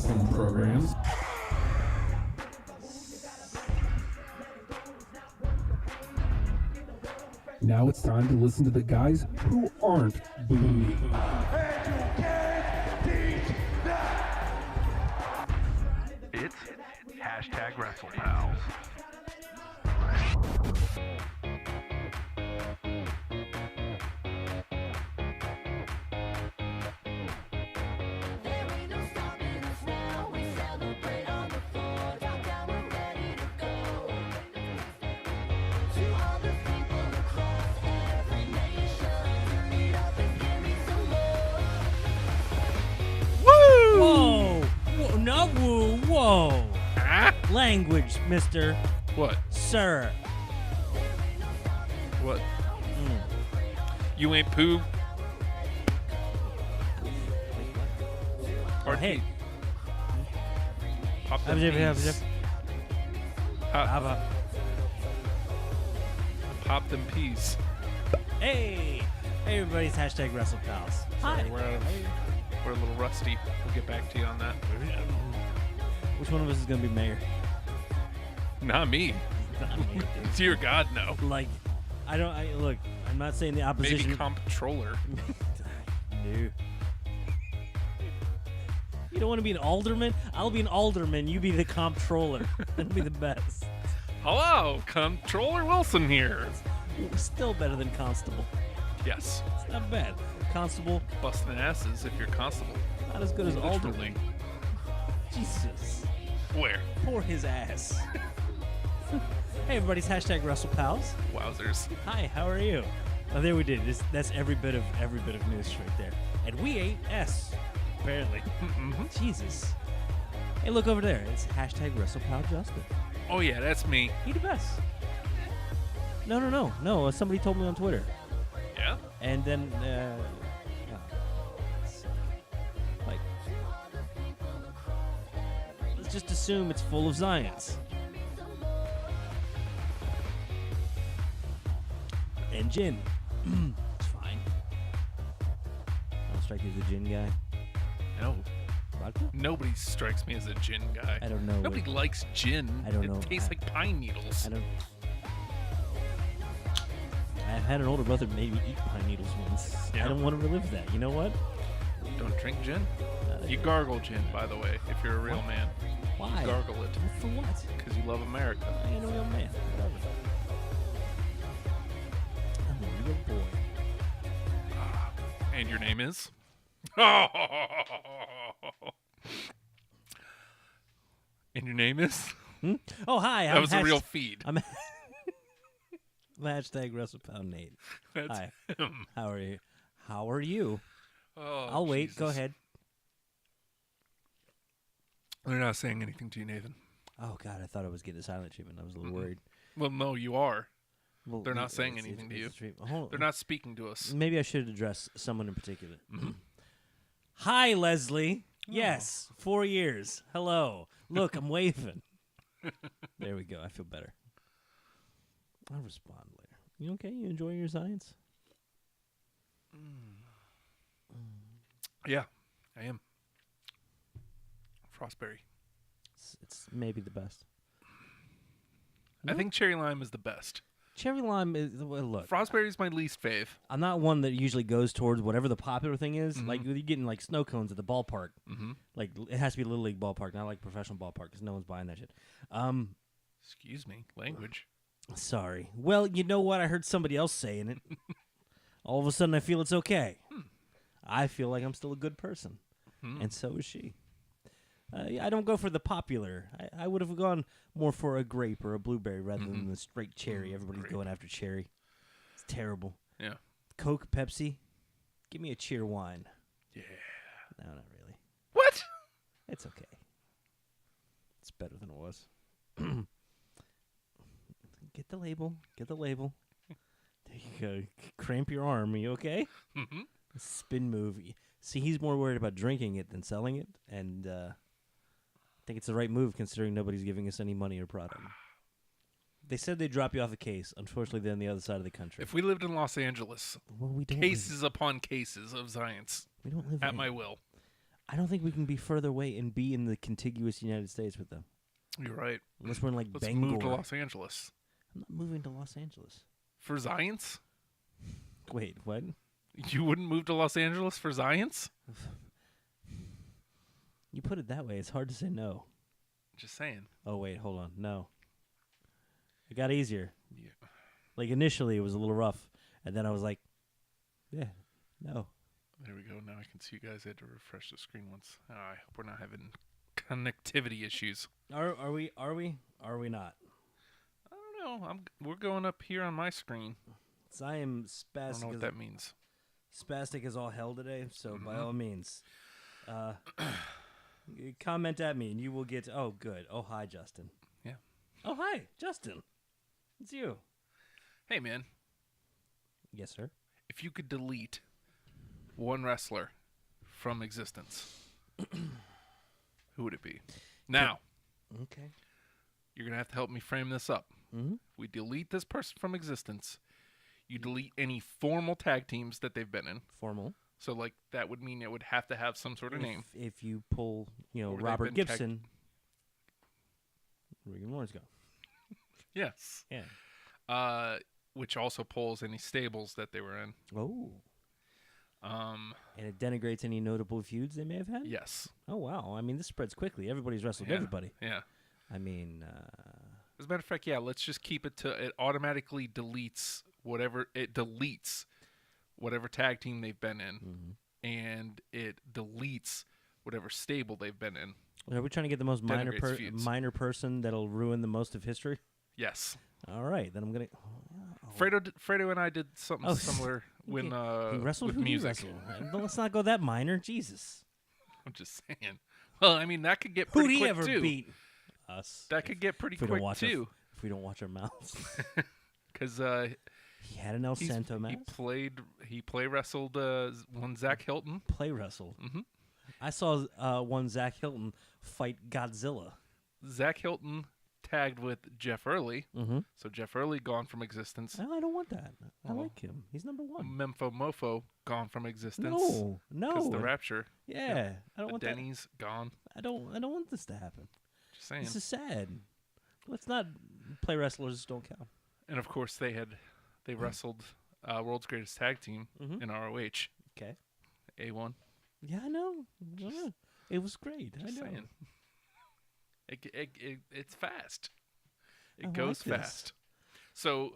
wrestling programs. Now it's time to listen to the guys who aren't booty. It's hashtag Wrestlepals. Whoa. Language, mister. What? Sir. What? You ain't poo? Oh, hey. Pop them peas. Pop them peas. Hey, everybody's hashtag Wrestlepals. Hi. Sorry, we're a little rusty. We'll get back to you on that. Which one of us is going to be mayor? Not me. Not me, dude. Dear God, no. Like, look, I'm not saying the opposition. Maybe comptroller. No. You don't want to be an alderman? I'll be an alderman. You be the comptroller. That'd be the best. Hello, Comptroller Wilson here. Still better than constable. Yes. It's not bad. Constable. Busting asses if you're constable. Not as good as Literally. alderman. Jesus. Where? Pour his ass. Hey, everybody's hashtag Wrestlepals. Wowzers. Hi, how are you? Oh, there we did. That's every bit of news right there. And we ate S, apparently. Jesus. Hey, look over there. It's hashtag WrestlePal Justin. Oh yeah, that's me. He the best. No. Somebody told me on Twitter. Yeah? And then, let's just assume it's full of Zions. And gin. It's fine. I'll strike you as a gin guy. No. Vodka? Nobody strikes me as a gin guy. I don't know. Nobody likes gin. I don't know. It tastes like pine needles. I've had an older brother maybe eat pine needles once. Yeah. I don't want to relive that. You know what? Don't drink gin. You gargle gin, by the way, if you're a real man. Why? You gargle it. For what? Because you love America. I ain't a real man. Whatever. I'm a real boy. And your name is? And your name is? Oh, hi. That was a real feed. I'm hashtag WrestlePal Nate. That's Hi. him. How are you? How are you? Oh, I'll wait. Jesus. Go ahead. They're not saying anything to you, Nathan. Oh, God. I thought I was getting a silent treatment. I was a little worried. Well, no, you are. Well, They're not saying anything to you. They're not speaking to us. Maybe I should address someone in particular. Hi, Leslie. Yes, 4 years. Hello. Look, I'm waving. There we go. I feel better. I'll respond later. You okay? You enjoying your science? Yeah, I am. Frostberry. It's maybe the best. I think cherry lime is the best. Cherry lime is, well, look. Frostberry is my least fave. I'm not one that usually goes towards whatever the popular thing is. Like, you're getting, like, snow cones at the ballpark. Like, it has to be a Little League ballpark, not like professional ballpark, because no one's buying that shit. Excuse me, language. Sorry. Well, you know what? I heard somebody else saying it. All of a sudden, I feel it's okay. I feel like I'm still a good person. And so is she. I don't go for the popular. I would have gone more for a grape or a blueberry rather than the straight cherry. Everybody's going after cherry. It's terrible. Yeah. Coke, Pepsi. Give me a cheer wine. Yeah. No, not really. What? It's okay. It's better than it was. Get the label. Get the label. There you go. Cramp your arm. Are you okay? Spin move. See, he's more worried about drinking it than selling it, and I think it's the right move considering nobody's giving us any money or product. They said they'd drop you off the case. Unfortunately, they're on the other side of the country. If we lived in Los Angeles, well, we don't cases upon cases of science we don't live at my will. I don't think we can be further away and be in the contiguous United States with them. You're right. Unless we're in like Let's Bangor. move to Los Angeles. I'm not moving to Los Angeles. For Zions? Wait, what? You wouldn't move to Los Angeles for Zions? You put it that way. It's hard to say no. Just saying. Oh, wait, hold on. No. It got easier. Yeah. Like, initially, it was a little rough. And then I was like, yeah, no. There we go. Now I can see you guys. I had to refresh the screen once. I hope we're not having connectivity issues. Are we? Are we not? I don't know. We're going up here on my screen. So I am I don't spastic. know what that means. Spastic is all hell today. So by Mhm. all means, comment at me and you will get. Oh, good. Oh, hi, Justin. Yeah. Oh, hi, Justin. It's you. Hey, man. Yes, sir. If you could delete one wrestler from existence, who would it be? Now, Okay. you're going to have to help me frame this up. Mm-hmm. If we delete this person from existence, you delete any formal tag teams that they've been in. Formal. So, like, that would mean it would have to have some sort of name. If you pull, Or they've Robert been Gibson, Rick and Morty's go. Yes. Yeah. Which also pulls any stables that they were in. Oh. And it denigrates any notable feuds they may have had? Yes. Oh, wow. I mean, this spreads quickly. Everybody's wrestled Yeah. everybody. Yeah. I mean, As a matter of fact, yeah, let's just keep it to it automatically deletes whatever tag team they've been in, and it deletes whatever stable they've been in. are we trying to get the most Denigrates feuds. minor person that'll ruin the most of history? Yes. All right, then I'm going to... Fredo and I did something similar when he wrestled with who music. He wrestled? Let's not go that minor. Jesus. I'm just saying. Well, I mean, that could get Who'd pretty he quick ever too. beat? Us. That could get pretty if we don't quick watch too. If we don't watch our mouths. Because He had an El Santo he mask. play wrestled one Zach Hilton. Play wrestled. Mhm. I saw one Zach Hilton fight Godzilla. Zach Hilton tagged with Jeff Early. Mm-hmm. So Jeff Early gone from existence. I don't want that. I Oh. like him. He's number one. Memphis Mofo gone from existence. No, Because no. the Rapture. Yeah, I don't want that. Denny's gone. I don't want this to happen. Just saying. This is sad. Let's not play wrestlers. Don't count. And of course they wrestled World's Greatest Tag Team Mhm. in ROH. Okay. A1. Yeah, I know. Yeah. It was great. I Just know. saying. It's fast. I It goes like this. fast. So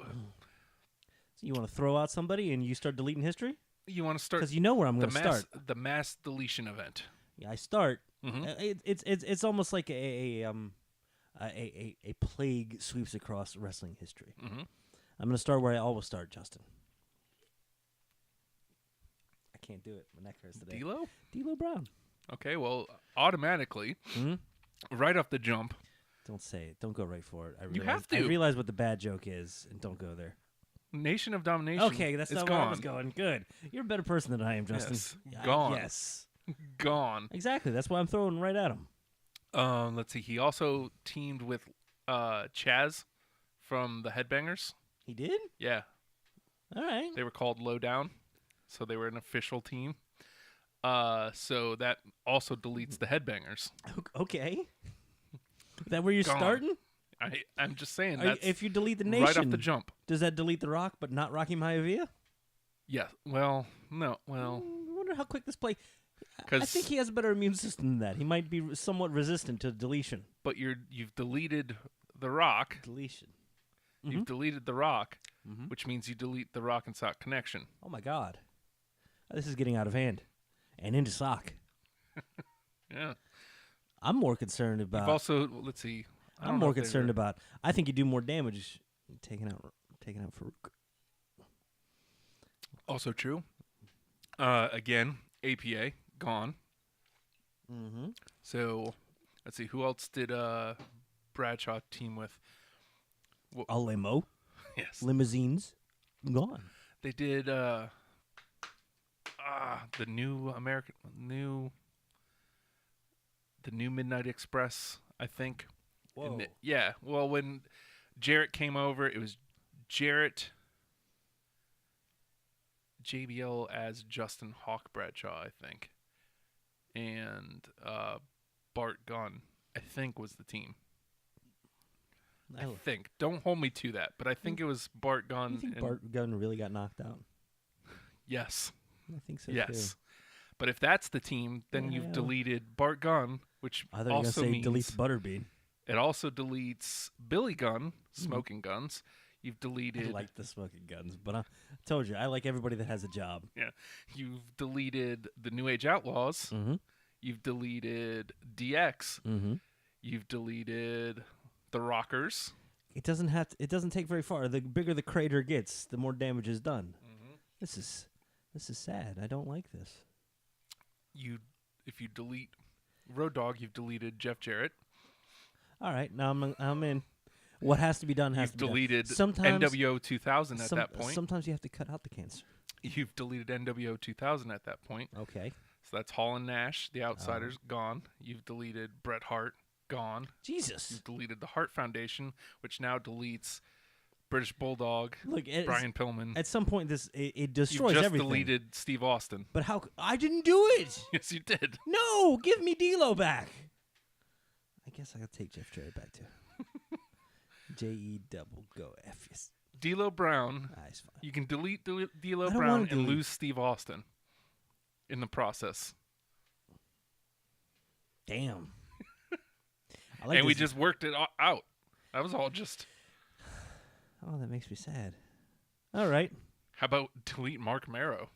So you want to throw out somebody and you start deleting history? you want to start Because you know where I'm the going to mass start. the mass deletion event. Yeah, I start. Mhm. It's almost like a plague sweeps across wrestling history. Mhm. I'm going to start where I always start, Justin. I can't do it. My neck hurts today. D'Lo? D'Lo Brown. Okay, well, automatically, Mhm. right off the jump, Don't say it. Don't go right for it. I You realize, have I to. realize what the bad joke is, and don't go there. Nation of Domination. Okay, that's is not gone. where I was going. Good. You're a better person than I am, Justin. Yes. Yeah, Gone. Yes. Gone. Exactly. That's why I'm throwing right at him. Let's see. He also teamed with Chaz from the Headbangers. He did? Yeah, All right. they were called Lowdown, so they were an official team. So that also deletes the Headbangers. Okay. Is that where you're Gone. starting? I'm just saying Are you- that's if you delete the nation, right off the jump. does that delete The Rock but not Rocky Maivia? Yeah. Well, no. Well, I wonder how quick this play. I 'cause- think he has a better immune system than that. He might be somewhat resistant to deletion. but you've deleted the Rock. Deletion. You've deleted the Rock, Mhm. which means you delete the Rock and Sock connection. Oh my God. This is getting out of hand. And into sock. Yeah. I'm more concerned You've about. also let's see. I I'm don't know more if they concerned were- about. I think you do more damage taking out Farouk. Also true. Again, APA gone. Mm-hmm. So let's see. Who else did Bradshaw team with? Alemo, Yes, limousines, gone. they did. The new the new Midnight Express, I think. Whoa. Yeah. Well, when Jarrett came over, it was Jarrett, JBL as Justin Hawk Bradshaw, I think. and Bart Gunn, I think, was the team. I think. Don't hold me to that, but I think it was Bart Gunn. You think and Bart Gunn really got knocked out? Yes. I think so Yes. too. But if that's the team, then Yeah, you've yeah. deleted Bart Gunn, which I thought you were also gonna say means deletes Butterbean. it also deletes Billy Gunn, Smoking Guns. You've I deleted like the smoking guns, but I told you I like everybody that has a job. yeah. You've deleted the New Age Outlaws. Mm-hmm. You've deleted DX. Mm-hmm. You've deleted the Rockers. It doesn't have to, it doesn't take very far. The bigger the crater gets, the more damage is done. Mm-hmm. This is sad. I don't like this. If you delete Road Dogg, you've deleted Jeff Jarrett. All right, now I'm in. What has to be done has You've to be deleted done. Sometimes NWO 2000 at that point. Sometimes you have to cut out the cancer. You've deleted NWO 2000 at that point. Okay. So that's Hall and Nash, the Outsiders, gone. You've deleted Bret Hart, gone. Jesus. You've deleted the Hart Foundation, which now deletes British Bulldog, Look, Brian Pillman. at some point it You've destroys just everything. deleted Steve Austin. But how? I didn't do it. Yes, you did. No, give me D'Lo back. I guess I gotta take Jeff Jarrett back too. J-E-double-Go F. Yes. D'Lo Brown. It's fine. You can delete D'Lo I don't Brown wanna and delete. lose Steve Austin in the process. Damn. I like And we this. just worked it out. That was all just... Oh, that makes me sad. All right. How about delete Mark Marrow?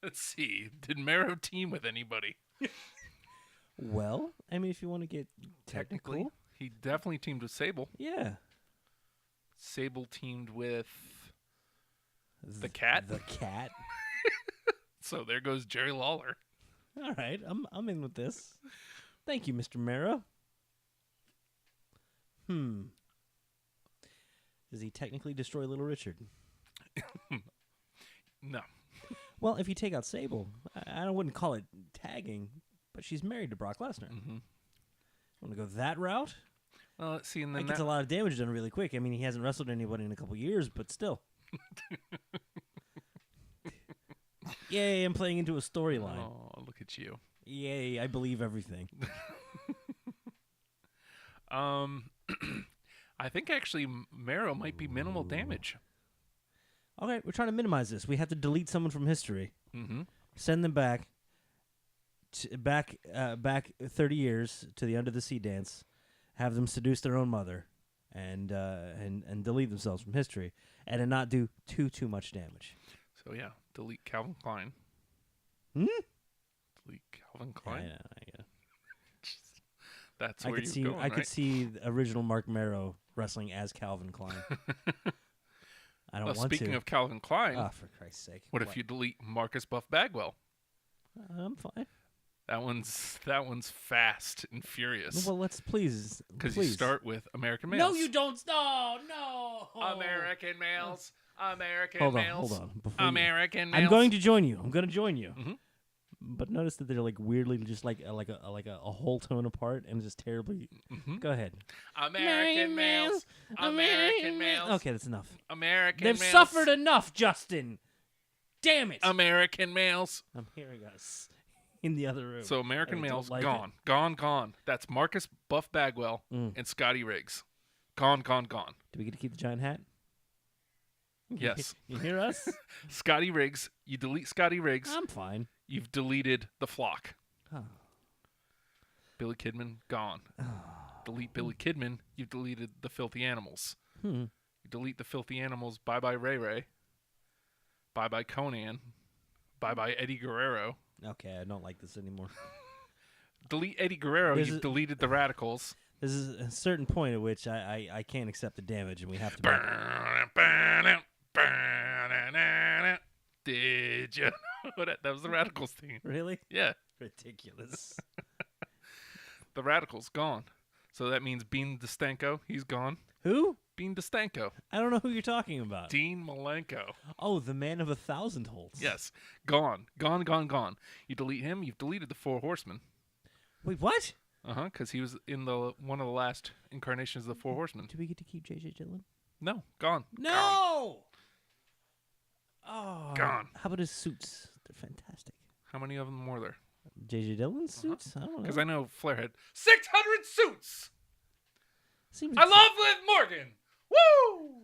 Let's see. Did Marrow team with anybody? Well, I mean, if you want to get Technically, technical, he definitely teamed with Sable. yeah. Sable teamed with the Cat. The cat. So there goes Jerry Lawler. All right, I'm in with this. Thank you, Mr. Marrow. Does he technically destroy Little Richard? No. Well, if you take out Sable, I wouldn't call it tagging, but she's married to Brock Lesnar. Mm-hmm. Want to go that route? Well, let's see. And That then gets a lot of damage done really quick. I mean, he hasn't wrestled anybody in a couple years, but still. Yay, I'm playing into a storyline. Oh, look at you. Yay, I believe everything. I think actually Marrow might be minimal damage. Okay, we're trying to minimize this. We have to delete someone from history, Mm-hmm. send them back 30 years to the Under the Sea dance, have them seduce their own mother, and delete themselves from history, and then not do too much damage. So yeah, delete Calvin Klein. Hmm? Delete Calvin Klein. I know. That's I where could you're see. going, I could right? see the original Mark Marrow wrestling as Calvin Klein. I don't Well, want speaking to. of Calvin Klein, Oh, for Christ's sake! what if you delete Marcus Buff Bagwell? I'm fine. That one's fast and furious. Well, let's please. Because you start with American males. No, you don't. No. American males. American Hold on. males. Hold on. Before you- American males. I'm going to join you. I'm going to join you. Mhm. But notice that they're like weirdly just like a whole tone apart and just terribly. Mhm. Go ahead. American males. American males. Okay, that's enough. American They've males. suffered enough, Justin. Damn it! American males. I'm hearing us in the other room. So American I don't males like gone. Gone. That's Marcus Buff Bagwell Mm. and Scotty Riggs. Gone. Do we get to keep the giant hat? Yes. You hear us? Scotty Riggs. You delete Scotty Riggs. I'm fine. You've deleted the flock. Oh. Billy Kidman, gone. Delete Billy Kidman. You've deleted the Filthy Animals. You delete the Filthy Animals. Bye-bye Ray Ray. Bye-bye Conan. Bye-bye Eddie Guerrero. Okay, I don't like this anymore. Delete Eddie Guerrero. There's You've a- deleted the Radicals. This is a certain point at which I can't accept the damage, and we have to. Did you know that was the Radicals theme? Really? Yeah, Ridiculous. the Radicals gone. So that means Bean DeStanko, he's gone. Who? Bean DeStanko. I don't know who you're talking about. Dean Malenko. Oh, the man of 1,000 holds. Yes, gone. You delete him. You've deleted the Four Horsemen. Wait, what? Because he was in one of the last incarnations of the Four Horsemen. Do we get to keep JJ Dillon? No, gone. No. Oh, Gone. How about his suits? They're fantastic. How many of them were there? J.J. Dillon's suits? I don't know. Because I know Flair had 600 suits. Seems I love Liv Morgan. Woo!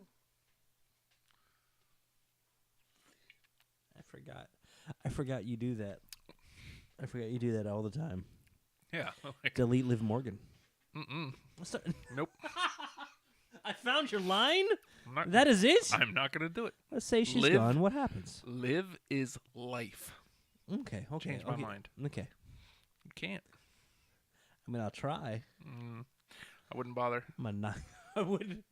I forgot you do that. I forgot you do that all the time. Yeah. Like, Delete Liv Morgan. nope. I found your line? I'm not, That is it? I'm not going to do it. Let's say she's Liv- gone. What happens? Live is life. Okay. Change my mind. Okay. You can't. I mean, I'll try. I wouldn't bother. I'm not. I wouldn't.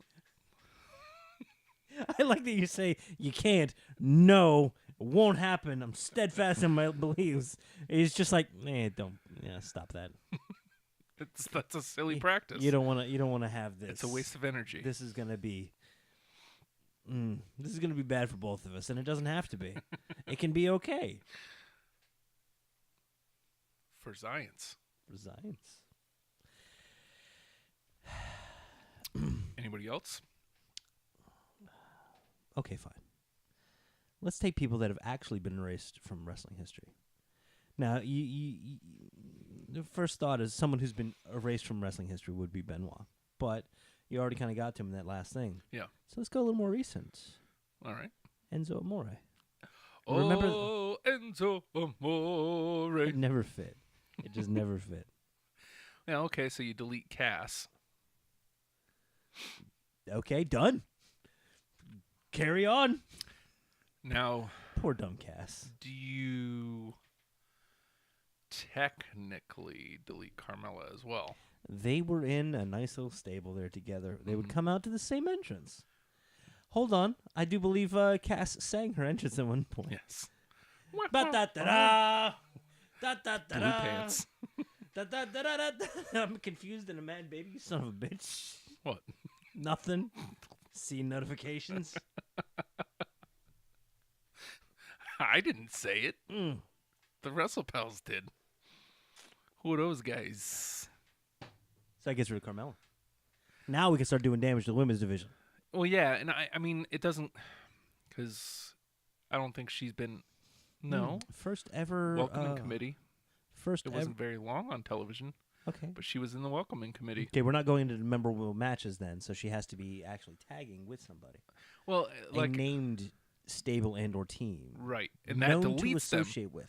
I like that you say you can't. No, it won't happen. I'm steadfast in my beliefs. It's just like, don't. Yeah, stop that. That's a silly practice. You don't want to. You don't want to have this. It's a waste of energy. This is gonna be. This is gonna be bad for both of us, and it doesn't have to be. It can be okay. For science. For science. Anybody else? Okay, fine. Let's take people that have actually been erased from wrestling history. Now, you the first thought is someone who's been erased from wrestling history would be Benoit, but you already kind of got to him in that last thing. Yeah. So let's go a little more recent. All right. Enzo Amore. Oh, Enzo Amore. It never fit. It just never fit. Yeah, okay, so you delete Cass. Okay, done. Carry on. Now, Poor dumb Cass. do you technically delete Carmella as well? They were in a nice little stable there together. They would come out to the same entrance. Hold on. I do believe Cass sang her entrance at one point. Yes. Ba-da-da-da. Blue Da-da-da-da. pants. Da-da-da-da-da. I'm confused and a mad baby, you son of a bitch. What? Nothing. See notifications. I didn't say it. Mm. The Wrestlepals did. Who are those guys? So I guess rid of Carmella. Now we can start doing damage to the women's division. Well, yeah, and I mean, it doesn't, because I don't think she's been, no. First ever Welcoming committee. First It ever. wasn't very long on television, Okay. but she was in the welcoming committee. Okay, we're not going into memorable matches then, so she has to be actually tagging with somebody. Well, A named stable and or team. right, and that known to deletes them, associate with.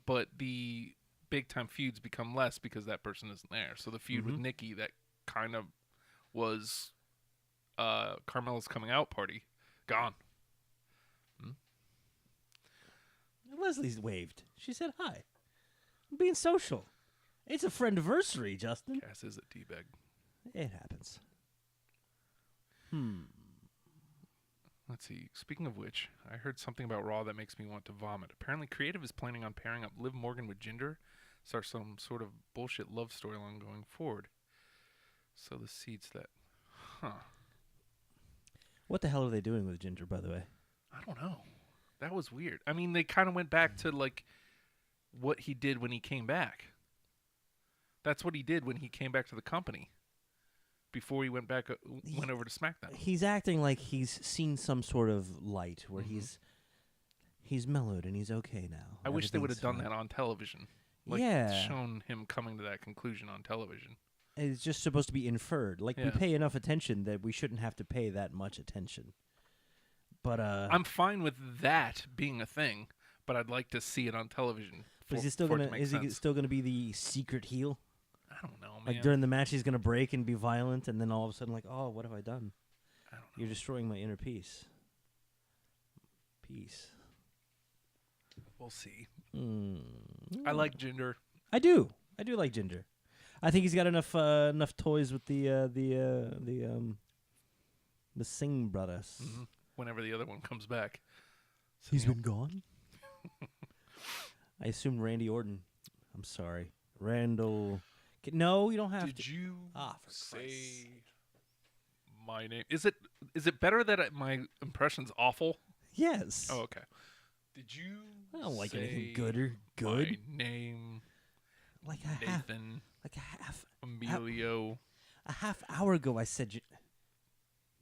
but the big-time feuds become less because that person isn't there. So the feud with Nikki, that kind of was Carmella's coming out party, gone. Leslie's waved. She said hi. I'm being social. It's a friendiversary, Justin. Cass is a D-bag. It happens. Let's see. Speaking of which, I heard something about Raw that makes me want to vomit. Apparently, Creative is planning on pairing up Liv Morgan with Jinder, start some sort of bullshit love storyline going forward. So the seeds that, What the hell are they doing with Ginger, by the way? I don't know. That was weird. I mean, they kind of went back to like what he did when he came back. That's what he did when he came back to the company. Before he went back, went over to SmackDown. He's acting like he's seen some sort of light where he's mellowed and he's okay now. I wish they would have Everything's done fine. that on television. Like, Yeah. shown him coming to that conclusion on television. It's just supposed to be inferred. Like we Yeah. pay enough attention that we shouldn't have to pay that much attention. But I'm fine with that being a thing, but I'd like to see it on television. is he still for it to gonna make is he sense. still gonna be the secret heel? I don't know, man. Like during the match, he's gonna break and be violent, and then all of a sudden, like, oh, what have I done? I don't know. You're destroying my inner peace. Peace. We'll see. Mm. I like Jinder. I do like Ginger. I think he's got enough toys with the Singh brothers. Whenever the other one comes back. So, He's been gone. I assume Randy Orton. I'm sorry, Randall. No, you don't have to. Did you For Christ's say my name? Is it better that my impression's awful? Yes. Oh, okay. Did you? I don't like anything say good or good. My name, Like a half, Nathan Emilio. Emilio. a half hour ago, I said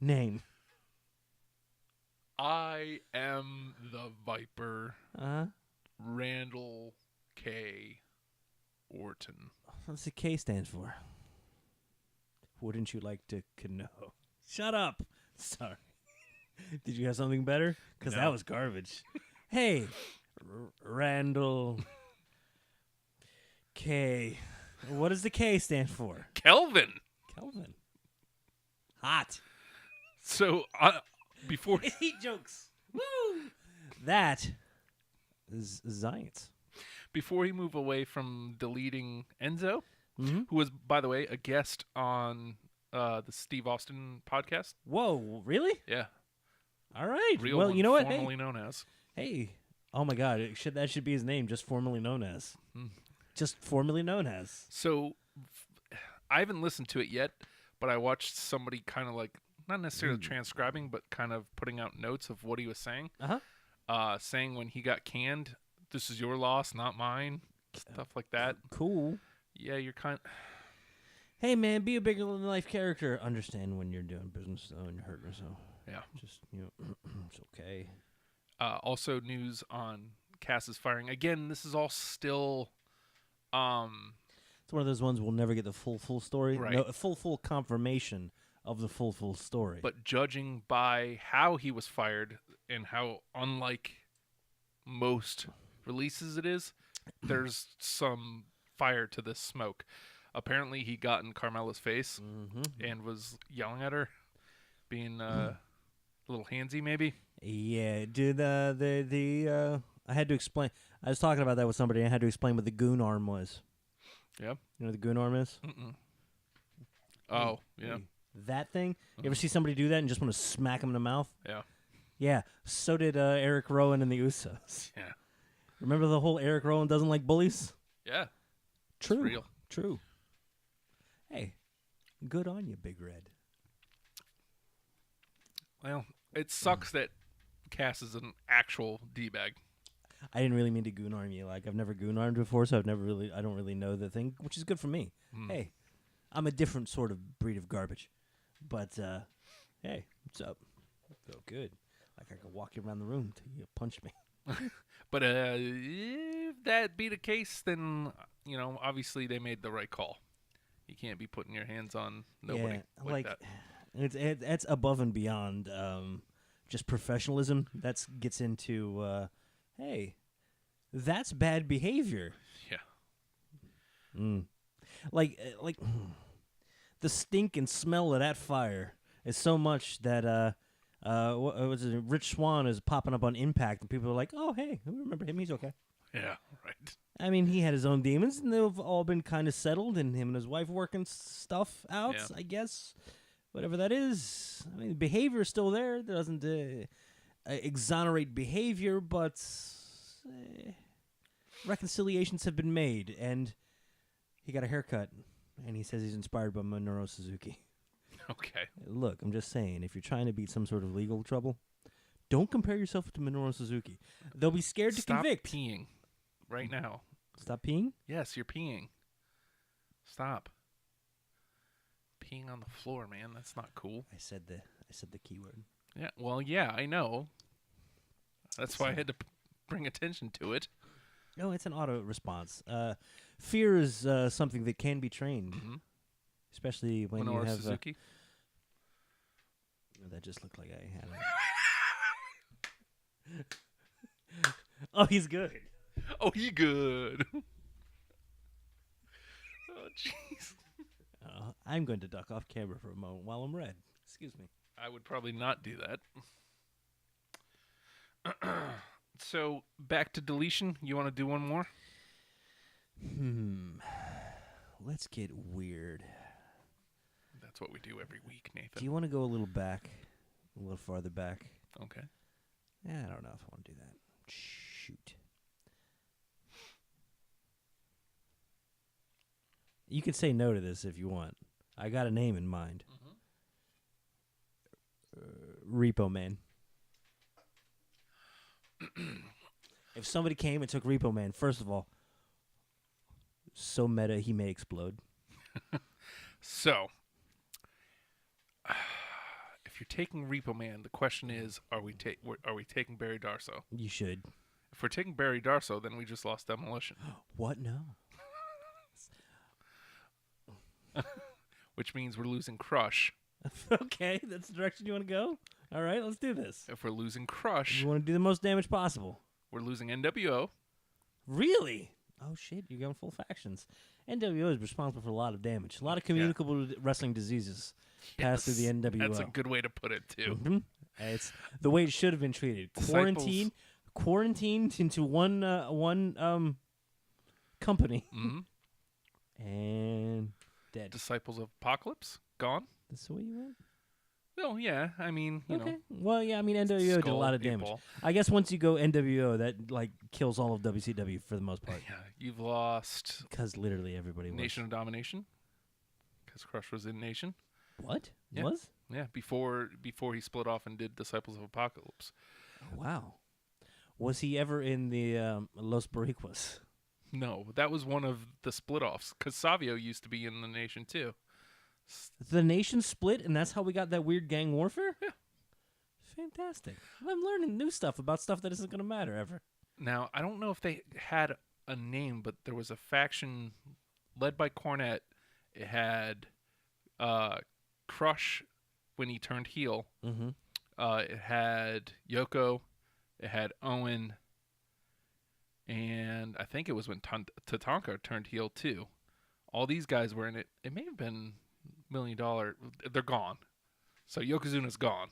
name. I am the Viper, Uh-huh. Randall K. Orton. What's the K stand for? Wouldn't you like to know? Shut up. Sorry. Did you have something better? Because No. that was garbage. Hey, Randall K. What does the K stand for? Kelvin. Kelvin. Hot. So, before Heat jokes. Woo! That is science. before he moved away from deleting Enzo, Mm-hmm. who was, by the way, a guest on the Steve Austin podcast. Whoa, really? Yeah. All right. Real well, one, you know what? formerly known as. Hey. Oh, my God. That should be his name, just formerly known as. Just formerly known as. So, I haven't listened to it yet, but I watched somebody kind of like, not necessarily transcribing, but kind of putting out notes of what he was saying. Uh-huh. Saying when he got canned, this is your loss, not mine. Stuff like that. Cool. Yeah, you're kind Hey, man, be a bigger than life character. Understand when you're doing business, though, and you're hurting yourself. Yeah. Just, it's okay. Also, news on Cass's firing. Again, this is all still... It's one of those ones we'll never get the full story. Right. No, full confirmation of the full story. But judging by how he was fired and how unlike most releases it is, there's some fire to this smoke. Apparently, he got in Carmella's face and was yelling at her, being a little handsy, maybe. Yeah, dude. I had to explain. I was talking about that with somebody. I had to explain what the goon arm was. Yeah. You know what the goon arm is? Oh, yeah. That thing. You ever see somebody do that and just want to smack him in the mouth? Yeah. Yeah. So did Eric Rowan and the Usos. Yeah. Remember the whole Eric Rowan doesn't like bullies? Yeah. True. real. True. Hey, good on you, Big Red. Well, it sucks that Cass is an actual D-bag. I didn't really mean to goon arm you. Like, I've never goon armed before, so I don't really know the thing, which is good for me. Hey, I'm a different sort of breed of garbage. But, hey, what's up? I feel good. Like I could walk you around the room until you punch me. But if that be the case, then, obviously they made the right call. You can't be putting your hands on nobody like that. It's above and beyond just professionalism. That gets into, hey, that's bad behavior. Yeah. Like the stink and smell of that fire is so much that what was it? Rich Swann is popping up on Impact, and people are like, "Oh, hey, I remember him? He's okay." Yeah, right. I mean, he had his own demons, and they've all been kind of settled, and him and his wife working stuff out, Yeah. I guess. Whatever that is. I mean, behavior is still there. It doesn't exonerate behavior, but reconciliations have been made, and he got a haircut, and he says he's inspired by Minoru Suzuki. Okay. Look, I'm just saying, if you're trying to beat some sort of legal trouble, don't compare yourself to Minoru Suzuki. They'll be scared to Stop convict. peeing right now. Stop peeing? Yes, you're peeing. Stop. Peeing on the floor, man. That's not cool. I said the keyword. Yeah. Well, yeah, I know. That's why I had to bring attention to it. No, it's an auto response. Fear is something that can be trained, especially when Minoru you have. Suzuki. That just looked like I had it. Oh, he's good. Oh, he good. Oh, jeez. I'm going to duck off camera for a moment while I'm red. Excuse me. I would probably not do that. So, back to deletion. You want to do one more? Let's get weird. That's what we do every week, Nathan. Do you want to go a little back? A little farther back? Okay. Yeah, I don't know if I want to do that. Shoot. You can say no to this if you want. I got a name in mind. Repo Man. If somebody came and took Repo Man, first of all, so meta he may explode. So, if you're taking Repo Man, the question is, are we taking Barry Darso? You should. If we're taking Barry Darso, then we just lost Demolition. What? No. Which means we're losing Crush. Okay, that's the direction you want to go? All right, let's do this. If we're losing Crush, You want to do the most damage possible. we're losing NWO. Really? Oh, shit, you're going full factions. NWO is responsible for a lot of damage. A lot of communicable wrestling diseases pass through the NWO. That's a good way to put it, too. Mhm. It's the way it should have been treated. Quarantined into one company. Hmm. And dead. Disciples of Apocalypse, gone. That's the way you went? Well, yeah, I mean, you Okay. know. Well, yeah, I mean, NWO did a Skull, lot of eight damage. ball. I guess once you go NWO, that like kills all of WCW for the most part. Yeah, you've lost Because literally everybody was. Nation of Domination. Because Crush was in Nation. What? Yeah. Was? Yeah, before he split off and did Disciples of Apocalypse. Oh, wow. Was he ever in the Los Boricuas? No, that was one of the split offs. Because Savio used to be in the Nation too. The nation split, and that's how we got that weird gang warfare? Yeah. Fantastic. I'm learning new stuff about stuff that isn't going to matter ever. Now, I don't know if they had a name, but there was a faction led by Cornette. It had Crush when he turned heel. Mm-hmm. It had Yoko. It had Owen. And I think it was when Tatanka turned heel too. All these guys were in it. It may have been $1 Million. They're gone. So Yokozuna's gone.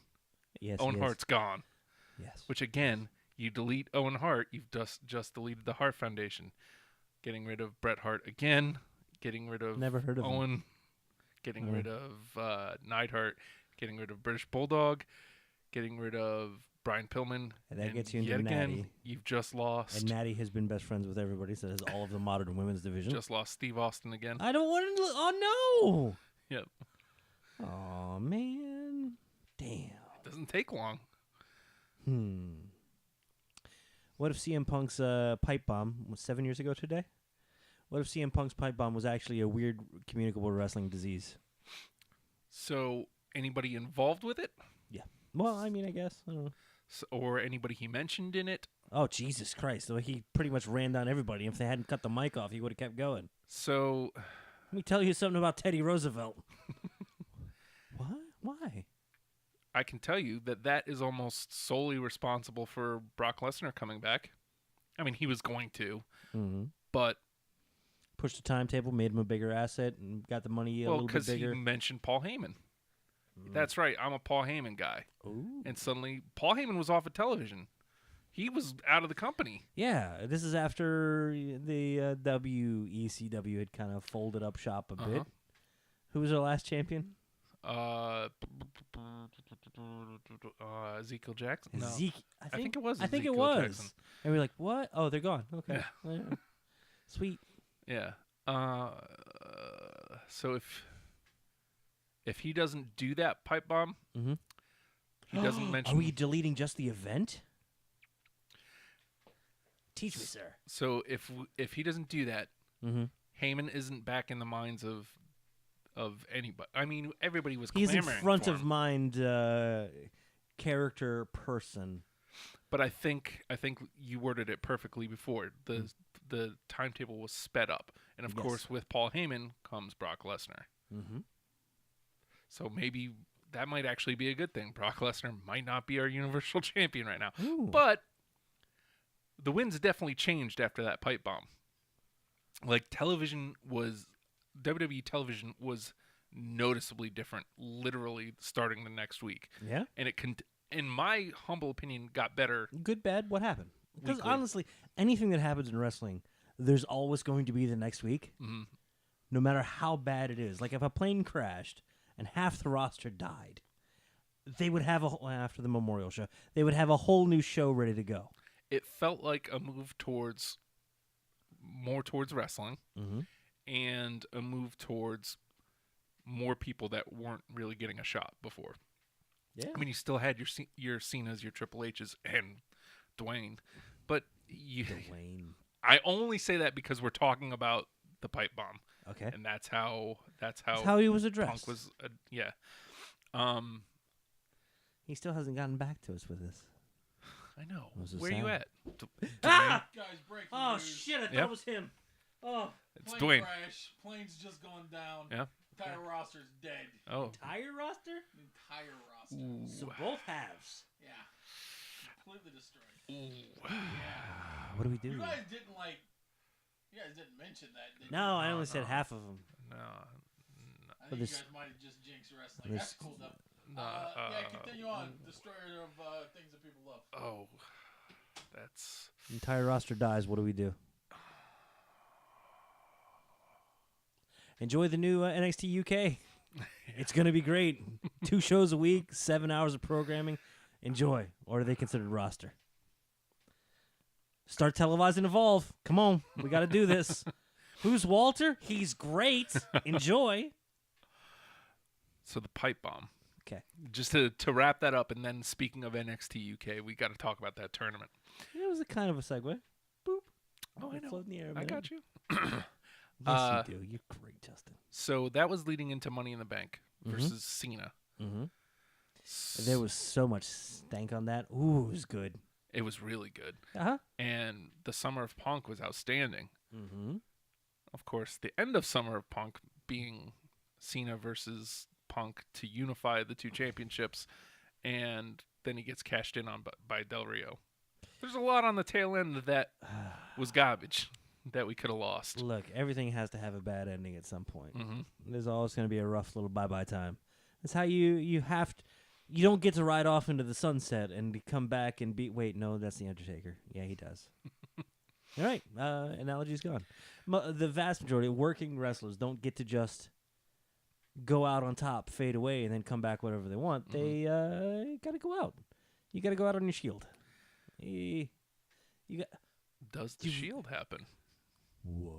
Yes, Owen Hart's gone. Yes. Which again, you delete Owen Hart, you've just deleted the Hart Foundation. Getting rid of Bret Hart again. Getting rid of Never heard of Owen. him. Getting rid of Neidhart. Getting rid of British Bulldog. Getting rid of Brian Pillman. And that gets you into yet again, Natty. you've just lost. And Natty has been best friends with everybody, so has all of the modern women's division. Just lost Steve Austin again. I don't want to. Oh, no. Yep. Oh, man. Damn. Doesn't take long. What if CM Punk's pipe bomb was 7 years ago today? What if CM Punk's pipe bomb was actually a weird communicable wrestling disease? So, anybody involved with it? Yeah. Well, I mean, I guess. I don't know. Or anybody he mentioned in it? Oh, Jesus Christ. He pretty much ran down everybody. If they hadn't cut the mic off, he would have kept going. So, Let me tell you something about Teddy Roosevelt. What? Why? I can tell you that is almost solely responsible for Brock Lesnar coming back. I mean, he was going to, but Pushed the timetable, made him a bigger asset, and got the money a little bit because bigger. he mentioned Paul Heyman. That's right, I'm a Paul Heyman guy. Ooh. And suddenly, Paul Heyman was off of television. He was out of the company. Yeah, this is after the WECW had kind of folded up shop a bit. Who was our last champion? Ezekiel Jackson. No. I think it was. I think it Ezekiel was. Jackson. And we're like, what? Oh, they're gone. Okay. Yeah. Sweet. Yeah. So if he doesn't do that pipe bomb, he doesn't mention. Are we deleting just the event? Teach me, sir. So if he doesn't do that, Heyman isn't back in the minds of anybody. I mean, everybody was He's clamoring in front for of him. mind character person. But I think you worded it perfectly before. The timetable was sped up, and of course, with Paul Heyman comes Brock Lesnar. So maybe that might actually be a good thing. Brock Lesnar might not be our Universal Champion right now, but the winds definitely changed after that pipe bomb. Like WWE television was noticeably different, literally starting the next week. Yeah. And it in my humble opinion, got better. Good, bad, what happened? Because Weekly. honestly, anything that happens in wrestling, there's always going to be the next week, no matter how bad it is. Like if a plane crashed and half the roster died, they would have after the Memorial show, they would have a whole new show ready to go. It felt like a move more towards wrestling, and a move towards more people that weren't really getting a shot before. Yeah. I mean, you still had your Cena's, your Triple H's, and Dwayne, but Dwayne. I only say that because we're talking about the pipe bomb. Okay. And that's how That's how he was addressed. Punk was. Yeah. He still hasn't gotten back to us with this. I know. Was it Where you sad? at? Ah! Guys, breaking Oh news. shit! I thought Yep. it was him. Oh, It's Plane Dwayne. crash. Plane's just gone down. Yeah. Entire roster's dead. Oh. entire roster. The entire roster. So both halves. Yeah. Completely destroyed. Ooh. What do we do? You guys didn't mention that, did you? No, I only said half of them. No. I think you this- guys might have just jinxed wrestling. this- That's cool though. No. Yeah, continue on. Destroyer of things that people love. Oh. That's. Entire roster dies. What do we do? Enjoy the new NXT UK. It's gonna be great. 2 shows a week, 7 hours of programming. Enjoy. Or are they considered roster? Start televising Evolve. Come on, we got to do this. Who's Walter? He's great. Enjoy. So the pipe bomb. Okay. Just to wrap that up, and then speaking of NXT UK, we got to talk about that tournament. It was a kind of a segue. Boop. Oh, I know. Float in the air a I minute. got you. Yes, you do. You're great, Justin. So that was leading into Money in the Bank versus Cena. Mm-hmm. There was so much stank on that. Ooh, it was good. It was really good. Uh-huh. And the Summer of Punk was outstanding. Mm-hmm. Of course, the end of Summer of Punk being Cena versus Punk to unify the 2 championships, and then he gets cashed in on by Del Rio. There's a lot on the tail end that was garbage that we could have lost. Look, everything has to have a bad ending at some point. Mm-hmm. There's always going to be a rough little bye-bye time. That's how you have to. You don't get to ride off into the sunset and to come back and be. Wait, no, that's the Undertaker. Yeah, he does. All right, analogy's gone. The vast majority of working wrestlers don't get to just go out on top, fade away, and then come back whatever they want. They got to go out. You got to go out on your shield. You got. Does the Shield happen? What?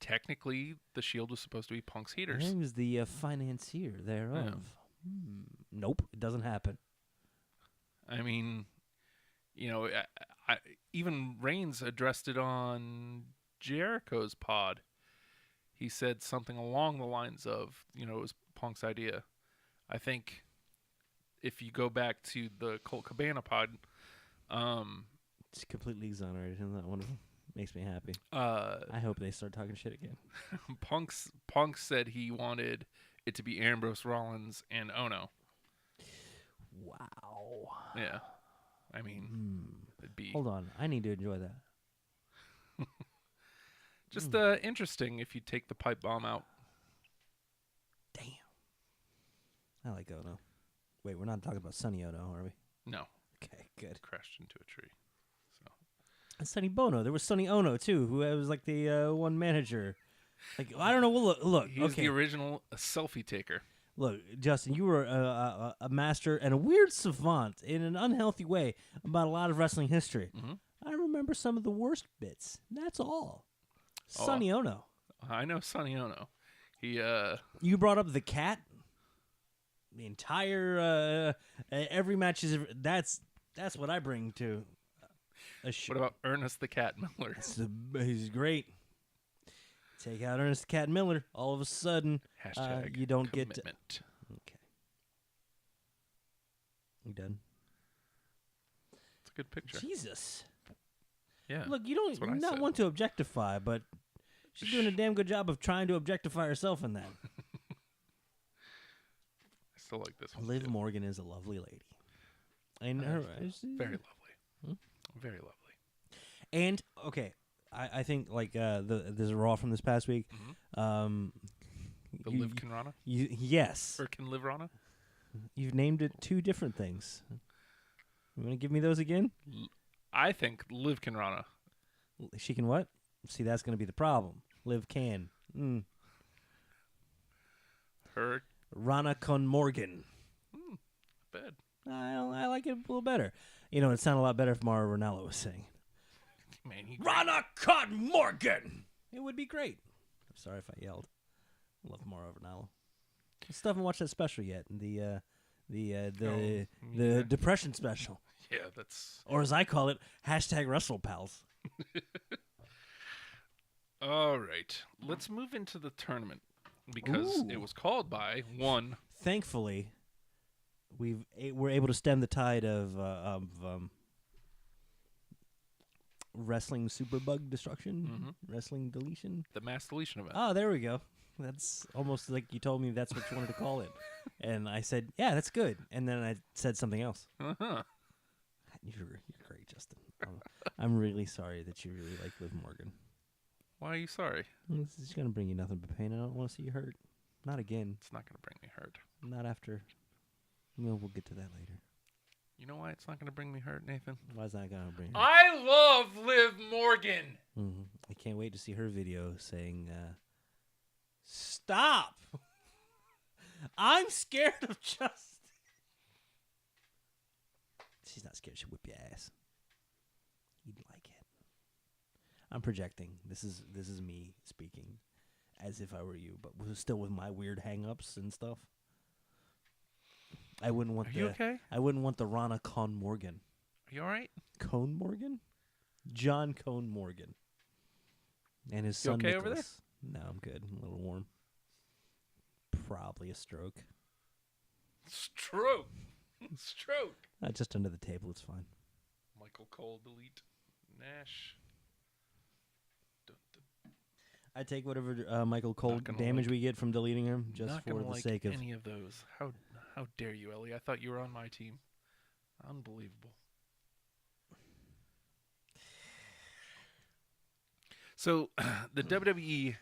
Technically, the Shield was supposed to be Punk's heaters. I was the financier thereof. Nope, it doesn't happen. I mean, you know, even Reigns addressed it on Jericho's pod. He said something along the lines of, you know, it was Punk's idea. I think if you go back to the Colt Cabana pod, It's completely exonerated him. That one makes me happy. uh, I hope they start talking shit again. Punk said he wanted it to be Ambrose, Rollins, and Ono. Wow. Yeah, I mean, it'd be Hold on, I need to enjoy that. just interesting if you take the pipe bomb out. Damn. I like Ono. Wait, we're not talking about Sonny Ono, are we? No, Okay, good. crashed into a tree. So And Sonny Bono. There was Sonny Ono too, who was like the one manager. Like I don't know. Well, look. he's Okay. the original selfie taker. Look, Justin, you were a master and a weird savant in an unhealthy way about a lot of wrestling history. Mhm. I remember some of the worst bits. That's all. Sonny Ono. I know Sonny Ono. He You brought up the cat. The entire every match is that's what I bring to a show. What about Ernest the Cat Miller? He's great. Take out Ernest the Cat Miller. All of a sudden, Hashtag you don't get to. commitment. Okay. You done? It's a good picture. Jesus. Yeah. Look, you don't. that's what You're I not said. one to objectify, but she's doing a damn good job of trying to objectify herself in that. I still like this one. Liv too. Morgan is a lovely lady, and her Very lovely. Very lovely. And okay, I think like there's a Raw from this past week. The You- Liv Kinrana? yes, Or Kin Liv Rana? you've named it 2 different things. You want to give me those again? I think Liv Kinrana. She can what? See, that's going to be the problem. Liv can. Her Rana con Morgan. bed. I like it a little better. You know, it sounded a lot better if Mauro Ranallo was saying Man, he Rana con Morgan. It would be great. I'm sorry if I yelled. I love Mauro Ranallo. I still haven't watched that special yet. The yeah. depression special, Yeah, that's or as I call it, #Wrestlepals. all right. Let's move into the tournament because Ooh. it was called by one. Thankfully, we're able to stem the tide of wrestling superbug destruction, wrestling deletion. The mass deletion event. Oh, there we go. That's almost like you told me that's what you wanted to call it. And I said, yeah, that's good. And then I said something else. Uh-huh. You're great, Justin. I'm really sorry that you really like Liv Morgan. Why are you sorry? This is going to bring you nothing but pain. I don't want to see you hurt. Not again. It's not going to bring me hurt. Not after. Well, we'll get to that later. You know why it's not going to bring me hurt, Nathan? Why is that going to bring you? I love Liv Morgan. I can't wait to see her video saying, stop! I'm scared of Justin. She's not scared. She'll whip your ass. You'd like it. I'm projecting. This is me speaking as if I were you, but still with my weird hang-ups and stuff. I wouldn't want Are you okay? I wouldn't want the Rana Con Morgan. Are you all right? Cone Morgan? John Cone Morgan. And his son okay Nicholas. over there? No, I'm good. I'm a little warm. Probably a stroke. Stroke. Stroke. Just under the table, it's fine. Michael Cole, delete. Nash. I take whatever Michael Cole Not gonna damage like- we get from deleting him just Not for gonna the like sake of... any of those. How dare you, Ellie? I thought you were on my team. Unbelievable. So, the WWE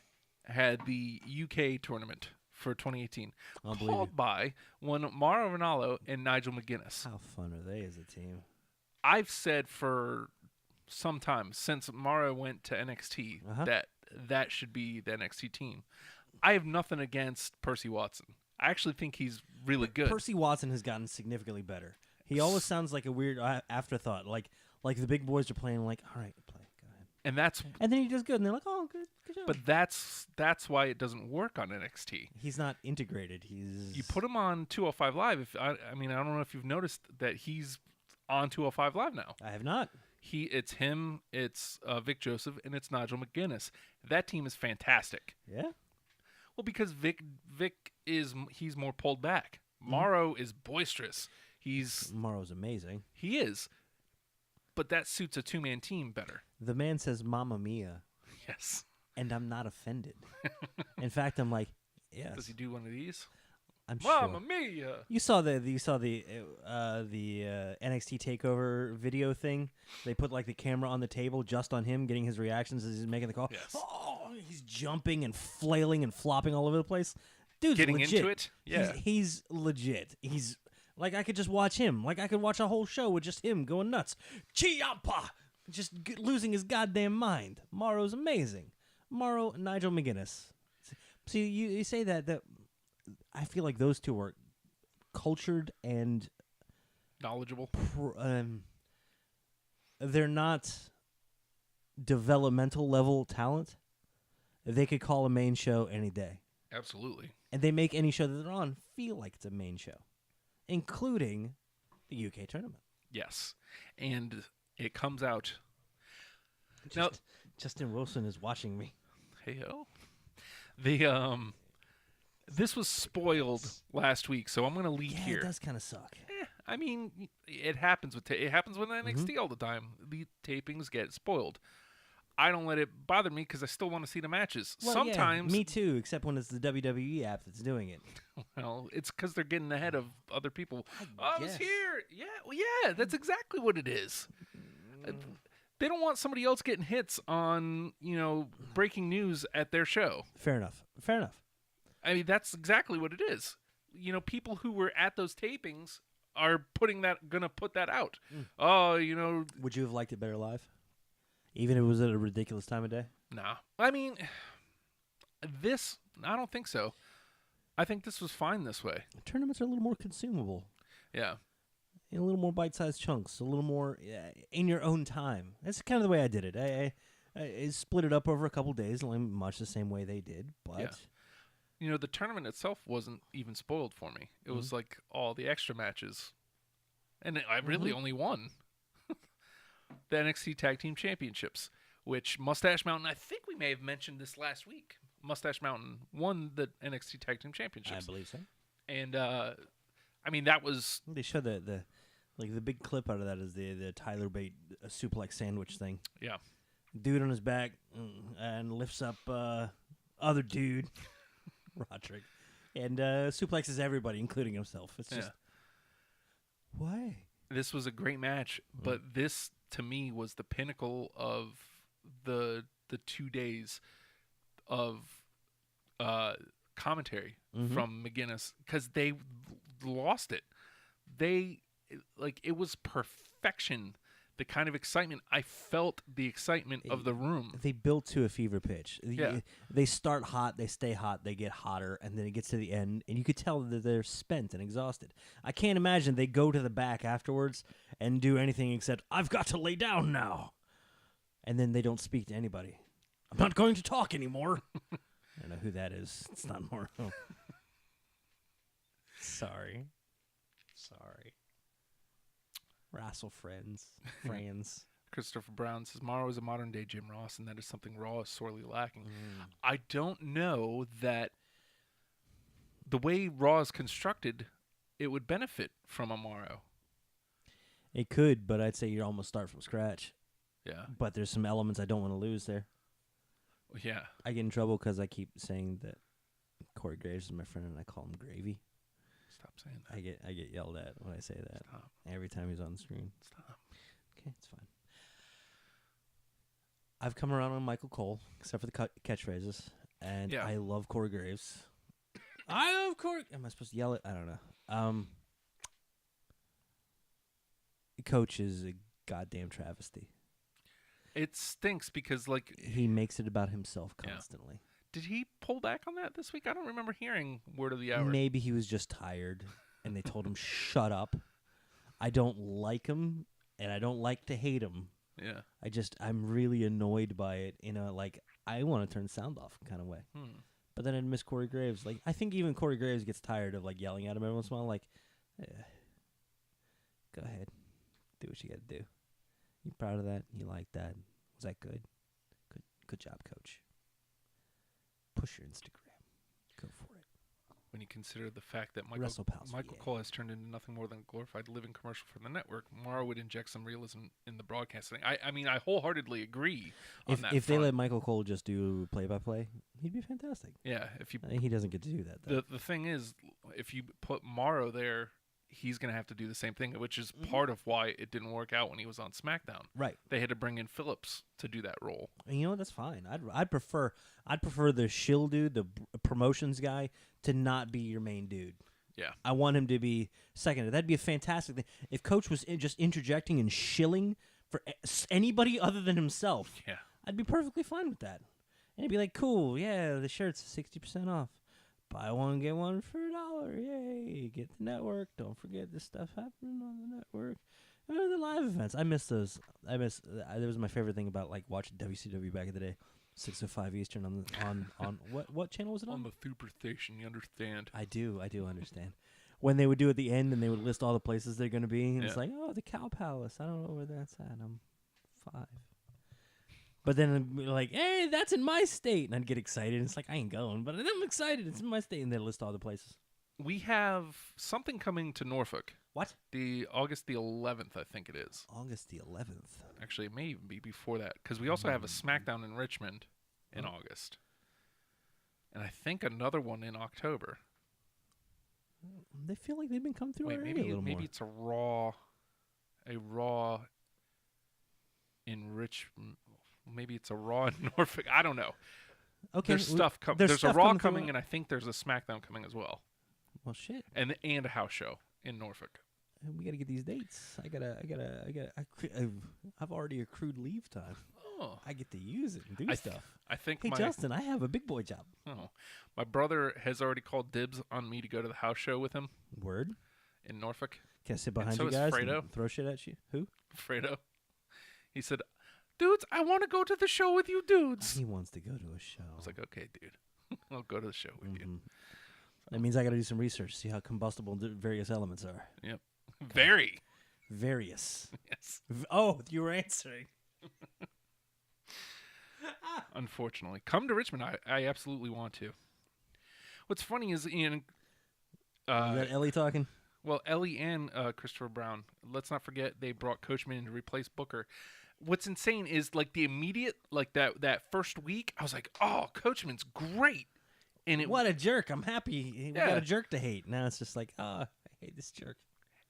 had the UK tournament for 2018, I'll believe you. called by one Mauro Ranallo and Nigel McGuinness. How fun are they as a team? I've said for some time since Mauro went to NXT that should be the NXT team. I have nothing against Percy Watson. I actually think he's really good. Percy Watson has gotten significantly better. He always sounds like a weird afterthought. Like the big boys are playing like, all right, play, go ahead. And then he does good, and they're like, oh, good job. but that's why it doesn't work on NXT. He's not integrated. You put him on 205 Live. I don't know if you've noticed that he's on 205 Live now. I have not. It's him, it's Vic Joseph, and it's Nigel McGuinness. That team is fantastic. Yeah. Well, because Vic he's more pulled back. Mauro is boisterous. Morrow's amazing. He is, but that suits a two-man team better. The man says "Mamma Mia," Yes. and I'm not offended. In fact, I'm like, yes. Does he do one of these? I'm Mamma sure. Mia! You saw the NXT Takeover video thing. They put like the camera on the table just on him, getting his reactions as he's making the call. Yes. Oh, he's jumping and flailing and flopping all over the place. Dude's Getting legit. into it? Yeah. He's legit. He's like, I could just watch him. Like I could watch a whole show with just him going nuts. Chiappa! Just losing his goddamn mind. Morrow's amazing. Morrow, Nigel McGuinness. See, you say that I feel like those two are cultured and Knowledgeable. they're not developmental level talent. They could call a main show any day. Absolutely. And they make any show that they're on feel like it's a main show, including the UK tournament. Yes. And it comes out. Justin Wilson is watching me. Hey-ho. This was spoiled last week, so I'm going to lead here. It does kind of suck. I mean, it happens with NXT all the time. The tapings get spoiled. I don't let it bother me because I still want to see the matches. Well, Sometimes, me too, except when it's the WWE app that's doing it. well, it's because they're getting ahead of other people. I was guess. here. Yeah, well, yeah, that's exactly what it is. They don't want somebody else getting hits on, breaking news at their show. Fair enough. I mean, that's exactly what it is. People who were at those tapings are gonna put that out. Oh, Would you have liked it better live? Even if it was at a ridiculous time of day? nah. I mean, I don't think so. I think this was fine this way. Tournaments are a little more consumable. Yeah. A little more bite-sized chunks, a little more in your own time. That's kind of the way I did it. I split it up over a couple days, much the same way they did. But The tournament itself wasn't even spoiled for me. It was like all the extra matches. And I really only won the NXT Tag Team Championships, which Mustache Mountain, I think we may have mentioned this last week. Mustache Mountain won the NXT Tag Team Championships. I believe so. And I mean, that was They showed the big clip out of that is the Tyler Bate suplex sandwich thing. yeah. Dude on his back and lifts up other dude, Roderick, and suplexes everybody, including himself. It's just why? This was a great match, but this to me was the pinnacle of the 2 days of commentary from McGuinness, because they lost it. It was perfection. The kind of excitement, I felt the excitement of the room. They built to a fever pitch. Yeah. They start hot, they stay hot, they get hotter, and then it gets to the end, and you could tell that they're spent and exhausted. I can't imagine they go to the back afterwards and do anything except, I've got to lay down now. And then they don't speak to anybody. I'm not going to talk anymore. I don't know who that is. It's not Morrow. Sorry. Wrestle friends. Christopher Brown says, Morrow is a modern-day Jim Ross, and that is something Raw is sorely lacking. I don't know that the way Raw is constructed, it would benefit from a Morrow. It could, but I'd say you almost start from scratch. Yeah. But there's some elements I don't want to lose there. Yeah. I get in trouble because I keep saying that Corey Graves is my friend, and I call him Gravy. Stop saying that. I get yelled at when I say that. Stop. Every time he's on the screen. Stop. Okay, it's fine. I've come around on Michael Cole, except for the catchphrases, and Yeah. I love Corey Graves. I love Corey. Am I supposed to yell it? I don't know. Coach is a goddamn travesty. It stinks because, He makes it about himself Yeah. constantly. did he pull back on that this week? I don't remember hearing word of the hour. Maybe he was just tired, and they told him, shut up. I don't like him, and I don't like to hate him. Yeah. I'm really annoyed by it in a, I want to turn sound off kind of way. But then I'd miss Corey Graves. I think even Corey Graves gets tired of, yelling at him every once in a while. Go ahead. Do what you got to do. You proud of that? You like that? Was that good? Good job, Coach. Push your Instagram. Go for it. When you consider the fact that Wrestlepals, Michael yeah. Cole has turned into nothing more than a glorified living commercial for the network, Morrow would inject some realism in the broadcasting. I mean, I wholeheartedly agree on that If they front. let Michael Cole just do play-by-play, he'd be fantastic. Yeah, if you He doesn't get to do that, though. the thing is, if you put Morrow there, he's going to have to do the same thing, which is part of why it didn't work out when he was on SmackDown. Right. They had to bring in Phillips to do that role. And you know what? That's fine. I'd prefer the shill dude, the promotions guy, to not be your main dude. Yeah. I want him to be secondary. That'd be a fantastic thing. If Coach was just interjecting and shilling for anybody other than himself, Yeah. I'd be perfectly fine with that. And he'd be like, cool, yeah, the shirt's 60% off. Buy one, get one for $1. Yay. Get the network. Don't forget this stuff happening on the network. The live events. I miss those. That was my favorite thing about watching WCW back in the day. 6:05 Eastern on what channel was it on? On the super station, you understand. I do understand. When they would do at the end and they would list all the places they're going to be, and it's Yeah. the Cow Palace. I don't know where that's at. I'm 5. But then it'd be like, hey, that's in my state. And I'd get excited. It's like, I ain't going, but I'm excited. It's in my state. And they list all the places. We have something coming to Norfolk. What? The August the 11th, I think it is. August the 11th. Actually, it may even be before that, because we also have a SmackDown in Richmond in August. And I think another one in October. They feel like they've been coming through Wait, already a little maybe more. it's a Raw in Richmond. Maybe it's a Raw in Norfolk. I don't know. Okay, There's stuff coming. there's There's a stuff Raw coming through coming, it. and I think there's a SmackDown coming as well, Well, shit. and a house show in Norfolk. We got to get these dates. I've already accrued leave time. Oh, I get to use it and do stuff. I think Hey, my Justin, I have a big boy job. my brother has already called dibs on me to go to the house show with him Word? in Norfolk. Can I sit behind so you is guys Fredo. and throw shit at you? Who? Fredo. He said, "Dudes, I want to go to the show with you, dudes." He wants to go to a show. I was like, "Okay, dude, I'll go to the show with you." That means I got to do some research, see how combustible various elements are. Yep, very. Various. Yes. Oh, you were answering. Unfortunately, come to Richmond. I absolutely want to. What's funny is Ian. Is that Ellie talking? Well, Ellie and Christopher Brown. Let's not forget they brought Coachman in to replace Booker. What's insane is like the immediate, like that first week, I was like, oh, Coachman's great. And What a jerk! I'm happy we Yeah. got a jerk to hate. Now it's just like, I hate this jerk.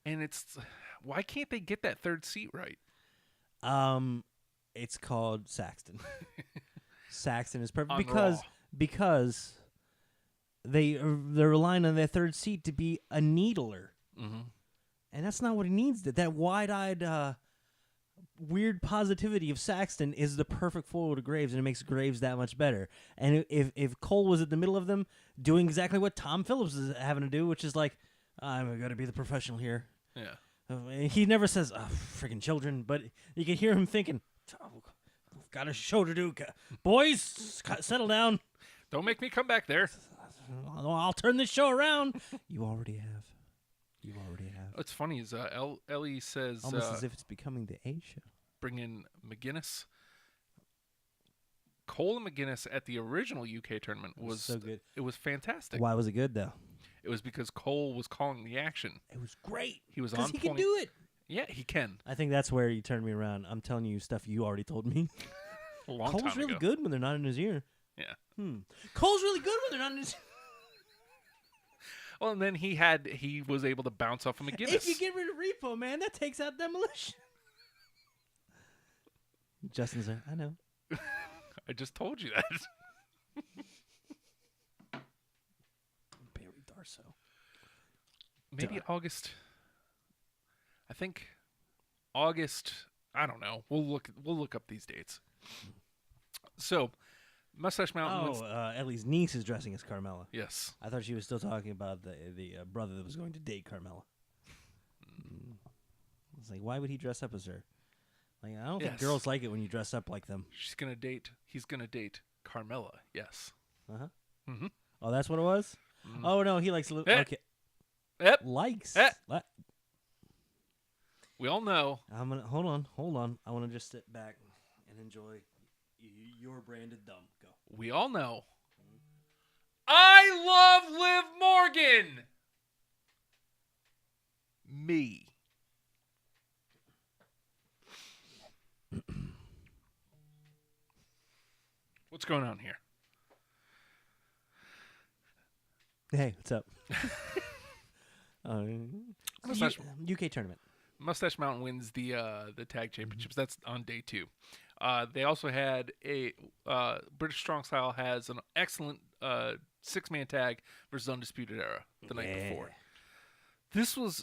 And it's, why can't they get that third seat right? It's called Saxton. Saxton is perfect On because they're relying on their third seat to be a needler, and that's not what he needs. That wide-eyed, weird positivity of Saxton is the perfect foil to Graves, and it makes Graves that much better. And if Cole was at the middle of them, doing exactly what Tom Phillips is having to do, which is like, I'm going to be the professional here. Yeah. He never says, freaking children, but you can hear him thinking, I've got a show to do. Boys, settle down. Don't make me come back there. I'll turn this show around. You already have. You already have. What's funny is Ellie says, Almost as if it's becoming the A show. bring in McGuinness. Cole and McGuinness at the original UK tournament was so good. It was fantastic. Why was it good, though? It was because Cole was calling the action. It was great. He was Because on he point. can do it. Yeah, he can. I think that's where you turned me around. I'm telling you stuff you already told me. A long Cole's time really ago. good when they're not in his ear. Yeah. Cole's really good when they're not in his ear. Well, and then he was able to bounce off of McGuinness. If you get rid of Repo, man, that takes out Demolition. Justin's there. I know. I just told you that. Barry Darso. Maybe August. I think August. I don't know. We'll look up these dates. So, Mustache Mountain. wins- Ellie's niece is dressing as Carmella. Yes. I thought she was still talking about the brother that was going to date Carmella. I was like, why would he dress up as her? Like, I don't think Yes. girls like it when you dress up like them. He's gonna date Carmella. Yes. Oh, that's what it was? Oh, no, he likes... Okay. Yep. Likes. We all know. I'm gonna... Hold on. I want to just sit back and enjoy your branded dumb. Go. We all know. I love Liv Morgan. Me. What's going on here? Hey, what's up? Mustache, UK tournament. Mustache Mountain wins the tag championships. That's on day 2. They also had a British Strong Style has an excellent 6-man tag versus Undisputed Era the night before. This was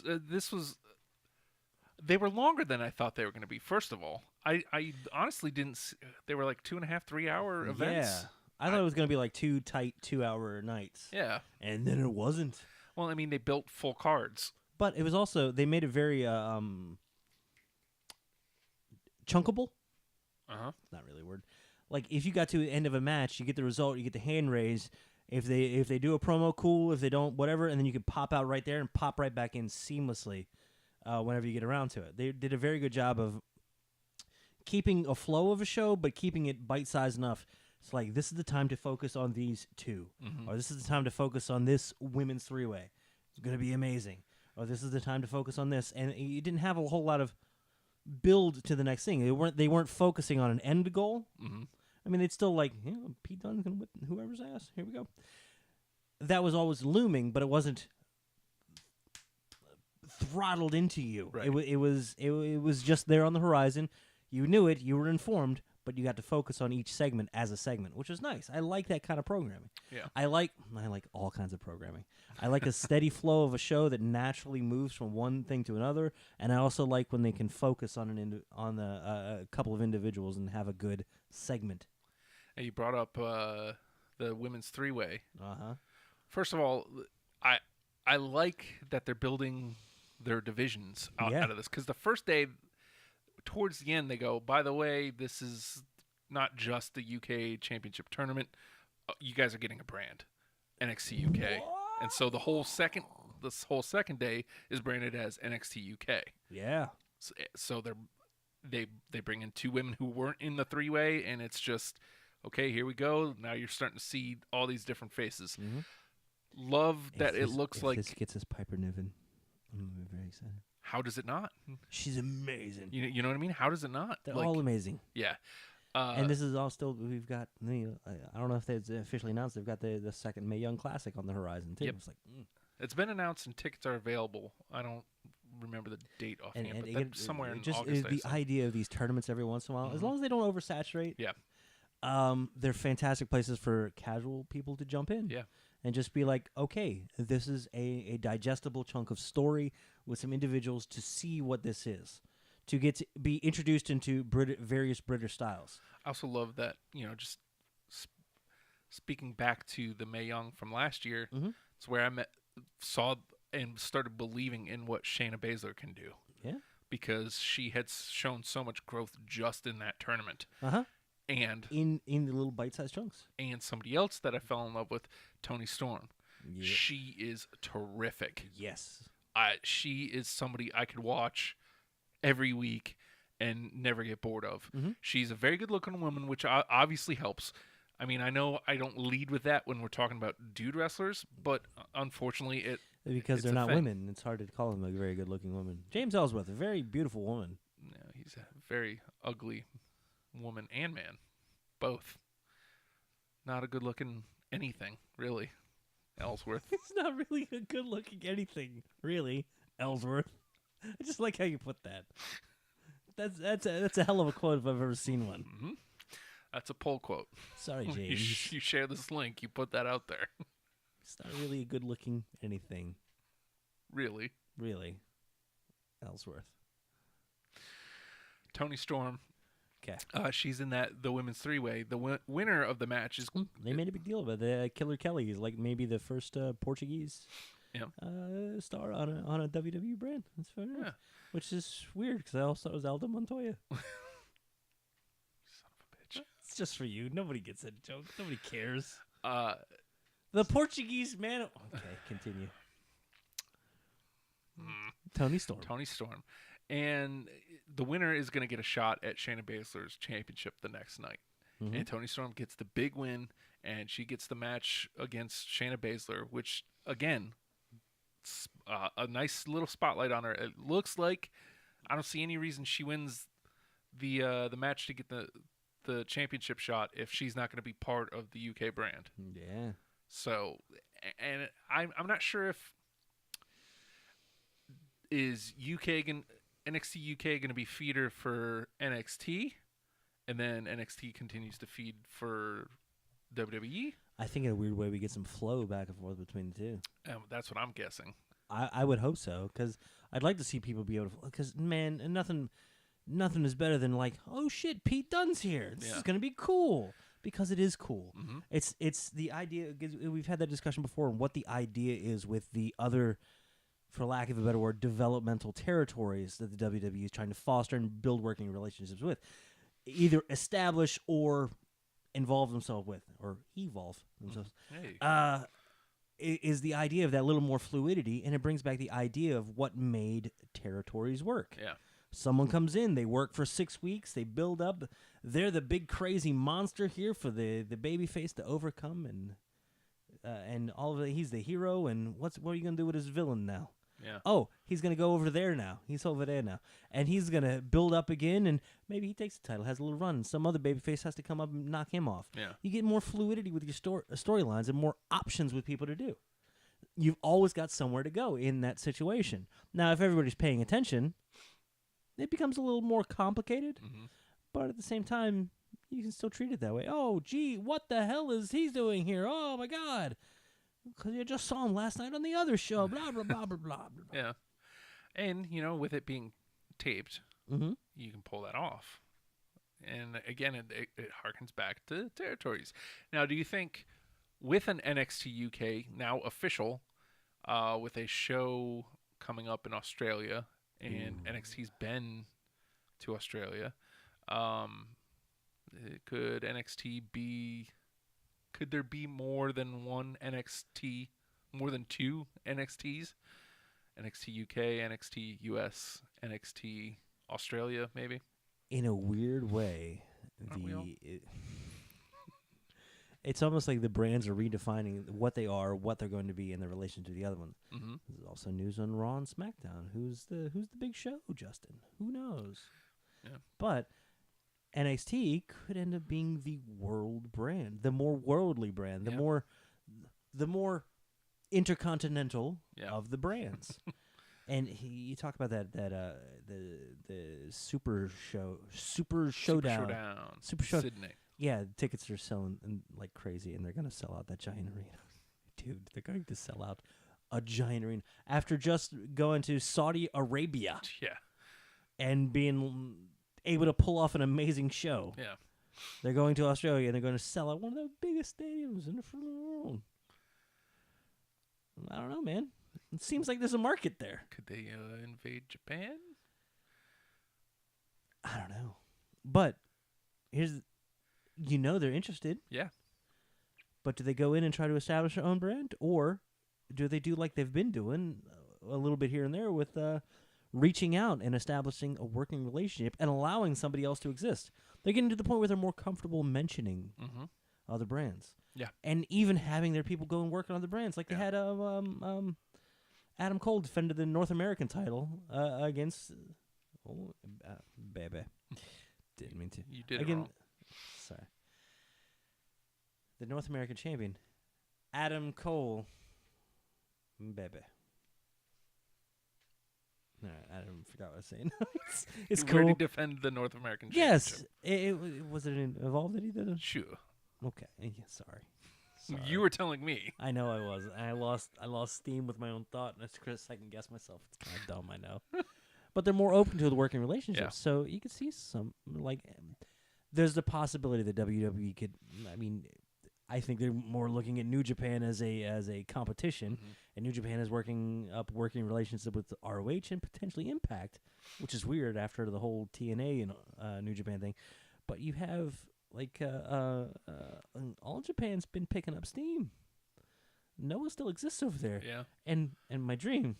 they were longer than I thought they were going to be. First of all, I honestly didn't. They were like 2.5, 3-hour events. Yeah. I thought it was going to be like 2 tight 2-hour nights. Yeah. And then it wasn't. Well, I mean, they built full cards. But it was also, they made it very chunkable. Not really a word. Like, if you got to the end of a match, you get the result, you get the hand raise. If they do a promo, cool. If they don't, whatever. And then you can pop out right there and pop right back in seamlessly whenever you get around to it. They did a very good job of keeping a flow of a show, but keeping it bite-sized enough. It's like, this is the time to focus on these two. Or this is the time to focus on this women's 3-way. It's going to be amazing. Or this is the time to focus on this. And you didn't have a whole lot of build to the next thing. They weren't focusing on an end goal. I mean, they'd still like, Pete Dunne's going to whip whoever's ass. Here we go. That was always looming, but it wasn't throttled into you. Right. It was just there on the horizon. You knew it. You were informed. But you got to focus on each segment as a segment, which is nice. I like that kind of programming. Yeah. I like all kinds of programming. I like a steady flow of a show that naturally moves from one thing to another, and I also like when they can focus on a couple of individuals and have a good segment. And you brought up the women's 3-way. Uh-huh. First of all, I like that they're building their divisions out of this, because the first day, towards the end, they go, by the way, this is not just the UK Championship Tournament. You guys are getting a brand, NXT UK. And so this whole second day is branded as NXT UK. Yeah. So they bring in 2 women who weren't in the 3-way, and it's just, okay, here we go. Now you're starting to see all these different faces. Love that it looks like this gets us Piper Niven. I'm very excited. How does it not? She's amazing. You know what I mean? How does it not? They're Like, all amazing. yeah. And this is all still, we've got, I don't know if they've officially announced, they've got the second Mae Young Classic on the horizon, too. Yep. It's like, It's been announced and tickets are available. I don't remember the date offhand, but that's somewhere in just August. I the assume. idea of these tournaments every once in a while, as long as they don't oversaturate, Yeah. they're fantastic places for casual people to jump in. Yeah. And just be like, okay, this is a digestible chunk of story with some individuals to see what this is, to get to be introduced into various British styles. I also love that, just speaking back to the Mae Young from last year, it's where I saw and started believing in what Shayna Baszler can do. Yeah. Because she had shown so much growth just in that tournament. Uh-huh. And in the little bite-sized chunks. And somebody else that I fell in love with, Toni Storm. Yep. She is terrific. Yes. She is somebody I could watch every week and never get bored of. She's a very good-looking woman, which obviously helps. I mean, I know I don't lead with that when we're talking about dude wrestlers, but unfortunately because they're not women, it's hard to call them a very good-looking woman. James Ellsworth, a very beautiful woman. No, he's a very ugly woman and man, both. Not a good-looking anything, really. Ellsworth. It's not really a good-looking anything, really. Ellsworth. I just like how you put that. That's a hell of a quote if I've ever seen one. Mm-hmm. That's a poll quote. Sorry, James. You share this link. You put that out there. It's not really a good-looking anything. Really? Really. Ellsworth. Toni Storm. Okay. She's in the women's three-way. The winner of the match is... They made a big deal about it. Killer Kelly is like maybe the first Portuguese star on a WWE brand. That's fair enough. Yeah. Which is weird because I also thought it was Aldo Montoya. Son of a bitch. It's just for you. Nobody gets that joke. Nobody cares. The Portuguese man... Okay, continue. Toni Storm. Toni Storm. And the winner is going to get a shot at Shayna Baszler's championship the next night. And Toni Storm gets the big win, and she gets the match against Shayna Baszler, which, again, a nice little spotlight on her. It looks like I don't see any reason she wins the match to get the championship shot if she's not going to be part of the UK brand. Yeah. So, and I'm not sure if is NXT UK going to be feeder for NXT, and then NXT continues to feed for WWE. I think in a weird way we get some flow back and forth between the two. That's what I'm guessing. I would hope so, because I'd like to see people be able to. Because man, nothing is better than like, oh shit, Pete Dunne's here. This is gonna be cool, because it is cool. It's the idea. We've had that discussion before, and what the idea is with the other, for lack of a better word, developmental territories that the WWE is trying to foster and build working relationships with, either establish or involve themselves with, or evolve themselves. Hey. Is the idea of that little more fluidity, and it brings back the idea of what made territories work. Yeah. Someone comes in, they work for 6 weeks, they build up, they're the big crazy monster here for the babyface to overcome, and all of it. He's the hero, and what are you gonna do with his villain now? Yeah. Oh, he's going to go over there now. He's over there now. And he's going to build up again, and maybe he takes the title, has a little run. Some other babyface has to come up and knock him off. Yeah. You get more fluidity with your storylines and more options with people to do. You've always got somewhere to go in that situation. Now, if everybody's paying attention, it becomes a little more complicated. But at the same time, you can still treat it that way. Oh, gee, what the hell is he doing here? Oh, my God. Because you just saw him last night on the other show, blah, blah, blah, blah, blah, blah. Yeah. And, with it being taped, you can pull that off. And, again, it harkens back to territories. Now, do you think with an NXT UK, now official, with a show coming up in Australia, and NXT's been to Australia, could NXT be... Could there be more than one NXT, more than two NXTs? NXT UK, NXT US, NXT Australia, maybe? In a weird way, It's almost like the brands are redefining what they are, what they're going to be in their relation to the other ones. Mm-hmm. There's also news on Raw and SmackDown. Who's the big show, Justin? Who knows? Yeah. But NXT could end up being the world brand, the more worldly brand, the more intercontinental of the brands. And you talk about the Super Showdown. Sydney. Yeah, tickets are selling like crazy, and they're going to sell out that giant arena. Dude, they're going to sell out a giant arena after just going to Saudi Arabia. Yeah. And being able to pull off an amazing show. Yeah. They're going to Australia, and they're going to sell out one of the biggest stadiums in the world. I don't know, man. It seems like there's a market there. Could they invade Japan? I don't know. But here's... they're interested. Yeah. But do they go in and try to establish their own brand? Or do they do like they've been doing a little bit here and there with reaching out and establishing a working relationship and allowing somebody else to exist? They're getting to the point where they're more comfortable mentioning other brands. Yeah. And even having their people go and work on other brands. Like they had Adam Cole defended the North American title against... baby. Didn't mean to. You did it wrong. Sorry. The North American champion, Adam Cole. Baby. No, I forgot what I was saying. it's You cool. already defended the North American Yes. Championship. Was it involved that he did it? Sure. Okay. Yeah, sorry. You were telling me. I know I was. I lost steam with my own thought, and I second guess myself. It's kind of dumb, I know. But they're more open to the working relationships. Yeah. So you could see some, like, there's the possibility that WWE could, I think they're more looking at New Japan as a competition, and New Japan is working relationship with ROH and potentially Impact, which is weird after the whole TNA and New Japan thing. But you have, like, All Japan's been picking up steam. Noah still exists over there. Yeah. And my dream,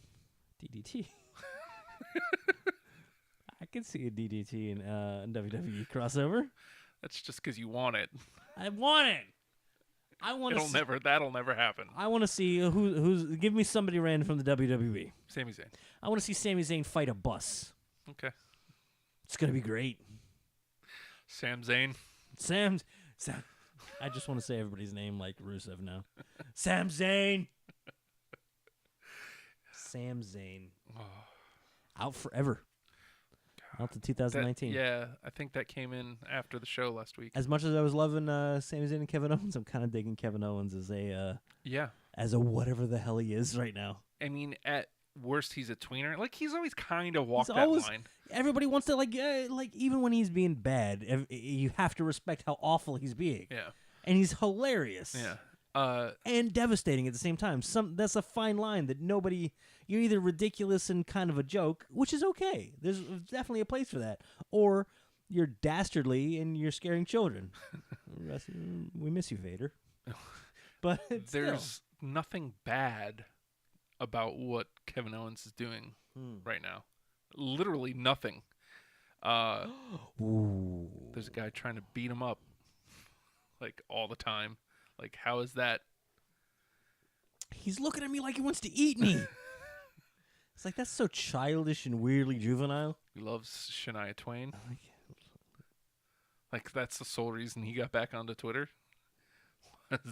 DDT. I can see a DDT in WWE crossover. That's just because you want it. I want it. I want to. That'll never happen. I want to see who's. Give me somebody random from the WWE. Sami Zayn. I want to see Sami Zayn fight a bus. Okay. It's gonna be great. Sam Zayn. Sam. I just want to say everybody's name like Rusev now. Sam Zayn. Sam Zayn. Out forever. Out to 2019. I think that came in after the show last week. As much as I was loving Sami Zayn and Kevin Owens, I'm kind of digging Kevin Owens as a whatever the hell he is right now. I mean, at worst, he's a tweener. Like, he's always kind of walked that line. Everybody wants to, like even when he's being bad, you have to respect how awful he's being. Yeah. And he's hilarious. Yeah. And devastating at the same time. That's a fine line that nobody... You're either ridiculous and kind of a joke, which is okay. There's definitely a place for that. Or you're dastardly and you're scaring children. We miss you, Vader. But there's nothing bad about what Kevin Owens is doing right now. Literally nothing. There's a guy trying to beat him up like all the time. Like, how is that? He's looking at me like he wants to eat me. It's like, that's so childish and weirdly juvenile. He loves Shania Twain. Like, that's the sole reason he got back onto Twitter.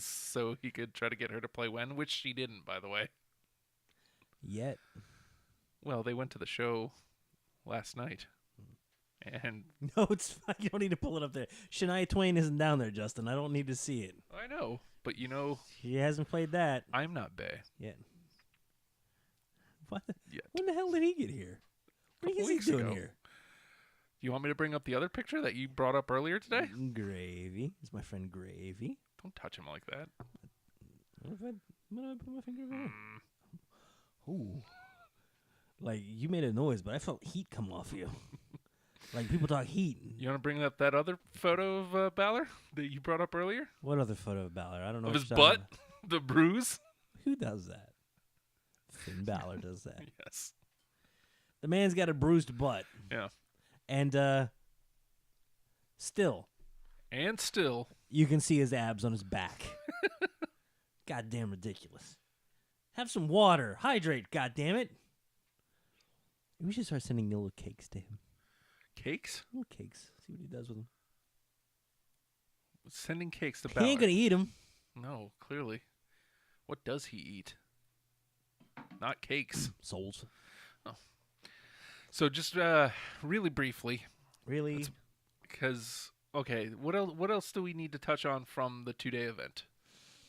So he could try to get her to play When, which she didn't, by the way. Yet. Well, they went to the show last night. And no, it's fine. You don't need to pull it up there. Shania Twain isn't down there, Justin. I don't need to see it. I know, but she hasn't played that. I'm not bae. Yet. What? Yet. When the hell did he get here? What is he doing here? You want me to bring up the other picture that you brought up earlier today? Gravy. It's my friend Gravy. Don't touch him like that. What if I put my finger over? Ooh. Like, you made a noise, but I felt heat come off you. Like, people talk heat. You want to bring up that other photo of Balor that you brought up earlier? What other photo of Balor? I don't know. Of his butt? The bruise? Who does that? Finn Balor does that. Yes. The man's got a bruised butt. Yeah. And still. And still. You can see his abs on his back. Goddamn ridiculous. Have some water. Hydrate, goddammit. We should start sending little cakes to him. Cakes? Little cakes. See what he does with them. Sending cakes to He Balor. ain't gonna eat them. No, clearly. What does he eat? Not cakes. Souls. So just really briefly, Really? because okay, what else do we need to touch on from the 2-day event?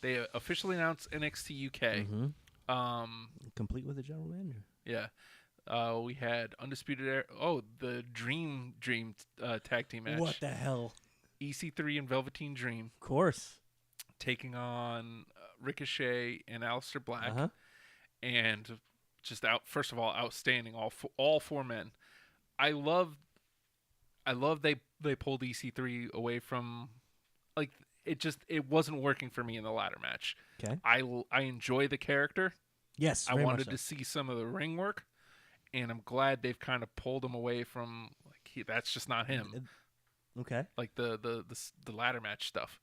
They officially announced NXT UK. Mm-hmm. Complete with the general manager. Yeah. We had Undisputed Era. The Dream tag team match. What the hell? EC3 and Velveteen Dream Of course. taking on Ricochet and Aleister Black. Uh-huh. And just first of all, outstanding. All four men. I love they pulled EC3 away from, like, it wasn't working for me in the ladder match. Okay. I enjoy the character. Yes, I very much wanted so. to see some of the ring work, and I'm glad they've kind of pulled him away from, like, that's just not him. Okay. Like the ladder match stuff.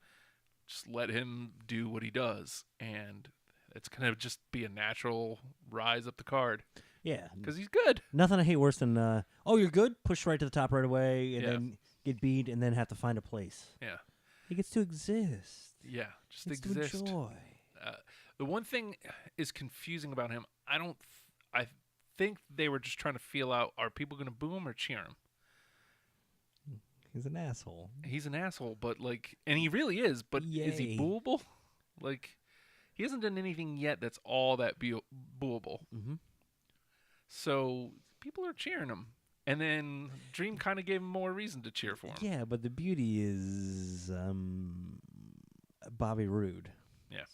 Just let him do what he does, and it's gonna just be a natural rise up the card Yeah. because he's good. Nothing I hate worse than, you're good, push right to the top right away, and Yeah. then get beat, and then have to find a place. Yeah, He gets to exist. yeah, just Gets exist. to enjoy. The one thing is confusing about him. I think they were just trying to feel out: are people gonna boo him or cheer him? He's an asshole. He's an asshole, but and he really is. But is he Yay. booable? Like, he hasn't done anything yet that's all that booable. Mm-hmm. So people are cheering him, and then Dream kind of gave him more reason to cheer for him. Yeah, but the beauty is Bobby Roode. Yeah.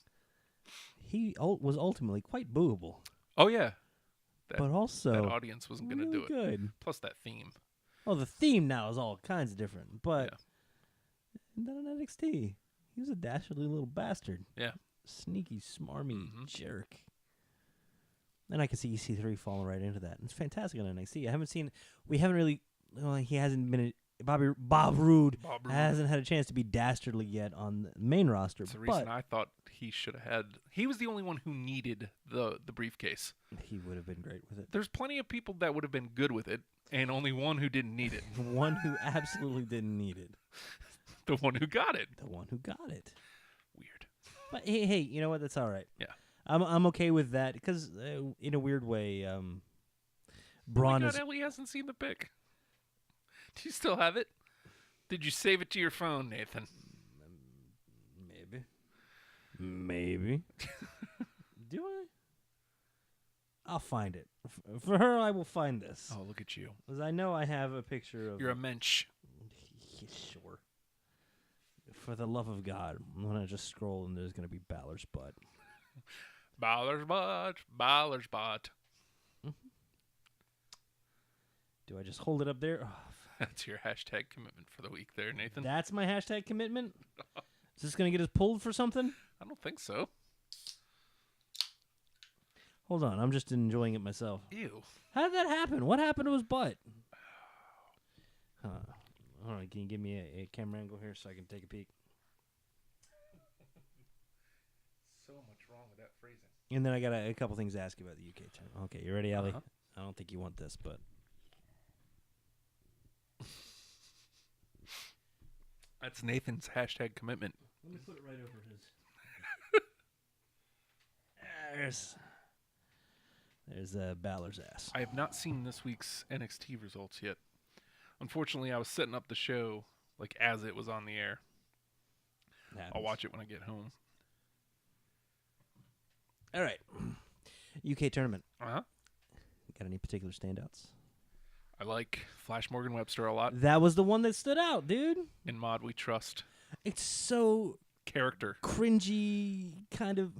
He was ultimately quite booable, Oh yeah. That- but also that audience wasn't gonna really do it. good. Plus that theme. Oh, the theme now is all kinds of different, but Yeah. then in NXT, he was a dastardly little bastard. Yeah. Sneaky, smarmy Mhm. jerk. And I can see EC3 falling right into that. It's fantastic on NXT. We haven't really, he hasn't been, Bob Roode Bob Roode. hasn't had a chance to be dastardly yet on the main roster. That's the reason But I thought he should have had. He was the only one who needed the briefcase. he would have been great with it. There's plenty of people that would have been good with it, and only one who didn't need it. One who absolutely didn't need it. The one who got it. The one who got it. Weird. But hey, you know what? That's all right. Yeah. I'm okay with that because in a weird way, Braun Oh my is. God, Ellie hasn't seen the pic. Do you still have it? Did you save it to your phone, Nathan? Maybe. Do I? I'll find it. For her, I will find this. Oh, look at you. Because I know I have a picture of. You're a mensch. Yeah, sure. For the love of God, I'm gonna just scroll and there's gonna be Balor's butt. Balor's butt. Balor's butt. Do I just hold it up there? Oh, That's your hashtag commitment for the week there, Nathan. that's my hashtag commitment. Is this gonna get us pulled for something? I don't think so. Hold on, I'm just enjoying it myself. Ew. How did that happen? What happened to his butt? Hold on, can you give me a camera angle here so I can take a peek? So much wrong with that phrasing. And then I got a couple things to ask you about the UK channel. Okay, you ready, Ali? Uh-huh. I don't think you want this, but That's Nathan's hashtag commitment. let me put it right over his. There's Balor's ass. I have not seen this week's NXT results yet. Unfortunately, I was setting up the show as it was on the air. I'll watch it when I get home. All right. UK tournament. Uh-huh. Got any particular standouts? I like Flash Morgan Webster a lot. That was the one that stood out, dude. In Mod We Trust. It's so Character. cringy, kind of,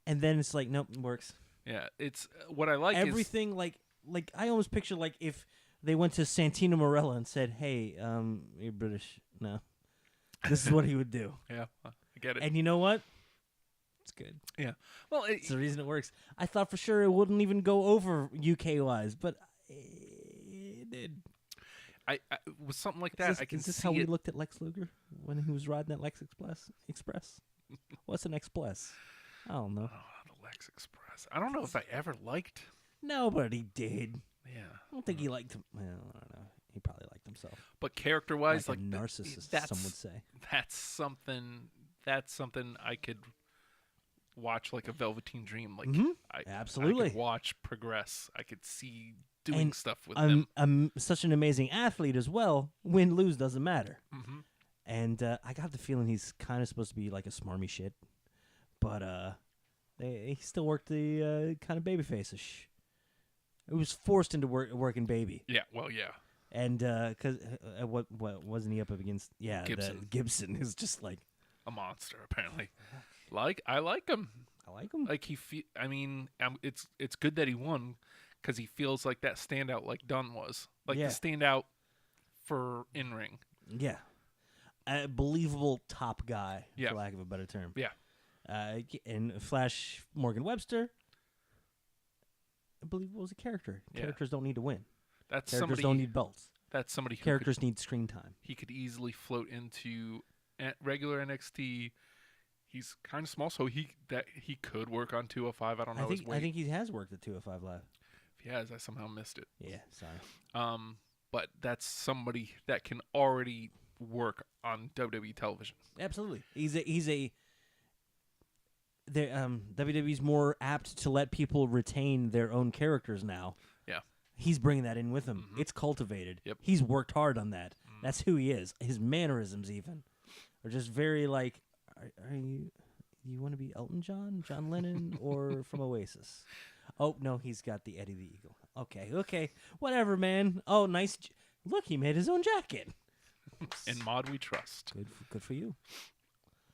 and then it's like, nope, it works. Yeah, it's what I like Everything like I almost picture if they went to Santino Marella and said, "Hey, you're British. No, this is what he would do." Yeah, I get it. And you know what? It's good. Yeah. Well, It's the reason it works. I thought for sure it wouldn't even go over UK wise, but it did. with something like that, I can is this see how we it. looked at Lex Luger when he was riding that Lex Express? What's an Express? I don't know. Oh, the Lex Express. I don't know if I ever liked. Nobody did. Yeah. I don't think he liked him. Well, I don't know. He probably liked himself. But character-wise, Like like a th- narcissist, that's, some would say. That's something. That's something I could watch like a Velveteen Dream. Like I Absolutely. could watch progress. I could see doing And stuff with them. I'm such an amazing athlete as well. Win, lose, doesn't matter. Mm-hmm. And I got the feeling he's kind of supposed to be like a smarmy shit. But he still worked the kind of babyface-ish. It was forced into working baby. Yeah. Well, yeah. And because what wasn't he up against? Yeah, Gibson. Gibson is just like, A monster, apparently. I like him. I like him. Like I mean, it's good that he won because he feels like that standout, like Dunn was, like Yeah. the standout for in ring. Yeah, a believable top guy, Yeah. for lack of a better term. Yeah. And Flash Morgan Webster, I believe was a character. Yeah. Characters don't need to win. That's Characters somebody. don't need belts. That's somebody who Characters need screen time. he could easily float into regular NXT. He's kind of small, so he could work on 205. I don't know his weight. I think he has worked at 205 Live. If he has, I somehow missed it. Yeah, sorry. But that's somebody that can already work on WWE television. Absolutely. WWE's more apt to let people retain their own characters now. Yeah. He's bringing that in with him. It's cultivated. Yep. He's worked hard on that. That's who he is. His mannerisms even are just very like, are you want to be Elton John, John Lennon, or from Oasis? Oh, no, he's got the Eddie the Eagle. Okay. Whatever, man. Oh, nice. Look, he made his own jacket. In Mod we trust. Good for you.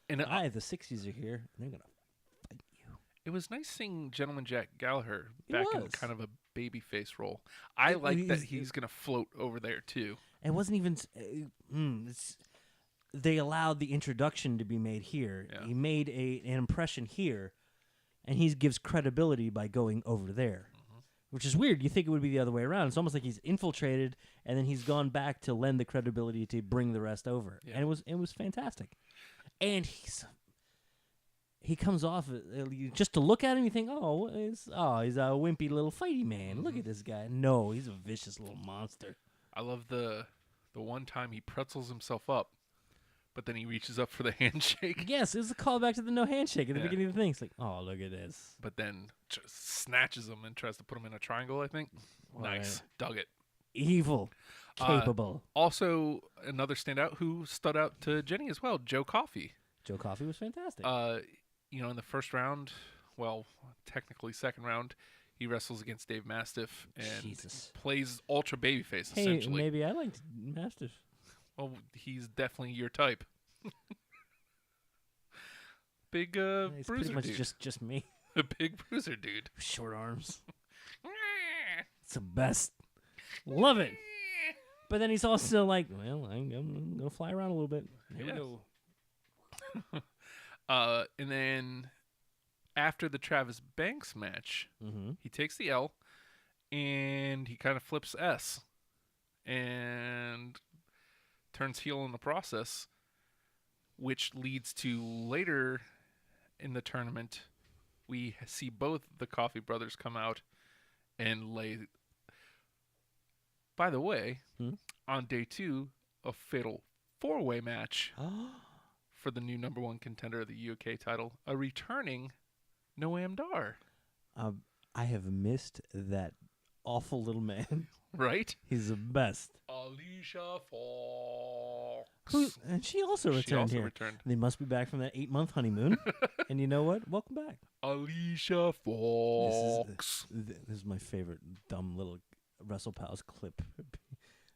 And The 60s are here, and they're going to fight you. it was nice seeing Gentleman Jack Gallagher It back in was. kind of a babyface role. I like that he's going to float over there, too. It wasn't even. They allowed the introduction to be made here. Yeah. He made an impression here, and he gives credibility by going over there, which is weird. You think it would be the other way around. It's almost like he's infiltrated, and then he's gone back to lend the credibility to bring the rest over. Yeah. And it was fantastic. And he comes off just to look at him. You think, he's a wimpy little fighty man. Look at this guy. No, he's a vicious little monster. I love the one time he pretzels himself up, but then he reaches up for the handshake, Yes, it was a callback to the no handshake at the Yeah. beginning of the thing. It's like, oh, look at this. but then just snatches him and tries to put him in a triangle, I think. Nice. Dug it. Evil, capable. Also, another standout who stood out to Jenny as well, Joe Coffey. Joe Coffey was fantastic. In the first round, well, technically second round, he wrestles against Dave Mastiff and Jesus. plays ultra babyface, Hey, essentially. maybe I liked Masters. Well, he's definitely your type. Big It's bruiser pretty much dude. just me. A big bruiser dude. Short arms. It's the best. Love it. But then he's also like, well, I'm going to fly around a little bit. Here Yes. we go. And then after the Travis Banks match, Mm-hmm. he takes the L and he kind of flips S and turns heel in the process, which leads to later in the tournament, we see both the Coffey brothers come out and lay. By the way, on day 2, a fatal 4-way match for the new number 1 contender of the UK title, a returning Noam Dar. I have missed that awful little man. Right? He's the best. Alicia Fox. And she also returned She also here. returned. They must be back from that 8-month honeymoon. And you know what? Welcome back. Alicia Fox. This is my favorite dumb little Wrestlepals clip.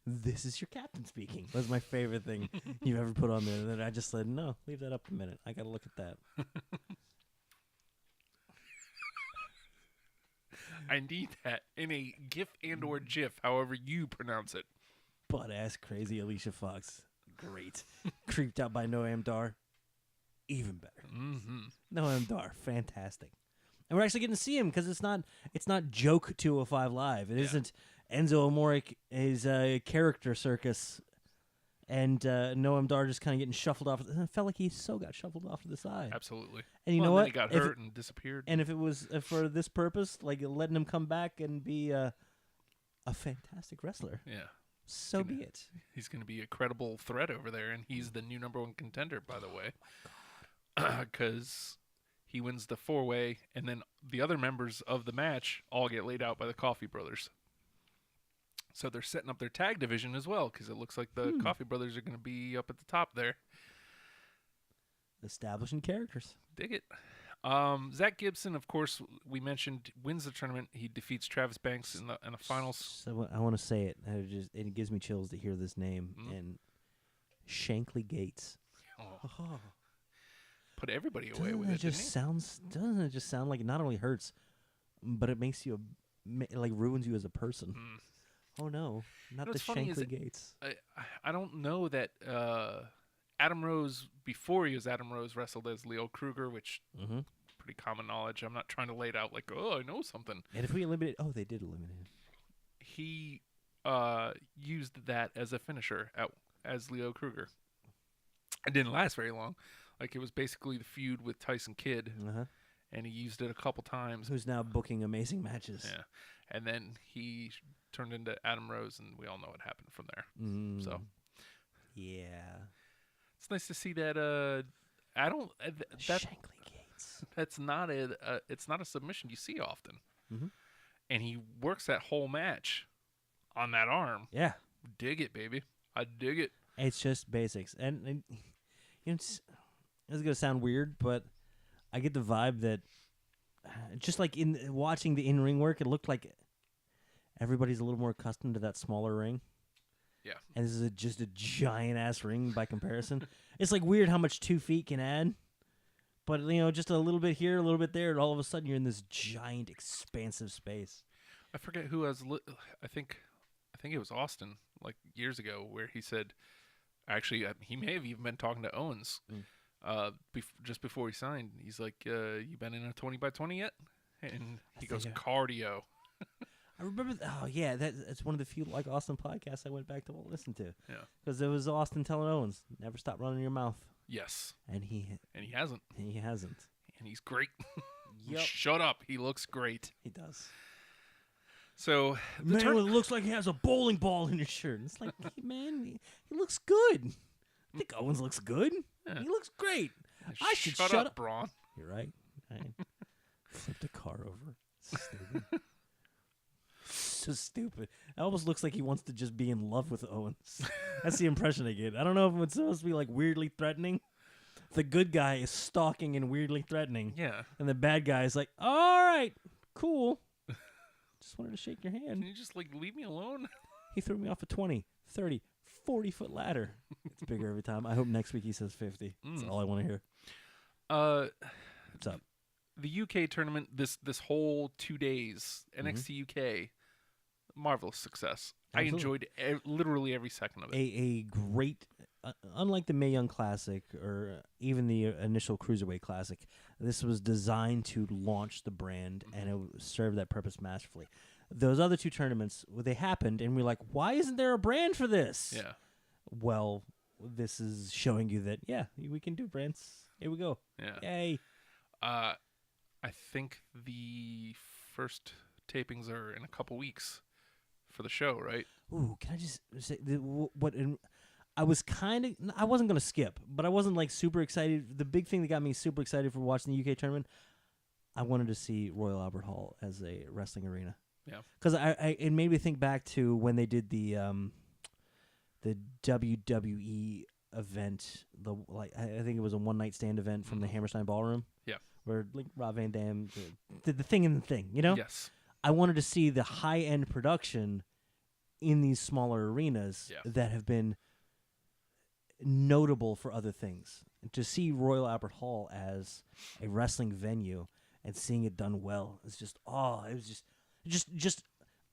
This is your captain speaking. Was my favorite thing you've ever put on there. And then I just said, no, leave that up a minute. I got to look at that. I need that in a GIF and or GIF, however you pronounce it. Butt ass crazy Alicia Fox. Great. Creeped out by Noam Dar. Even better. Mm-hmm. Noam Dar. Fantastic. And we're actually getting to see him because it's not joke 205 Live. It isn't Enzo Amore is a character circus, and Noam Dar just kind of getting shuffled off. It felt like he so got shuffled off to the side. Absolutely. And you know and what? Then he got hurt and disappeared. And if it was for this purpose, like letting him come back and be a fantastic wrestler, yeah. so be it. He's going to be a credible threat over there, and he's the new #1 contender, by the way. Because he wins the 4-way, and then the other members of the match all get laid out by the Coffee Brothers. So they're setting up their tag division as well, because it looks like the Coffee Brothers are going to be up at the top there. Establishing characters. Dig it. Zach Gibson, of course, we mentioned, wins the tournament. He defeats Travis Banks in the finals. So I want to say it. It gives me chills to hear this name. And Shankly Gates. Oh. Put everybody away with it. Doesn't it just sound like it not only hurts, but it makes you like ruins you as a person. Oh no, not the Shankly Gates. I don't know that Adam Rose, before he was Adam Rose, wrestled as Leo Kruger, which pretty common knowledge. I'm not trying to lay it out like, oh, I know something. And if we eliminate, they did eliminate him. He used that as a finisher as Leo Kruger. It didn't last very long. Like, it was basically the feud with Tyson Kidd, and he used it a couple times. Who's now booking amazing matches. Yeah. And then he turned into Adam Rose, and we all know what happened from there. So, yeah. It's nice to see that. Shankly Gates. That's not it's not a submission you see often. And he works that whole match on that arm. Yeah. Dig it, baby. I dig it. It's just basics. And you know, it's going to sound weird, but I get the vibe that just like in watching the in-ring work, it looked like everybody's a little more accustomed to that smaller ring. Yeah. And this is just a giant-ass ring by comparison. It's like weird how much 2 feet can add. But, you know, just a little bit here, a little bit there, and all of a sudden you're in this giant, expansive space. I forget who has. I think it was Austin, like years ago, where he said, actually, he may have even been talking to Owens just before he signed. He's like, you been in a 20x20 yet? And he goes, cardio. I remember, that's one of the few like Austin podcasts I went back to listen to. Yeah. Because it was Austin telling Owens, never stop running your mouth. Yes. And he hasn't. He hasn't. And he's great. Yep. Shut up. He looks great. He does. So, man, it looks like he has a bowling ball in his shirt. It's like, man, he looks good. I think Owens looks good. Yeah. He looks great. I should shut up, Braun. You're right. I flipped a car over. Stupid. So stupid. It almost looks like he wants to just be in love with Owens. That's the impression I get. I don't know if it's supposed to be like weirdly threatening. The good guy is stalking and weirdly threatening. Yeah. And the bad guy is like, all right, cool. Just wanted to shake your hand. Can you just like leave me alone? He threw me off a 20, 30, 40-foot ladder. It's bigger every time. I hope next week he says 50. That's all I want to hear. What's up? The UK tournament, this whole 2 days, NXT UK, marvelous success. Absolutely. I enjoyed literally every second of it. A great, unlike the Mae Young Classic or even the initial Cruiserweight Classic, this was designed to launch the brand, and it served that purpose masterfully. Those other two tournaments, they happened, and we're like, why isn't there a brand for this? Yeah. Well, this is showing you that, we can do brands. Here we go. Yeah. Yay. I think the first tapings are in a couple weeks for the show, right? Ooh, can I just say I wasn't going to skip, but I wasn't like super excited. The big thing that got me super excited for watching the UK tournament, I wanted to see Royal Albert Hall as a wrestling arena. Yeah. Because it made me think back to when they did the WWE event, I think it was a one-night stand event from the Hammerstein Ballroom. Yeah. Where like Rob Van Dam did the thing in the thing, you know? Yes. I wanted to see the high-end production in these smaller arenas that have been notable for other things. And to see Royal Albert Hall as a wrestling venue and seeing it done well, it's just, it was just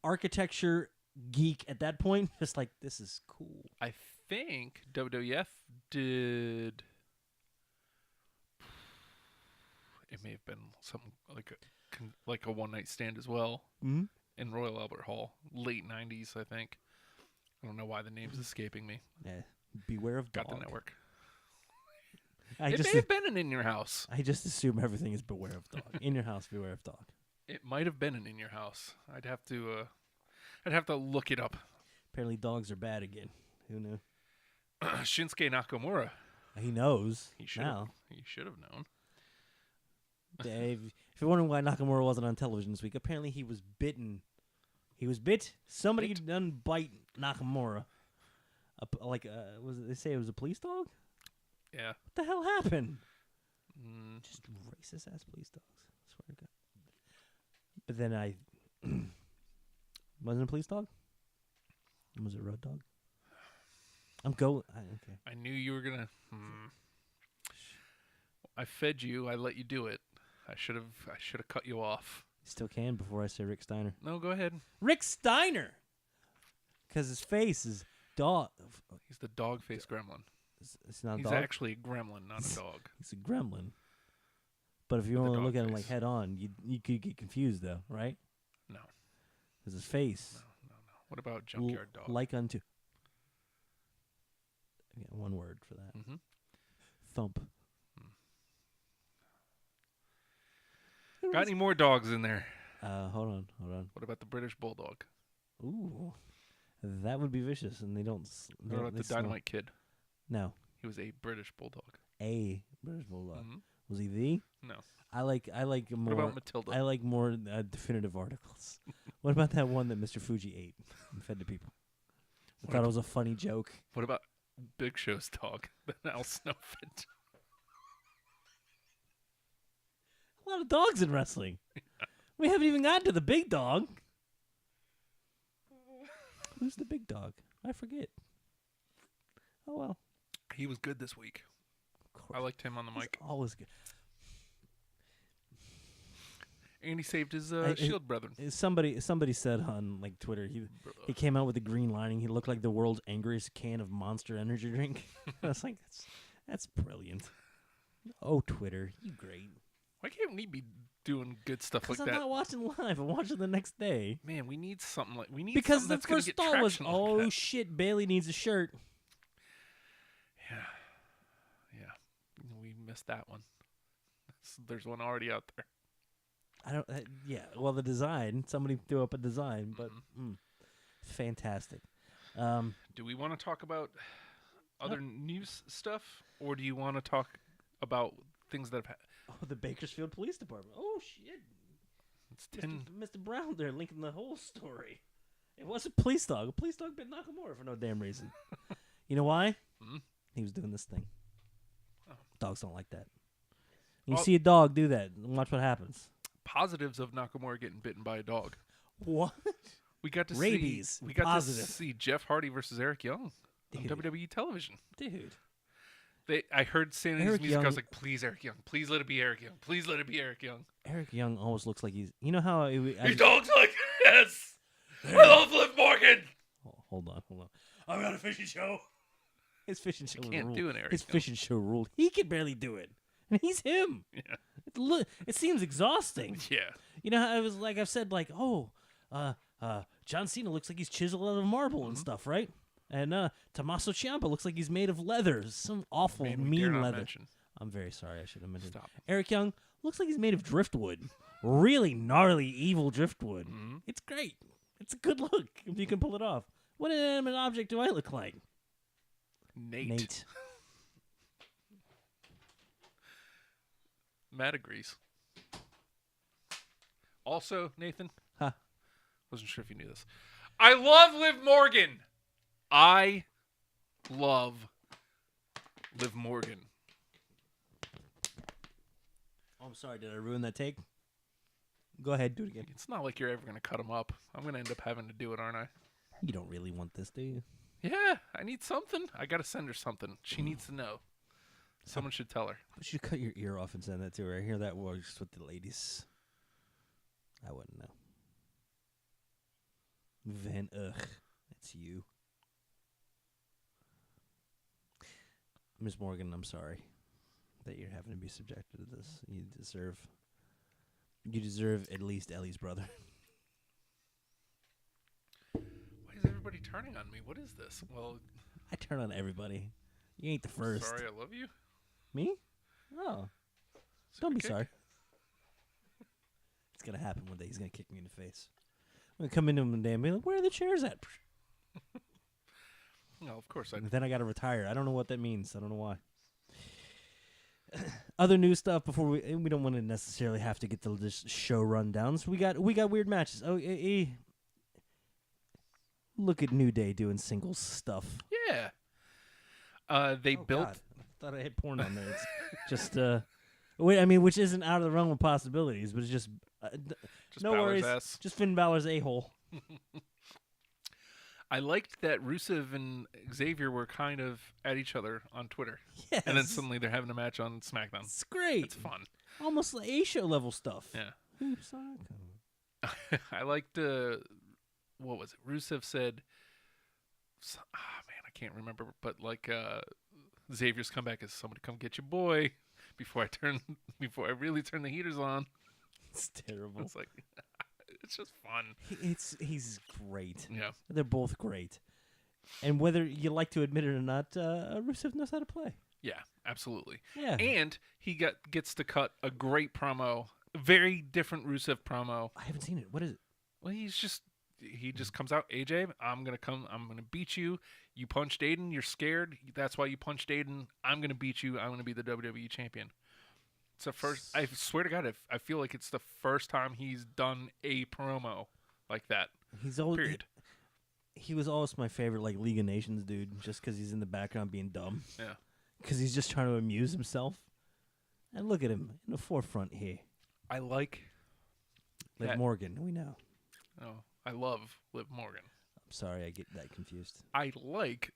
architecture geek at that point. Just like, this is cool. I think WWF did. It may have been something like a one night stand as well. Mm-hmm. in Royal Albert Hall, late 90s, I think. I don't know why the name's escaping me. Yeah. Beware of dog. Got the network. I It just may have been an In Your House. I just assume everything is beware of dog. In your house, beware of dog. It might have been an In Your House. I'd have to look it up. Apparently dogs are bad again. Who knew? Shinsuke Nakamura. He knows. He should now. have known. Dave, if you're wondering why Nakamura wasn't on television this week, apparently he was bitten. He was bit. Somebody Bit? done bite Nakamura. They say it was a police dog? Yeah. What the hell happened? Mm, Just racist ass police dogs. I swear to God. But then I wasn't a police dog? Was it a road dog? Okay. I knew you were gonna. I fed you. I let you do it. I should have cut you off. Still can before I say Rick Steiner. No, go ahead. Rick Steiner! Because his face is dog. He's the dog face gremlin. It's not a He's dog. actually a gremlin, not a dog. He's a gremlin. But if you With a only dog look at him like face. head on, you could get confused though, right? No. Because his face, No. What about Junkyard Dog? like unto. I got one word for that. Mm-hmm. Thump. Got any more dogs in there? Hold on. What about the British Bulldog? Ooh, that would be vicious, and they don't. What about the Dynamite Kid? No, He was a British Bulldog. a British bulldog. Mhm. Was he the? No. I like more. What about Matilda? I like more definitive articles. What about that one that Mr. Fuji ate and fed to people? I thought it was a funny joke. What about Big Show's dog? The Al Snow fed. A lot of dogs in wrestling. We haven't even gotten to the big dog. Who's the big dog? I forget. Oh well. He was good this week. Of course. I liked him on the mic. He's always good. And he saved his Shield brethren. Somebody said on like Twitter he came out with a green lining. He looked like the world's angriest can of Monster Energy drink. I was like, that's brilliant. Oh, Twitter, you great. Why can't we be doing good stuff like Because I'm that? not watching live. I'm watching the next day. Man, we need something like Because something the that's gonna first get thought was, traction like oh that. shit, Bailey needs a shirt. Yeah. We missed that one. There's one already out there. I don't. Yeah. Well, the design. Somebody threw up a design, but fantastic. Do we want to talk about other news stuff, or do you want to talk about things that have happened? Oh, the Bakersfield Police Department. Oh shit. It's 10. Mr. Brown there linking the whole story. It was a police dog. A police dog bit Nakamura for no damn reason. You know why? He was doing this thing. Dogs don't like that. You Well- see a dog do that, and watch what happens. Positives of Nakamura getting bitten by a dog. What? We got to Rabies. see. We got Positive. to see Jeff Hardy versus Eric Young on Dude. WWE television. Dude. I heard Sanity's Eric music. I Young- was like, please, Eric Young. Please let it be Eric Young. Please let it be Eric Young. Eric Young always looks like he's. You know how He talks like this. I love Liv Morgan. Hold on. I got a fishing show. His fishing show can't ruled. do an Eric His Young. fishing show ruled. He can barely do it, and he's him. Yeah. It seems exhausting. Yeah. You know, how it was like I've said, like, John Cena looks like he's chiseled out of marble and stuff, right? And Tommaso Ciampa looks like he's made of leather, some awful, Man, we dare mean not leather. mention. I'm very sorry, I should have mentioned. Stop. Eric Young looks like he's made of driftwood, really gnarly, evil driftwood. It's great. It's a good look if you can pull it off. What inanimate object do I look like? Nate. Matt agrees. Also, Nathan, Huh? wasn't sure if you knew this. I love Liv Morgan. I love Liv Morgan. Oh, I'm sorry. Did I ruin that take? Go ahead, do it again. It's not like you're ever going to cut him up. I'm going to end up having to do it, aren't I? You don't really want this, do you? Yeah, I need something. I got to send her something. She needs to know. Someone should tell her. You should cut your ear off and send that to her. I hear that works with the ladies. I wouldn't know. Van Ugh. That's you. Miss Morgan, I'm sorry that you're having to be subjected to this. You deserve at least Ellie's brother. turning on me? What is this? Well, I turn on everybody. You ain't the first. sorry, I love you. Me? Oh. Super Don't be kick? sorry. It's going to happen one day. He's going to kick me in the face. I'm going to come into him one day and be like, where are the chairs at? No, of course I. And then I got to retire. I don't know what that means. I don't know why. Other new stuff before we don't want to necessarily have to get to this show rundowns. We got weird matches. Oh, look at New Day doing singles stuff. Yeah. They built. God. I thought I had porn on there. It's just wait, I mean, which isn't out of the realm of possibilities, but it's just Just no Balor's worries. ass. Just Finn Balor's a-hole. I liked that Rusev and Xavier were kind of at each other on Twitter, Yes. and then suddenly they're having a match on SmackDown. It's great. It's fun. Almost like A-show level stuff. Yeah. Who saw that coming? I liked what was it? Rusev said, man, I can't remember, but like Xavier's comeback is somebody come get your boy before I really turn the heaters on. It's terrible. It's like it's just fun. He's great. Yeah. They're both great. And whether you like to admit it or not, Rusev knows how to play. Yeah, absolutely. Yeah. And he gets to cut a great promo, very different Rusev promo. I haven't seen it. What is it? Well, he just comes out, AJ, I'm gonna beat you. You punched Aiden, you're scared. That's why you punched Aiden. I'm gonna beat you. I'm gonna be the WWE champion. It's the first. I swear to God, I feel like it's the first time he's done a promo like that. He's always Period. He was always my favorite, like League of Nations dude, just because he's in the background being dumb. Yeah. Because he's just trying to amuse himself. And look at him in the forefront here. I like. Liv that- Morgan, we know. Oh, I love Liv Morgan. I'm sorry, I get that confused. I like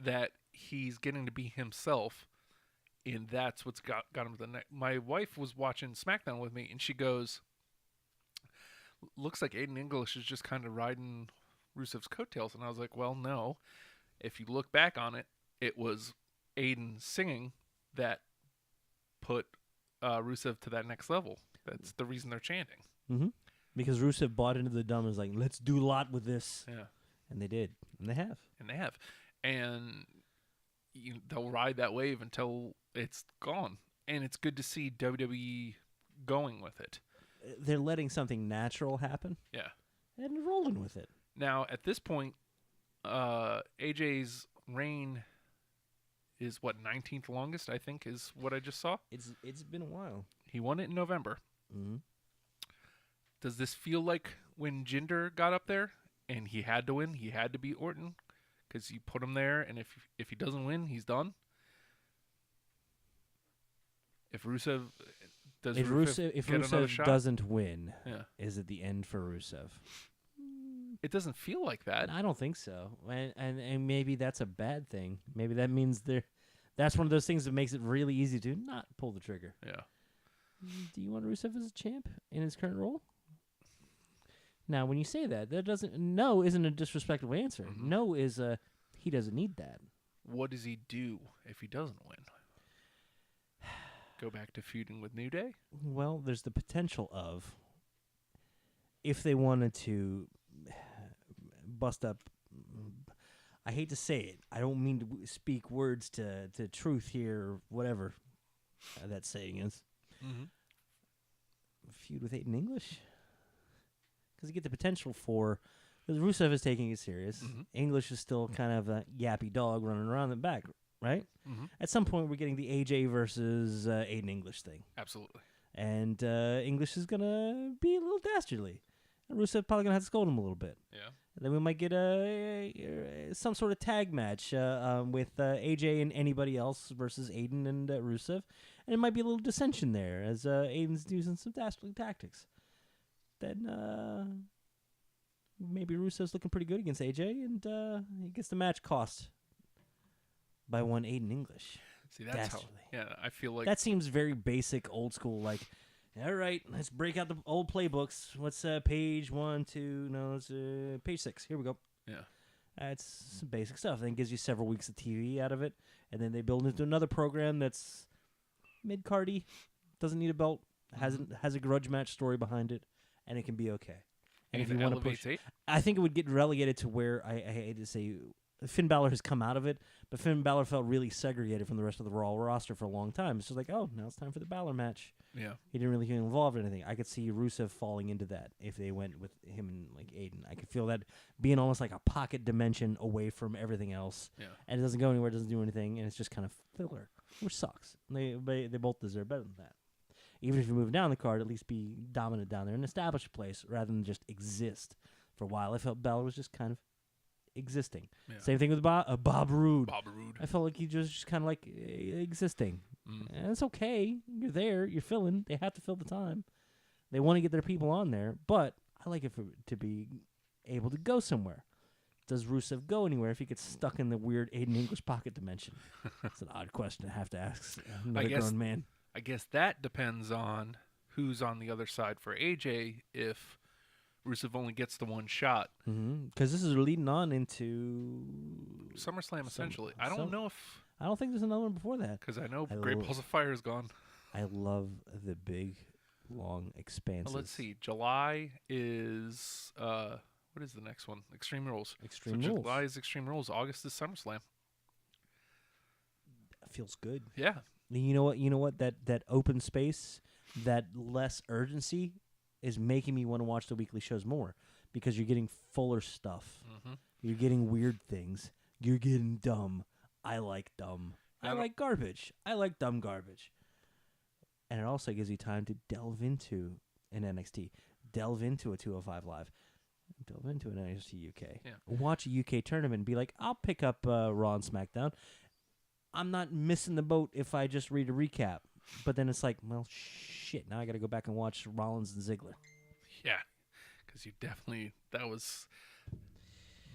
that he's getting to be himself, and that's what's got him to the next. My wife was watching SmackDown with me, and she goes, looks like Aiden English is just kind of riding Rusev's coattails. And I was like, well, no. If you look back on it, it was Aiden singing that put Rusev to that next level. That's the reason they're chanting. Mm-hmm. Because Rusev bought into the dumb and was like, let's do a lot with this. Yeah. And they did. And they have. And they have. And they'll ride that wave until it's gone. And it's good to see WWE going with it. They're letting something natural happen Yeah. and rolling with it. Now, at this point, AJ's reign is, 19th longest, I think, is what I just saw. It's been a while. He won it in November. Mm-hmm. Does this feel like when Jinder got up there and he had to win, he had to beat Orton? Because you put him there, and if he doesn't win, he's done? If Rusev... If Rusev doesn't win, Yeah. is it the end for Rusev? It doesn't feel like that. I don't think so. And maybe that's a bad thing. Maybe that means that's one of those things that makes it really easy to not pull the trigger. Yeah. Do you want Rusev as a champ in his current role? Now, when you say that no isn't a disrespectful answer. Mm-hmm. No is he doesn't need that. What does he do if he doesn't win? Go back to feuding with New Day? Well, there's the potential of, if they wanted to bust up, I hate to say it, I don't mean to speak words to truth here, or whatever that saying is. Mm-hmm. Feud with Aiden English? Because you get the potential for, because Rusev is taking it serious. Mm-hmm. English is still kind of a yappy dog running around the back, right? Mm-hmm. At some point, we're getting the AJ versus Aiden English thing. Absolutely. And English is going to be a little dastardly. And Rusev probably going to have to scold him a little bit. Yeah. And then we might get some sort of tag match with AJ and anybody else versus Aiden and Rusev. And it might be a little dissension there as Aiden's using some dastardly tactics. Then maybe Rusev's looking pretty good against AJ, and he gets the match cost by one Aiden English. See, that's Dastardly. how. Yeah, I feel like That seems very basic, old school. Like, all right, let's break out the old playbooks. What's page 1, 2? No, it's page 6. Here we go. Yeah. It's some basic stuff. Then gives you several weeks of TV out of it, and then they build into another program that's mid-cardy, doesn't need a belt, has a grudge match story behind it, and it can be okay. And if you want to elevates push, it. I think it would get relegated to where I hate to say Finn Balor has come out of it, but Finn Balor felt really segregated from the rest of the Raw roster for a long time. It's just like, oh, now it's time for the Balor match. Yeah. He didn't really get involved in anything. I could see Rusev falling into that if they went with him and like Aiden. I could feel that being almost like a pocket dimension away from everything else. Yeah. And it doesn't go anywhere, doesn't do anything, and it's just kind of filler, which sucks. They both deserve better than that. Even if you move down the card, at least be dominant down there and establish a place rather than just exist. For a while, I felt Balor was just kind of existing. Yeah. Same thing with Bob Roode. Bob Roode. I felt like he just kind of like existing. And it's okay. You're there. You're filling. They have to fill the time. They want to get their people on there, but I like it to be able to go somewhere. Does Rusev go anywhere if he gets stuck in the weird Aiden English pocket dimension? It's an odd question to have to ask another grown man. I guess that depends on who's on the other side for AJ if Rusev only gets the one shot. Because this is leading on into SummerSlam, essentially. I don't know if... I don't think there's another one before that. Because I know Great Balls of Fire is gone. I love the big, long expanses. Let's see. July is... what is the next one? Extreme Rules. Extreme Rules. July is Extreme Rules. August is SummerSlam. Feels good. Yeah. You know what? You know what? That open space, that less urgency, is making me want to watch the weekly shows more because you're getting fuller stuff. You're getting weird things. You're getting dumb. I like dumb. I like garbage. I like dumb garbage. And it also gives you time to delve into an NXT, delve into a 205 Live, delve into an NXT UK. Yeah. Watch a UK tournament and be like, I'll pick up Raw and SmackDown. I'm not missing the boat if I just read a recap. But then it's like, well, shit, now I got to go back and watch Rollins and Ziggler. Yeah. Because you definitely... That was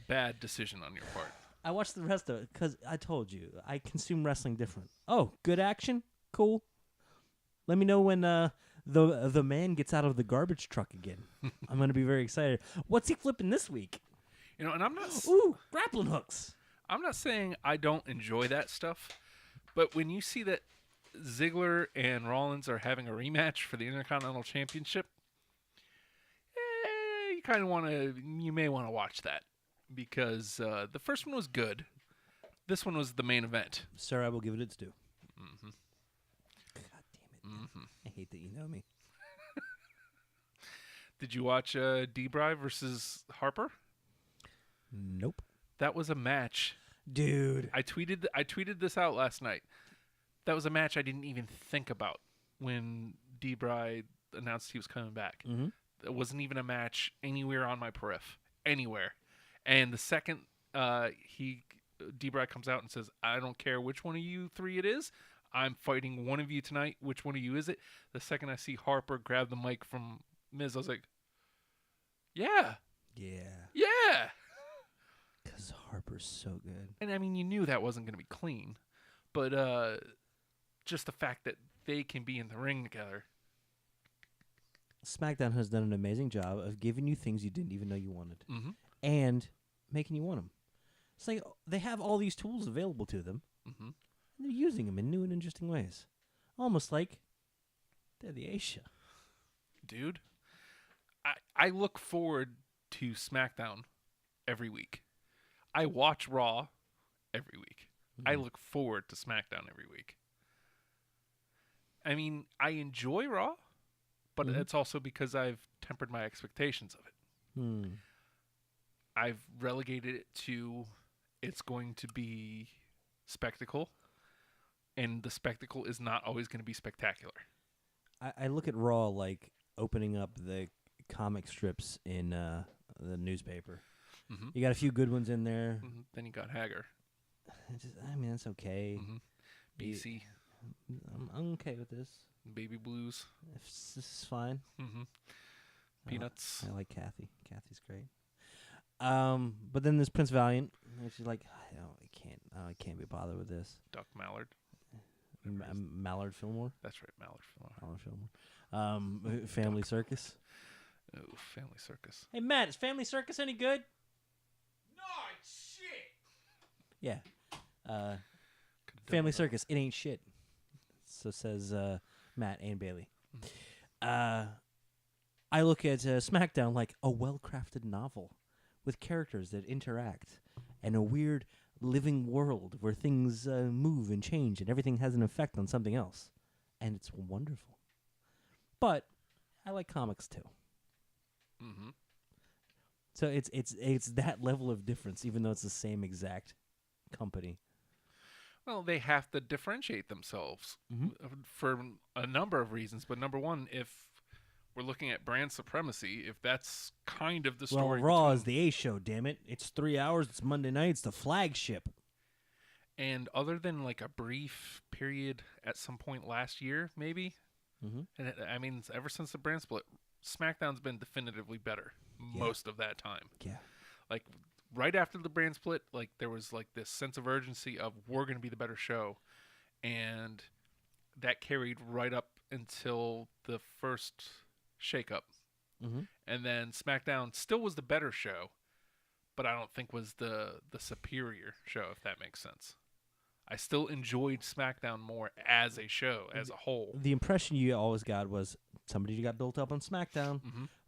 bad decision on your part. I watched the rest of it because I told you, I consume wrestling different. Oh, good action? Cool. Let me know when the man gets out of the garbage truck again. I'm going to be very excited. What's he flipping this week? You know, and I'm not... Ooh, grappling hooks. I'm not saying I don't enjoy that stuff, but when you see that Ziggler and Rollins are having a rematch for the Intercontinental Championship, you kind of want to, you may want to watch that because the first one was good. This one was the main event. Sir, I will give it its due. God damn it. I hate that you know me. Did you watch D-Bry versus Harper? Nope. That was a match. Dude. I tweeted this out last night. That was a match I didn't even think about when D-Bry announced he was coming back. It wasn't even a match anywhere on my periph. Anywhere. And the second D-Bry comes out and says, I don't care which one of you three it is. I'm fighting one of you tonight. Which one of you is it? The second I see Harper grab the mic from Miz, I was like, yeah. Yeah. Yeah. Because Harper's so good. And I mean, you knew that wasn't going to be clean, but just the fact that they can be in the ring together. SmackDown has done an amazing job of giving you things you didn't even know you wanted and making you want them. It's like they have all these tools available to them, and they're using them in new and interesting ways. Almost like they're the Asia. Dude, I look forward to SmackDown every week. I watch Raw every week. I look forward to SmackDown every week. I mean, I enjoy Raw, but it's also because I've tempered my expectations of it. I've relegated it to it's going to be spectacle, and the spectacle is not always going to be spectacular. I look at Raw like opening up the comic strips in the newspaper. You got a few good ones in there. Then you got Hager. It's okay. BC. I'm okay with this. Baby Blues. This is fine. Peanuts. I like Kathy. Kathy's great. But then there's Prince Valiant. And she's like, I can't be bothered with this. Doc Mallard. Mallard Fillmore. That's right, Mallard Fillmore. Mallard Fillmore. Family Circus. Oh, Family Circus. Hey Matt, is Family Circus any good? No, it's shit. Yeah. Family Circus, it ain't shit. So says Matt and Bailey. I look at SmackDown like a well-crafted novel with characters that interact and a weird living world where things move and change and everything has an effect on something else. And it's wonderful. But I like comics too. Mm-hmm. So it's that level of difference, even though it's the same exact company. Well, they have to differentiate themselves for a number of reasons. But number one, if we're looking at brand supremacy, if that's kind of the Well, story. Raw is the A show, damn it. It's 3 hours, it's Monday night, it's the flagship. And other than like a brief period at some point last year, maybe, and I mean, ever since the brand split, SmackDown's been definitively better most of that time. Yeah. Like right after the brand split, like there was like this sense of urgency of we're going to be the better show, and that carried right up until the first shakeup, and then SmackDown still was the better show, but I don't think was the superior show, if that makes sense. I still enjoyed SmackDown more as a show, as a whole. The impression you always got was somebody got built up on SmackDown.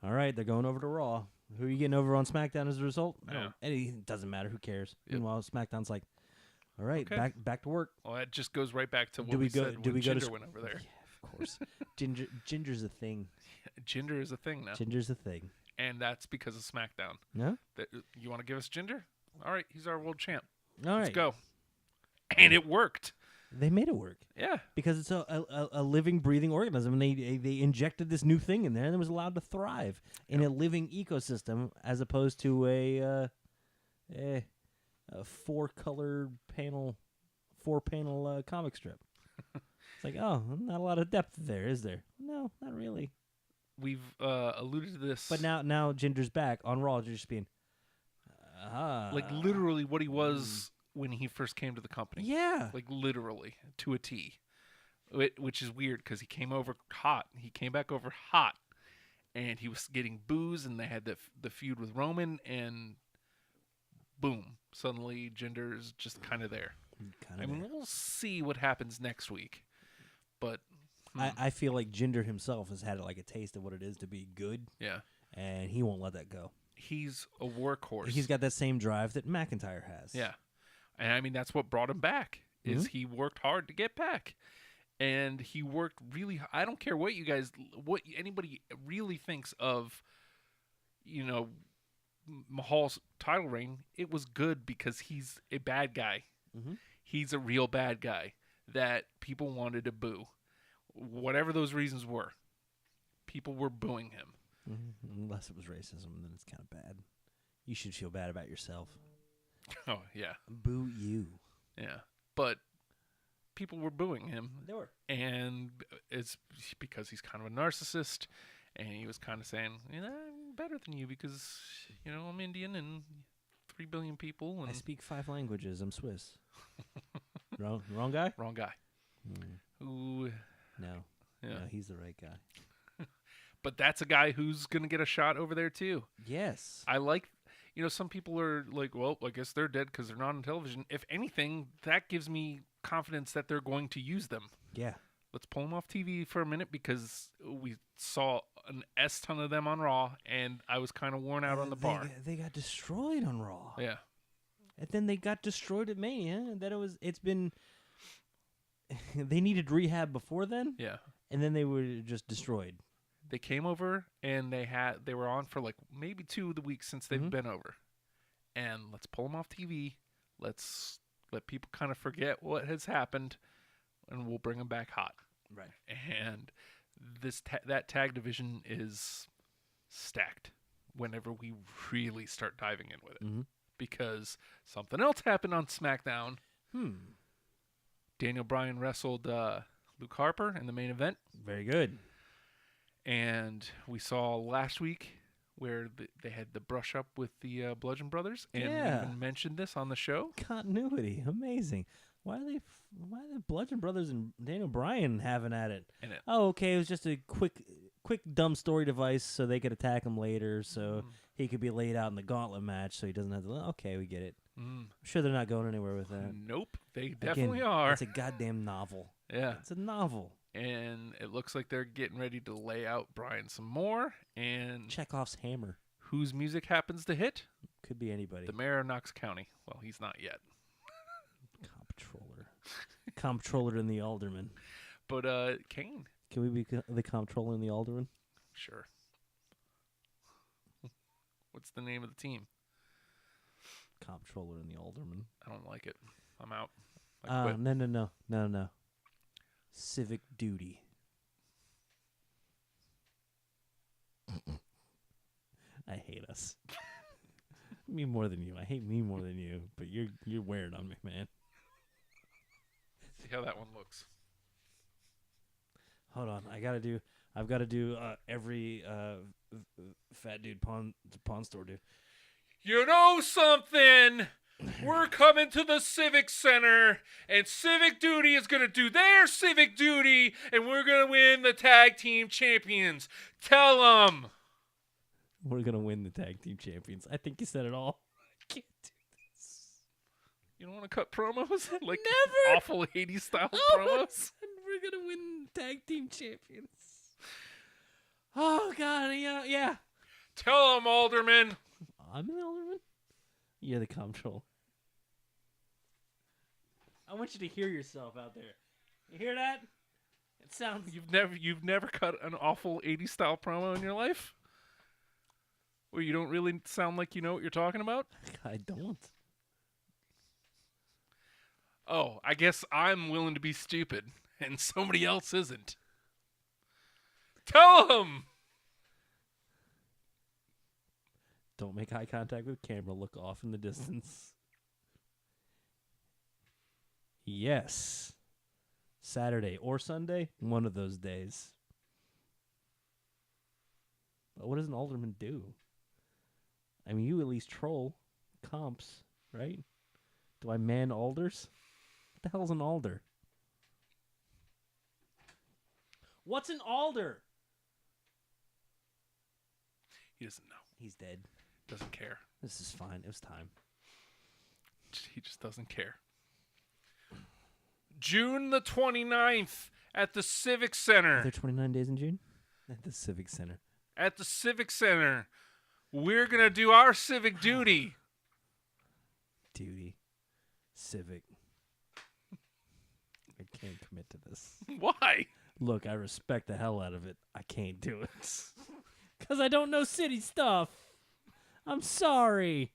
All right, they're going over to Raw. Who are you getting over on SmackDown as a result? Yeah. It doesn't matter. Who cares? Yep. Meanwhile, SmackDown's like, all right, Okay. back to work. Well, that just goes right back to what Do we we go- said do when we go to Jinder went over there. Yeah, of course. Ginger's a thing. Jinder is a thing now, Ginger's a thing. and that's because of SmackDown. No? You want to give us Jinder? All right, he's our world champ. All right. Let's go. And it worked. They made it work. Yeah. Because it's a living, breathing organism, and they injected this new thing in there, and it was allowed to thrive in a living ecosystem, as opposed to a four panel comic strip. It's like, oh, not a lot of depth there, is there? No, not really. We've alluded to this. But now Ginger's back on Raw, just being like literally what he was when he first came to the company. Yeah. Like literally to a T. Which is weird because he came over hot. He came back over hot, and he was getting boos, and they had the feud with Roman, and boom, suddenly Jinder's just kind of there. I mean, we'll see what happens next week, but I feel like Jinder himself has had like a taste of what it is to be good, yeah, and he won't let that go. he's a workhorse. He's got that same drive that McIntyre has. Yeah, and I mean that's what brought him back. Is he worked hard to get back. And he worked really. I don't care what anybody really thinks of, Mahal's title reign. It was good because he's a bad guy. He's a real bad guy that people wanted to boo, whatever those reasons were. People were booing him. Unless it was racism, then it's kind of bad. You should feel bad about yourself. Oh yeah, Boo you. yeah. But people were booing him. They were. And it's because he's kind of a narcissist, and he was kind of saying, I'm better than you because, I'm Indian and 3 billion people. And I speak 5 languages. I'm Swiss. Wrong guy? Wrong guy. Ooh, No. yeah. No, he's the right guy. But that's a guy who's going to get a shot over there, too. Yes. I like, some people are like, well, I guess they're dead because they're not on television. If anything, that gives me confidence that they're going to use them. Yeah. Let's pull them off TV for a minute because we saw an S ton of them on Raw, and I was kind of worn out on the bar. They got destroyed on Raw. Yeah. And then they got destroyed at Mania. And then it's been they needed rehab before then. Yeah. And then they were just destroyed. They came over and they were on for like maybe 2 of the weeks since they've been over. And let's pull them off TV. Let's let people kind of forget what has happened, and we'll bring them back hot. Right. And that tag division is stacked whenever we really start diving in with it. Because something else happened on SmackDown. Daniel Bryan wrestled Luke Harper in the main event. Very good. And we saw last week where they had the brush up with the Bludgeon Brothers, and we even mentioned this on the show. Continuity, amazing. Why are the Bludgeon Brothers and Daniel Bryan having at it? Okay, it was just a quick dumb story device so they could attack him later, so he could be laid out in the gauntlet match, so he doesn't have to. Okay, we get it. I'm sure they're not going anywhere with that. Nope, they definitely are. It's a goddamn novel. Yeah, It's a novel. And it looks like they're getting ready to lay out Brian some more. And Chekhov's hammer. whose music happens to hit? Could be anybody. The mayor of Knox County. Well, he's not yet. Comptroller. Comptroller and the alderman. But Kane, Can we be the comptroller and the alderman? sure. What's the name of the team? Comptroller and the alderman. I don't like it. I'm out. I quit. No. Civic duty. I hate us. Me more than you. I hate me more than you. But you're weird on me, man. See how that one looks. Hold on. I've got to do every fat dude pawn store do. You know something? We're coming to the Civic Center, and Civic Duty is going to do their civic duty, and we're going to win the tag team champions. Tell them. We're gonna win the tag team champions. I think you said it all. I can't do this. You don't want to cut promos? Like Never. awful 80s style promos? We're gonna win tag team champions. Oh God, yeah. Tell them, Alderman. I'm the alderman. You're the comptroller. I want you to hear yourself out there. You hear that? It sounds. You've never cut an awful 80s style promo in your life? Where you don't really sound like you know what you're talking about? I don't. Oh, I guess I'm willing to be stupid, and somebody else isn't. Tell them! Don't make eye contact with camera. Look off in the distance. Yes. Saturday or Sunday, one of those days. But what does an alderman do? I mean, you at least troll comps, right? Do I man alders? What the hell's an alder? What's an alder? He doesn't know. He's dead. Doesn't care. This is fine. It was time. He just doesn't care. June the 29th at the Civic Are Center. there 29 days in June? At the Civic Center. At the Civic Center. We're going to do our civic duty. Duty. Civic. I can't commit to this. Why? Look, I respect the hell out of it. I can't do it. Because I don't know city stuff. I'm sorry.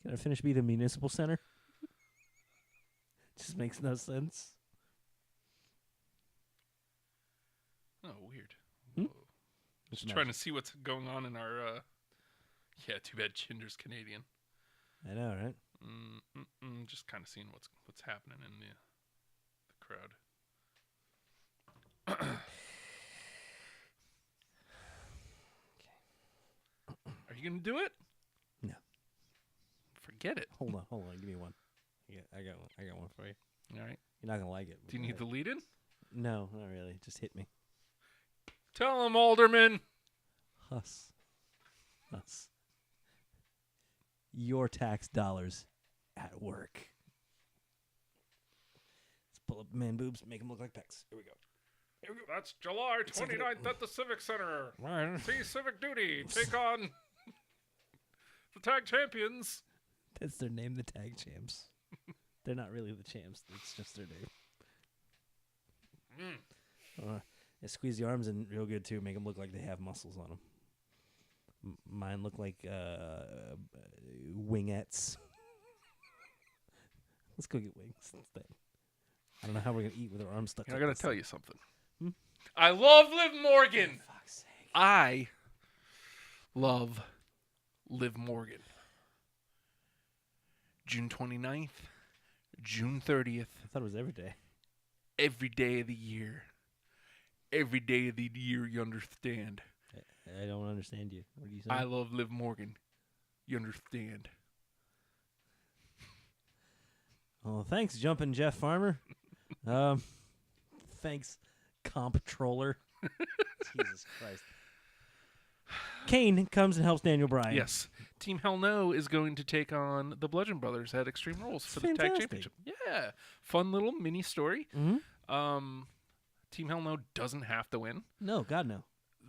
Can I finish being the municipal center? Just makes no sense. Oh, weird. Hmm? Whoa. Just trying to see what's going on in our... Yeah, too bad Chinder's Canadian. I know, right? Just kind of seeing what's happening in the crowd. Are you gonna do it? No. Forget it. Hold on. Give me one. I got one for you. All right. You're not gonna like it. Do you need the lead in? No, not really. Just hit me. Tell him, Alderman. Us. Your tax dollars at work. Let's pull up man boobs, make them look like pecs. Here we go. That's July 29th at the Civic Center. See Civic Duty. Take on the tag champions. That's their name, the tag champs. They're not really the champs. It's just their name. They squeeze the arms in real good, too. Make them look like they have muscles on them. Mine look like wingettes. Let's go get wings instead. I don't know how we're going to eat with our arms stuck. I got to tell you something. I love Liv Morgan. For fuck's sake. I love Liv Morgan. June 29th, June 30th. I thought it was every day. Every day of the year. Every day of the year, you understand. I don't understand you. What are you saying? I love Liv Morgan. You understand. Oh, thanks, Jumpin' Jeff Farmer. Thanks, Comptroller. Jesus Christ. Kane comes and helps Daniel Bryan. Yes. Team Hell No is going to take on the Bludgeon Brothers at Extreme Rules for the tag fantastic. championship. Yeah. Fun little mini story. Mm-hmm. Team Hell No doesn't have to win. No, God, no.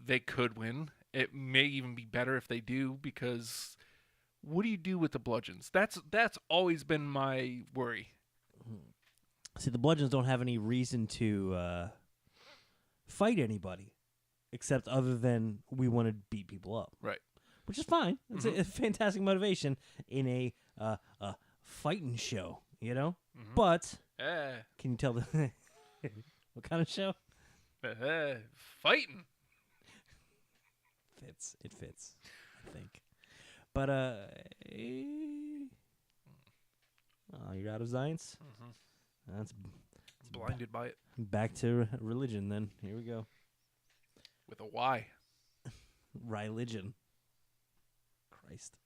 They could win. It may even be better if they do, because what do you do with the Bludgeons? That's always been my worry. See, the Bludgeons don't have any reason to fight anybody, except other than we want to beat people up. Right. Which is fine. It's a fantastic motivation in a fighting show, you know? But, can you tell the... what kind of show? Fighting. It fits, I think. But, you're out of Zions? That's Blinded by it. back to religion, then. Here we go. With a Y. Religion. Christ.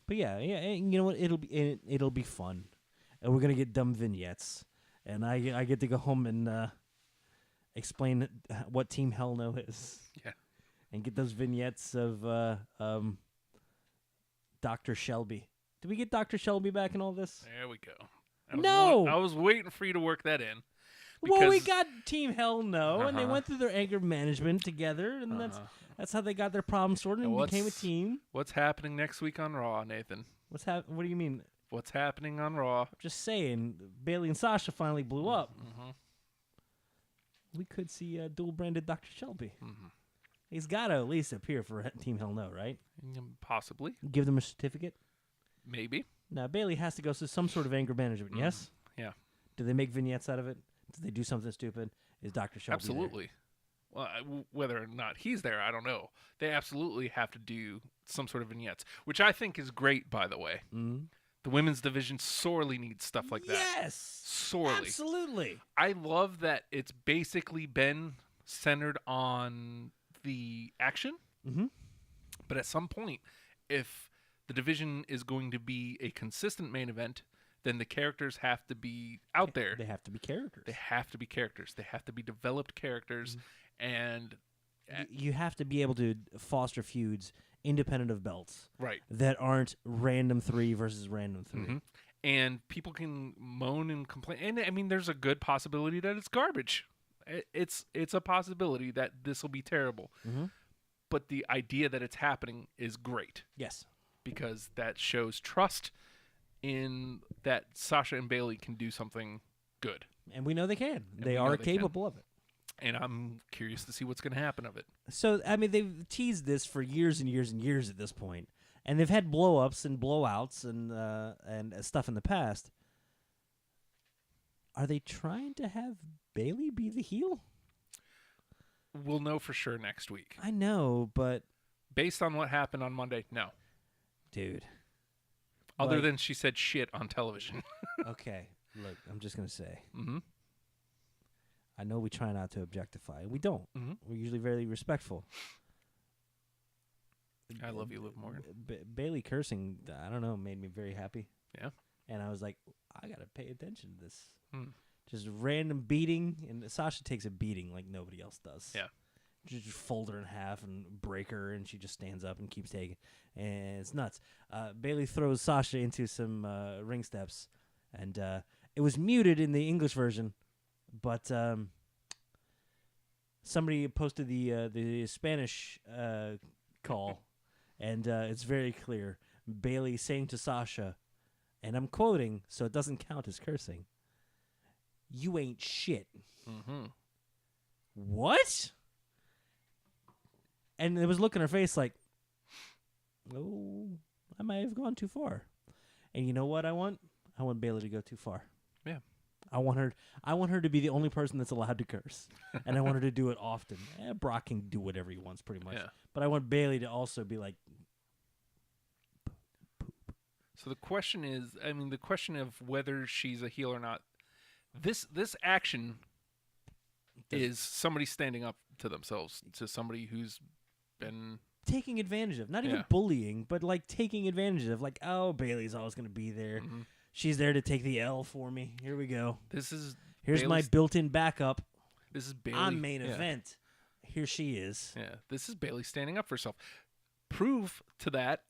But yeah, and you know what? It'll be fun, and we're gonna get dumb vignettes, and I get to go home and explain what Team Hell No is. Yeah. And get those vignettes of Dr. Shelby. Did we get Dr. Shelby back in all this? There we go. I was waiting for you to work that in. Well, we got Team Hell No, and they Uh-huh. went through their anger management together, and that's how they got their problem sorted and became a team. What's happening next week on Raw, Nathan? What do you mean? What's happening on Raw? Just saying, Bailey and Sasha finally blew up. We could see dual-branded Dr. Shelby. He's got to at least appear for Team Hell No, right? Possibly. Give them a certificate. Maybe. Now, Bailey has to go through some sort of anger management, yes? Yeah. Do they make vignettes out of it? Do they do something stupid? Is Dr. Shelby there? Absolutely. Well, whether or not he's there, I don't know. They absolutely have to do some sort of vignettes, which I think is great, by the way. The women's division sorely needs stuff like that. Yes! Sorely. Absolutely. I love that it's basically been centered on the action. But at some point, if the division is going to be a consistent main event, then the characters have to be out there. They have to be characters. They have to be characters. They have to be developed characters. And You have to be able to foster feuds independent of belts. right. That aren't random 3 versus random 3. And people can moan and complain. And I mean, there's a good possibility that it's garbage. It's a possibility that this will be terrible. But the idea that it's happening is great, Yes. because that shows trust in that Sasha and Bailey can do something good. And we know they can. They we know are they can. capable of it. And I'm curious to see what's going to happen of it. So, I mean, they've teased this for years and years and years at this point. And they've had blow-ups and blowouts and stuff in the past. Are they trying to have Bailey be the heel? We'll know for sure next week. I know, but... Based on what happened on Monday, no. Dude. Other Like- than she said shit on television. Okay, look, I'm just going to say. Mm-hmm. I know we try not to objectify. We don't. We're usually very respectful. I love you, Liv Morgan. Bailey cursing, I don't know, made me very happy. Yeah. And I was like, I got to pay attention to this. Hmm. Just random beating. And Sasha takes a beating like nobody else does. Yeah. Just fold her in half and break her, and she just stands up and keeps taking. And it's nuts. Bailey throws Sasha into some ring steps. And it was muted in the English version. But somebody posted the Spanish call. And it's very clear. Bailey saying to Sasha, and I'm quoting, so it doesn't count as cursing, "You ain't shit." What? And there was a look in her face like, oh, I might have gone too far. And you know what I want? I want Bailey to go too far. Yeah. I want her to be the only person that's allowed to curse. And I want her to do it often. Brock can do whatever he wants pretty much. Yeah. But I want Bailey to also be like, So the question is, I mean, the question of whether she's a heel or not, this action is somebody standing up to themselves, to somebody who's been... taking advantage of. Not even Yeah. bullying, but like taking advantage of. Like, oh, Bailey's always going to be there. She's there to take the L for me. Here we go. Here's my Bailey's- built-in backup This is Bailey. on main yeah. event. Here she is. Yeah, this is Bailey standing up for herself. Proof to that,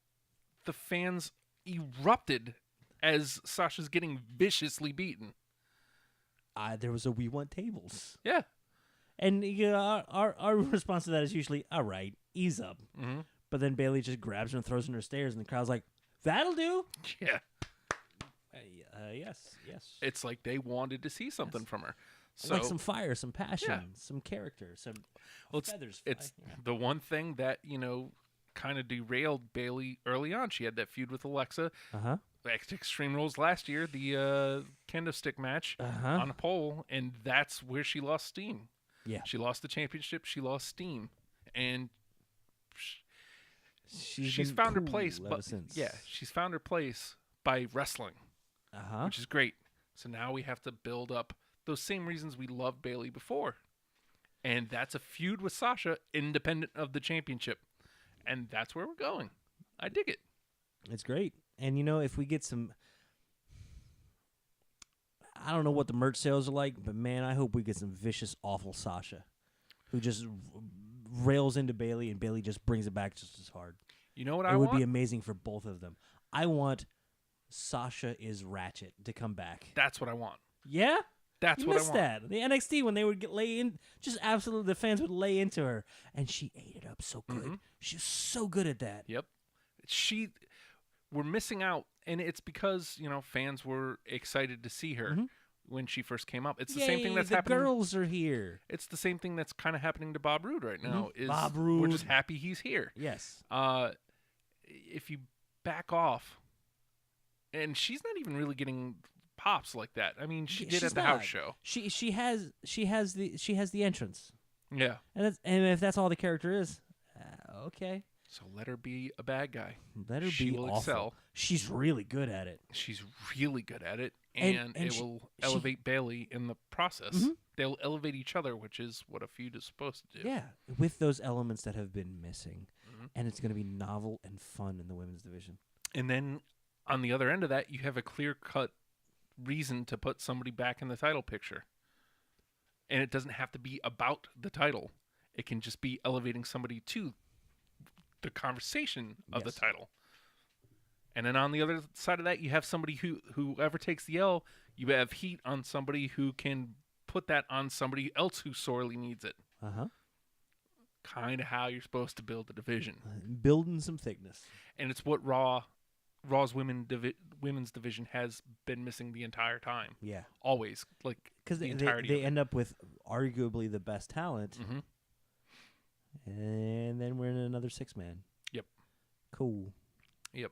the fans erupted as Sasha's getting viciously beaten. there was a we want tables. Yeah. And our response to that is usually, all right, ease up. Mm-hmm. But then Bailey just grabs her and throws her in her stairs, and the crowd's like, that'll do. Yeah. Yes. It's like they wanted to see something from her. So Like some fire, some passion, some character, some feathers. It's the one thing that, kind of derailed Bailey early on. She had that feud with Alexa. Uh-huh. At Extreme Rules last year, the kendo stick match on a pole, and that's where she lost steam. Yeah. She lost the championship. She lost steam, and she's found her place. But since. yeah, she's found her place by wrestling, which is great. So now we have to build up those same reasons we loved Bailey before, and that's a feud with Sasha, independent of the championship, and that's where we're going. I dig it. It's great. And, if we get some... I don't know what the merch sales are like, but, man, I hope we get some vicious, awful Sasha who just rails into Bailey, and Bailey just brings it back just as hard. You know what it I want? would be amazing for both of them. I want Sasha is Ratchet to come back. That's what I want. Yeah? That's you what I missed want. that. The NXT, when they would lay in, just absolutely, the fans would lay into her, and she ate it up so good. Mm-hmm. She's so good at that. Yep. We're missing out, and it's because, fans were excited to see her when she first came up. It's the same thing that's happening. The girls are here. It's the same thing that's kind of happening to Bob Roode right now. Is Bob We're Roode. just happy he's here. Yes. If you back off, and she's not even really getting pops like that. I mean, she did She's at the not. house show. She has the entrance, Yeah. and if that's all the character is, okay. So let her be a bad guy. Let her She be will awful. excel. She's really good at it. She's really good at it, and it will elevate Bailey in the process. They'll elevate each other, which is what a feud is supposed to do. Yeah, with those elements that have been missing, and it's going to be novel and fun in the women's division. And then on the other end of that, you have a clear-cut reason to put somebody back in the title picture. And it doesn't have to be about the title. It can just be elevating somebody to the conversation of the title. And then on the other side of that, you have somebody whoever takes the L, you have heat on somebody who can put that on somebody else who sorely needs it. Kind of how you're supposed to build a division. Building some thickness. And it's what Raw's women's division has been missing the entire time. Yeah. Always. Like, because the entirety they end up with arguably the best talent. And then we're in another 6-man. Yep. Cool. Yep.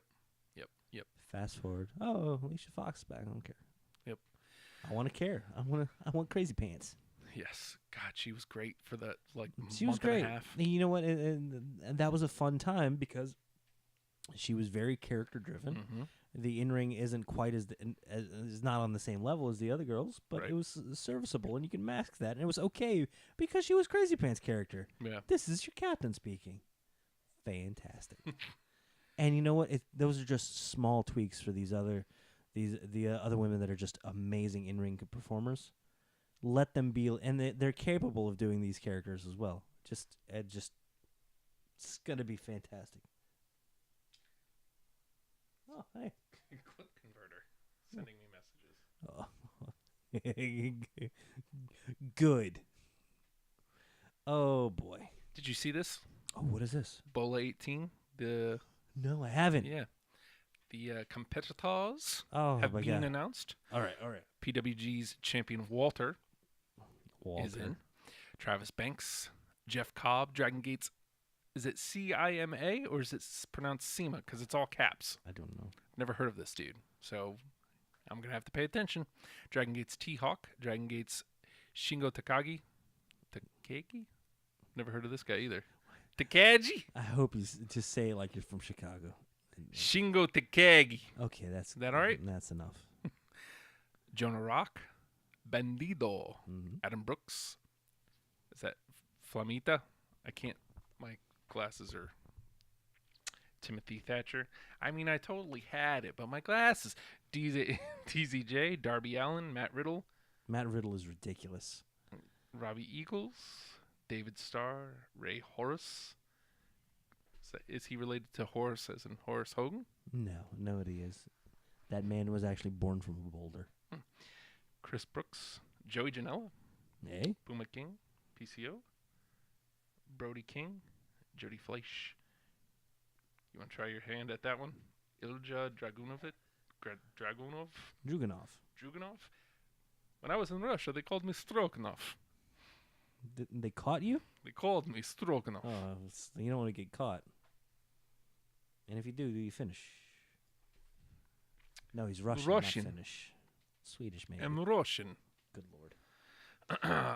Fast forward. Oh, Alicia Fox is back. I don't care. Yep. I want to care. I want crazy pants. Yes. God, she was great for that She month was great. and a half. And you know what? And that was a fun time because she was very character driven. The in-ring isn't quite is not on the same level as the other girls, but Right. it was serviceable, and you can mask that, and it was okay because she was Crazy Pants character. Yeah. This is your captain speaking. Fantastic. And you know what? Those are just small tweaks for the other women that are just amazing in-ring performers. Let them be, and they're capable of doing these characters as well. It's gonna be fantastic. Oh, hey. Clip converter sending me messages. Oh. Good. Oh boy. Did you see this? Oh, what is this? BOLA 18. No, I haven't. Yeah. The competitors Oh have my been God. announced. All right. PWG's champion Walter is in. Travis Banks, Jeff Cobb, Dragon Gate's. Is it CIMA or is it pronounced SEMA? Because it's all caps. I don't know. Never heard of this dude. So I'm going to have to pay attention. Dragon Gate's T-Hawk. Dragon Gate's Shingo Takagi. Takagi? Never heard of this guy either. Takagi? I hope you just say it like you're from Chicago. Shingo Takagi. Okay, that's That all right? That's enough. Jonah Rock. Bandido. Mm-hmm. Adam Brooks. Is that Flamita? I can't. My glasses are Timothy Thatcher. I mean, I totally had it, but my glasses. TZJ, Darby Allin, Matt Riddle, Matt Riddle is ridiculous. Robbie Eagles, David Starr, Ray Horace. Is he related to Horace as in Horace Hogan? No, it is. That man was actually born from a boulder. Chris Brooks, Joey Janela, Hey, Puma King, PCO, Brody King, Jody Fleisch. You want to try your hand at that one? Ilja Dragunov? Druganov? When I was in Russia, they called me Stroganov. they caught you? They called me Stroganov. Oh, you don't want to get caught. And if you do you finish? No, he's Russian, Russian. not Finnish. Swedish, maybe. I'm Russian. Good lord.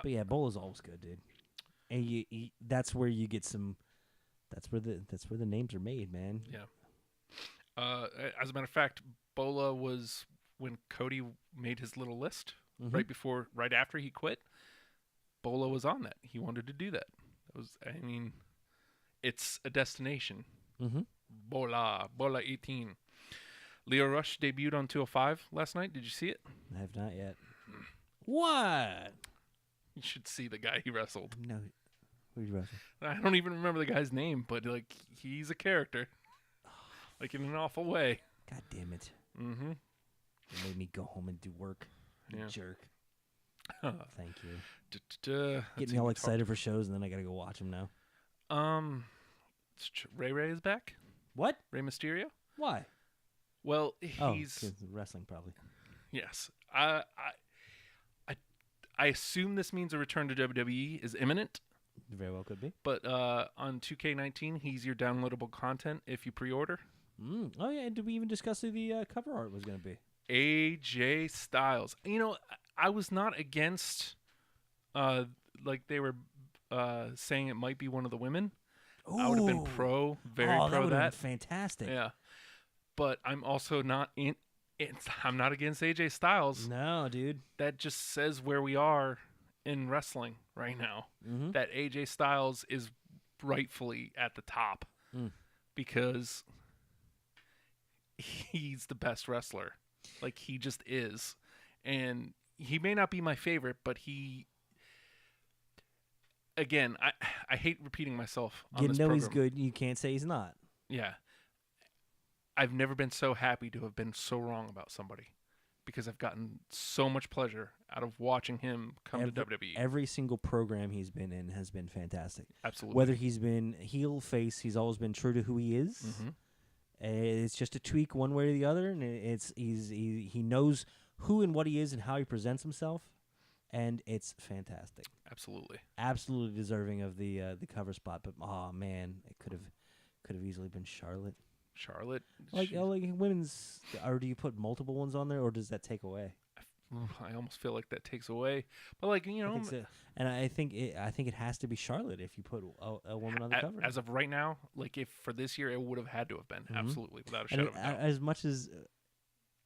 But yeah, BOLA's always good, dude. And you that's where you get some. That's where the names are made, man. Yeah. As a matter of fact, BOLA was when Cody made his little list right after he quit. BOLA was on that. He wanted to do that. It's a destination. Mm-hmm. BOLA 18. Lio Rush debuted on 205 last night. Did you see it? I have not yet. What? You should see the guy he wrestled. No. Who'd you wrestle? I don't even remember the guy's name, but like he's a character, like in an awful way. God damn it! Mm-hmm. You made me go home and do work. You Yeah. jerk. Thank you. Let's Get see me all what we excited for shows, and then I gotta go watch them now. Ray is back. What? Rey Mysterio. Why? Well, Oh, he's 'cause wrestling probably. yes. I assume this means a return to WWE is imminent. Very well could be. But on 2K19, he's your downloadable content if you pre-order. Oh yeah, and did we even discuss who the cover art was gonna be? AJ Styles. You know, I was not against, like they were saying it might be one of the women. I would have been very that pro would have that. been fantastic. Yeah, but I'm also not I'm not against AJ Styles. No, dude. That just says where we are in wrestling right now. Mm-hmm. That AJ Styles is rightfully at the top because he's the best wrestler. Like, he just is. And he may not be my favorite, but he... Again, I hate repeating myself on this program. He's good, you can't say he's not. Yeah. I've never been so happy to have been so wrong about somebody because I've gotten so much pleasure out of watching him come to WWE. Every single program he's been in has been fantastic. Absolutely. Whether he's been heel, face, he's always been true to who he is. Mm-hmm. It's just a tweak one way or the other, and he knows who and what he is and how he presents himself, and it's fantastic. Absolutely. Absolutely deserving of the cover spot, but oh man, it could have easily been Charlotte. Charlotte. Like women's, or do you put multiple ones on there, or does that take away? I almost feel like that takes away, but like and I think it has to be Charlotte if you put a woman on the cover. As of right now, like if for this year, it would have had to have been absolutely without a shadow of a doubt. As much as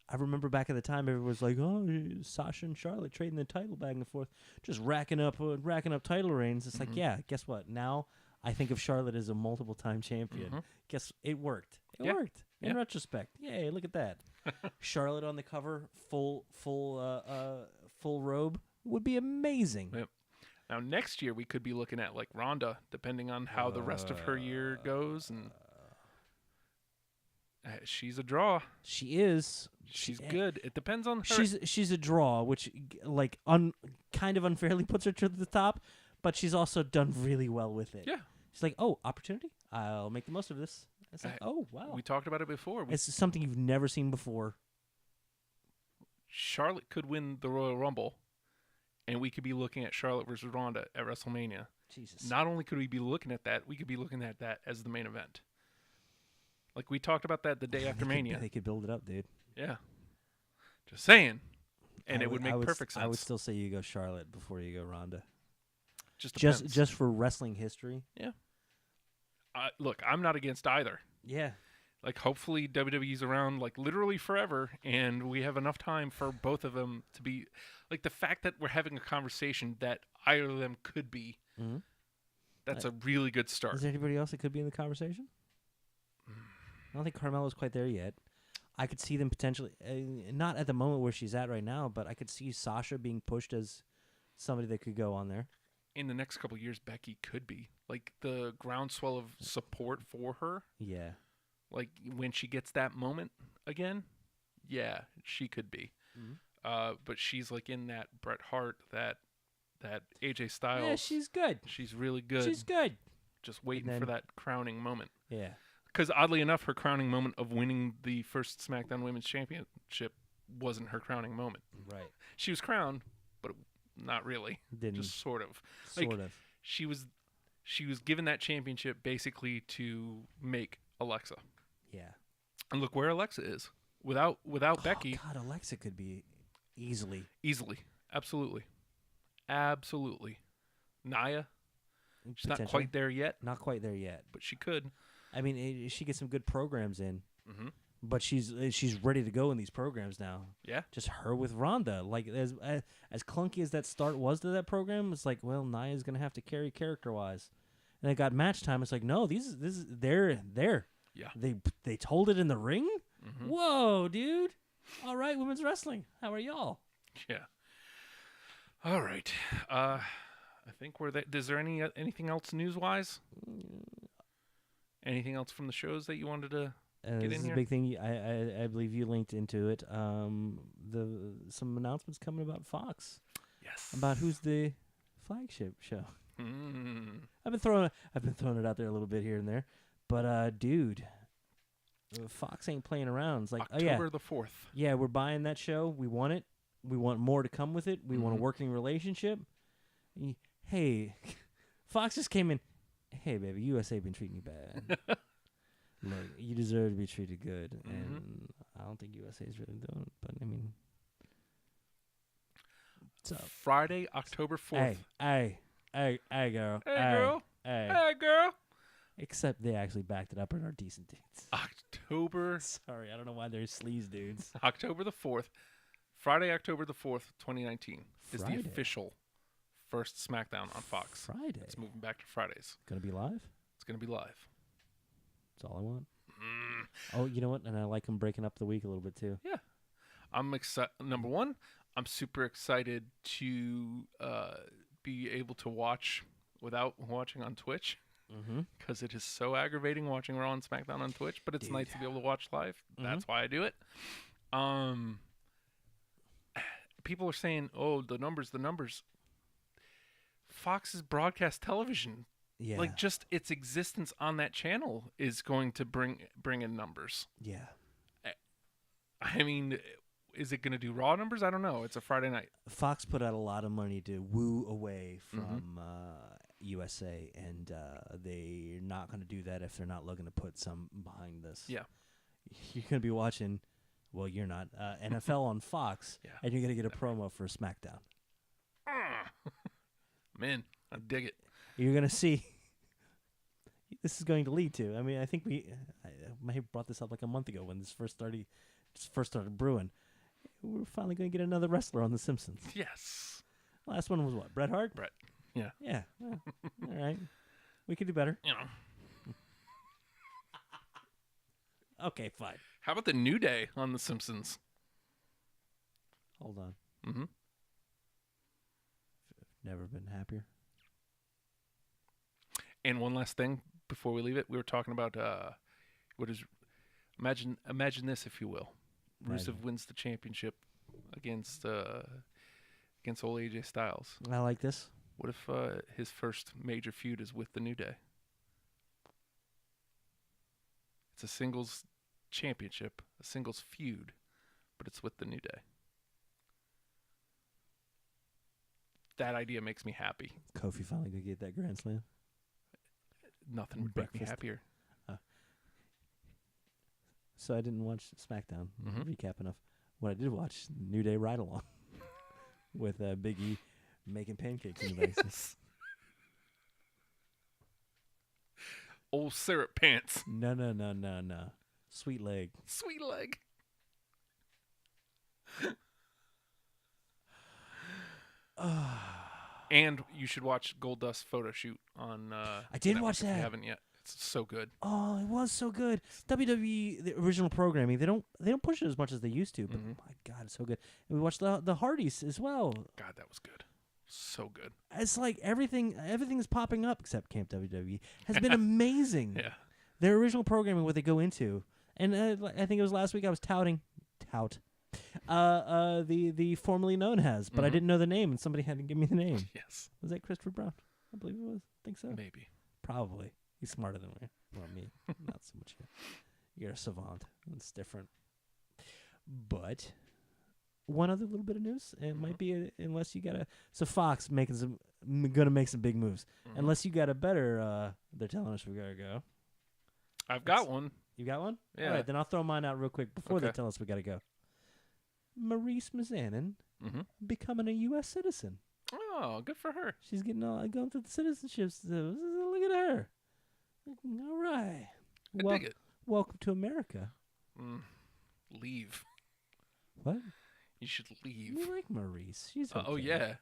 I remember back at the time, everyone was like, "Oh, Sasha and Charlotte trading the title back and forth, just racking up title reigns." It's like, yeah, guess what? Now I think of Charlotte as a multiple-time champion. Guess it worked. It worked in retrospect. Yay! Look at that. Charlotte on the cover, full robe would be amazing. Yep. Now next year we could be looking at like Ronda, depending on how the rest of her year goes, and she's a draw. She is. She's good. It depends on her. She's a draw, which like kind of unfairly puts her to the top, but she's also done really well with it. Yeah. She's like, oh, opportunity. I'll make the most of this. It's like, oh wow. We talked about it before. It's something you've never seen before. Charlotte could win the Royal Rumble, and we could be looking at Charlotte versus Ronda at WrestleMania. Jesus. Not only could we be looking at that, we could be looking at that as the main event. Like we talked about that the day after Mania. They could build it up, dude. Yeah. Just saying. And it would make perfect sense. I would still say you go Charlotte before you go Ronda. Depends. Just for wrestling history. Yeah. Look, I'm not against either. Yeah. Like, hopefully WWE's around, like, literally forever, and we have enough time for both of them to be... Like, the fact that we're having a conversation that either of them could be, that's a really good start. Is there anybody else that could be in the conversation? I don't think Carmella's quite there yet. I could see them potentially... not at the moment where she's at right now, but I could see Sasha being pushed as somebody that could go on there. In the next couple of years, Becky could be. Like, the groundswell of support for her. Yeah. Like, when she gets that moment again, yeah, she could be. But she's like in that Bret Hart, that AJ Styles. Yeah, she's good. She's really good. She's good. Just waiting then- for that crowning moment. Yeah. Because oddly enough, her crowning moment of winning the first SmackDown Women's Championship wasn't her crowning moment. Right. She was crowned, but not really. Didn't Just sort of. sort like, of. She was given that championship basically to make Alexa. Yeah. And look where Alexa is. Without Becky, God, Alexa could be easily. easily. Absolutely. Nia, she's not potentially. quite there yet, Not quite there yet. but she could. I mean, she gets some good programs in, Mhm. but she's ready to go in these programs now. Yeah. Just her with Ronda, like as clunky as that start was to that program, it's like, well, Nia's gonna have to carry character wise, and they got match time. It's like, no, they're there. Yeah. They told it in the ring. Mhm. Whoa, dude! All right, women's wrestling. How are y'all? Yeah. All right. I think we're there. Is there anything else news-wise? Anything else from the shows that you wanted to get This in is here? a big thing. I believe you linked into it. Some announcements coming about Fox, Yes. about who's the flagship show. Mm. I've been throwing it out there a little bit here and there, but dude, Fox ain't playing around. It's like, October the 4th. yeah, we're buying that show. We want it. We want more to come with it. We want a Mhm. working relationship. Hey, Fox just came in. Hey, baby, USA been treating you bad. Look, you deserve to be treated good, and I don't think USA is really doing it. But I mean, what's up? Friday, October 4th. Hey, girl. Hey, girl. Hey. Hey, girl. Except they actually backed it up and are decent dudes. October Sorry, I don't know why they're sleaze dudes. October the 4th. Friday, October the 4th, 2019 is the Friday. official first SmackDown on Fox. Friday. It's moving back to Fridays. Gonna be live? It's going to be live. That's all I want. Mm. Oh, you know what? And I like them breaking up the week a little bit too. I'm excited. Number one, I'm super excited to be able to watch without watching on Twitch Mm-hmm. because it is so aggravating watching Raw and SmackDown on Twitch. But it's Dude. nice to be able to watch live. Mhm. That's why I do it. People are saying, "Oh, the numbers." Fox's broadcast television, Yeah. like just its existence on that channel, is going to bring in numbers. yeah. I mean, is it going to do Raw numbers? I don't know. It's a Friday night. Fox put out a lot of money to woo away Mm-hmm. from USA, and they're not going to do that if they're not looking to put some behind this. Yeah. You're going to be watching, well, you're not, NFL on Fox, Yeah. and you're going to get a promo for SmackDown. Man, I dig it. You're going to see. This is going to lead to. I mean, I think I may have brought this up like a month ago when this first started brewing. We're finally going to get another wrestler on The Simpsons. Yes. Last one was what? Bret Hart? Bret. Yeah. Yeah. Well, all right. We could do better. You know. Okay, fine. How about the New Day on The Simpsons? Hold on. Mm-hmm. Never been happier. And one last thing before we leave it, we were talking about what is imagine this, if you will. Imagine. Rusev wins the championship against old AJ Styles. I like this. What if his first major feud is with the New Day? It's a singles championship, a singles feud, but it's with the New Day. That idea makes me happy. Kofi finally gonna get that Grand Slam. Nothing would make me Breakfast. happier. So I didn't watch SmackDown Mhm. recap enough. What I did watch, New Day Ride Along with Big E making pancakes in the back. Old syrup pants. No. Sweet leg. Sweet leg. And you should watch Goldust photo shoot on. I did Netflix watch if you that. haven't yet. It's so good. Oh, it was so good. WWE, the original programming, they don't push it as much as they used to. But Mhm. my God, it's so good. And we watched the Hardys as well. God, that was good. So good. It's like everything is popping up except Camp WWE has been amazing. Yeah. Their original programming, what they go into, and I think it was last week I was The formerly known as, but I didn't know the name, and somebody had to give me the name. Yes, Was that Christopher Brown? I believe it was. Think so. maybe. Probably. He's smarter than me. Well, me, not so much yet. You're a savant. It's different. But one other little bit of news. It might be unless you got a. So Fox gonna make some big moves. Unless you got a better. They're telling us we gotta go. I've got one. You got one? Yeah. All right, then I'll throw mine out real quick before they Okay. tell us we gotta go. Maurice Mazanin becoming a U.S. citizen. Oh, good for her. She's going through the citizenships. Look at her. All right. I dig it. Welcome to America. Leave. What? You should leave. You like Maurice? She's okay. Oh, yeah.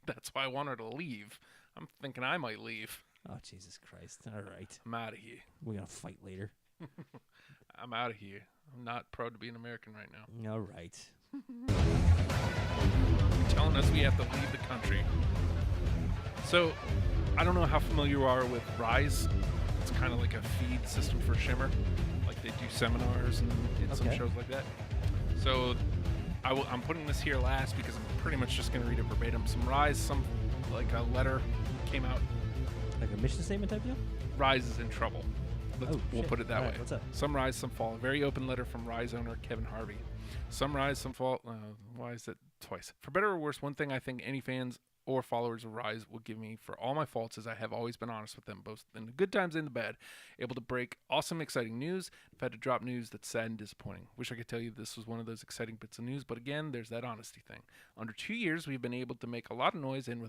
That's why I want her to leave. I'm thinking I might leave. Oh, Jesus Christ. All right. I'm out of here. We're going to fight later. I'm out of here. I'm not proud to be an American right now. All right. You're telling us we have to leave the country. So, I don't know how familiar you are with Rise. It's kind of like a feed system for Shimmer. Like they do seminars and some Okay. shows like that. So, I'm putting this here last because I'm pretty much just going to read it verbatim. Some Rise, like a letter came out. Like a mission statement type deal? Rise is in trouble. We'll shit. put it that All way. right, what's up? Some rise, some fall. A very open letter from Rise owner Kevin Harvey. Some rise, some fall. Why is it twice? For better or worse, one thing I think any fans or followers of Rise will give me for all my faults is I have always been honest with them, both in the good times and the bad. Able to break awesome, exciting news. I've had to drop news that's sad and disappointing. Wish I could tell you this was one of those exciting bits of news, but again, there's that honesty thing. Under 2 years, we've been able to make a lot of noise and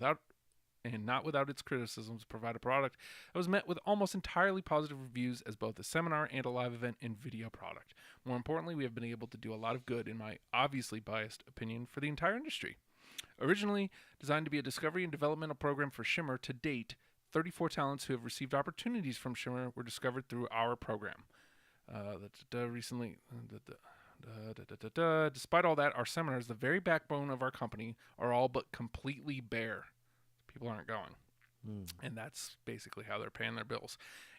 not without its criticisms, provide a product that was met with almost entirely positive reviews as both a seminar and a live event and video product. More importantly, we have been able to do a lot of good, in my obviously biased opinion, for the entire industry. Originally designed to be a discovery and developmental program for Shimmer, to date, 34 talents who have received opportunities from Shimmer were discovered through our program. Despite all that, our seminars, the very backbone of our company, are all but completely bare. People aren't going. And that's basically how they're paying their bills.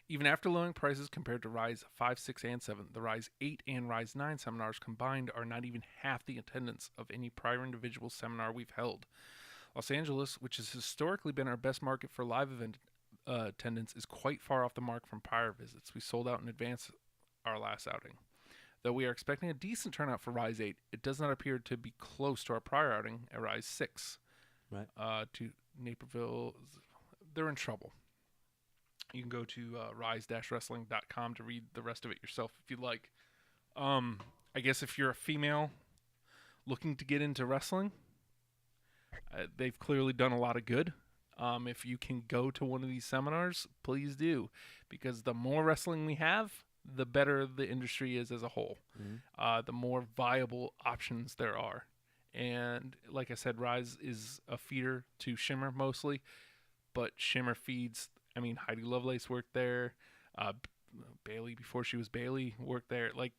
Even after lowering prices compared to Rise 5, 6, and 7, the Rise 8 and Rise 9 seminars combined are not even half the attendance of any prior individual seminar we've held. Los Angeles, which has historically been our best market for live event attendance, is quite far off the mark from prior visits. We sold out in advance our last outing. Though we are expecting a decent turnout for Rise 8, it does not appear to be close to our prior outing at Rise 6. Right. To Naperville, they're in trouble. You can go to rise-wrestling.com to read the rest of it yourself if you'd like. I guess if you're a female looking to get into wrestling, they've clearly done a lot of good. If you can go to one of these seminars, please do, because the more wrestling we have, the better the industry is as a whole. The more viable options there are. And like I said, Rise is a feeder to Shimmer mostly, but Shimmer feeds, Heidi Lovelace worked there. Bailey, before she was Bailey, worked there. Like,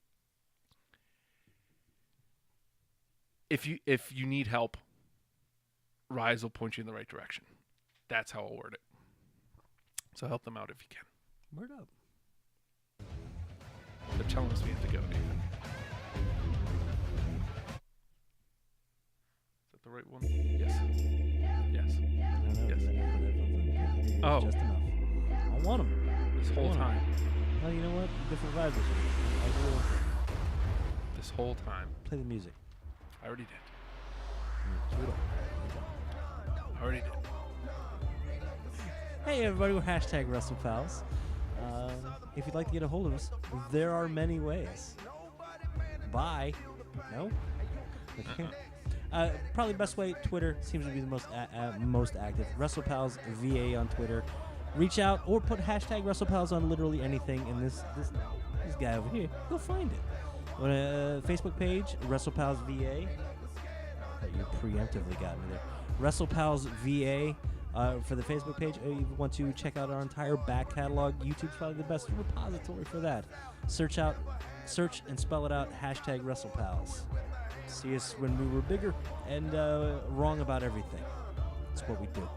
if you need help, Rise will point you in the right direction. That's how I'll word it. So help them out if you can. Word up. They're telling us we have to go, Nathan. The right one? Yes. Yes. I don't know. Yes. Is that enough for that? Oh. Just enough. I want them. This whole time. Well, you know what? Different vibes. This whole time. Play the music. I already did. I already did. Hey everybody, we're hashtag Wrestlepals. If you'd like to get a hold of us, there are many ways. Bye. No? Okay. Probably best way, Twitter seems to be the most active. Wrestlepals VA on Twitter. Reach out or put hashtag Wrestlepals on literally anything, and this guy over here, you'll find it. On a Facebook page, Wrestlepals VA. You preemptively got me there. Wrestlepals VA for the Facebook page. If you want to check out our entire back catalog, YouTube's probably the best repository for that. Search and spell it out, hashtag Wrestlepals. See us when we were bigger and wrong about everything. That's what we do.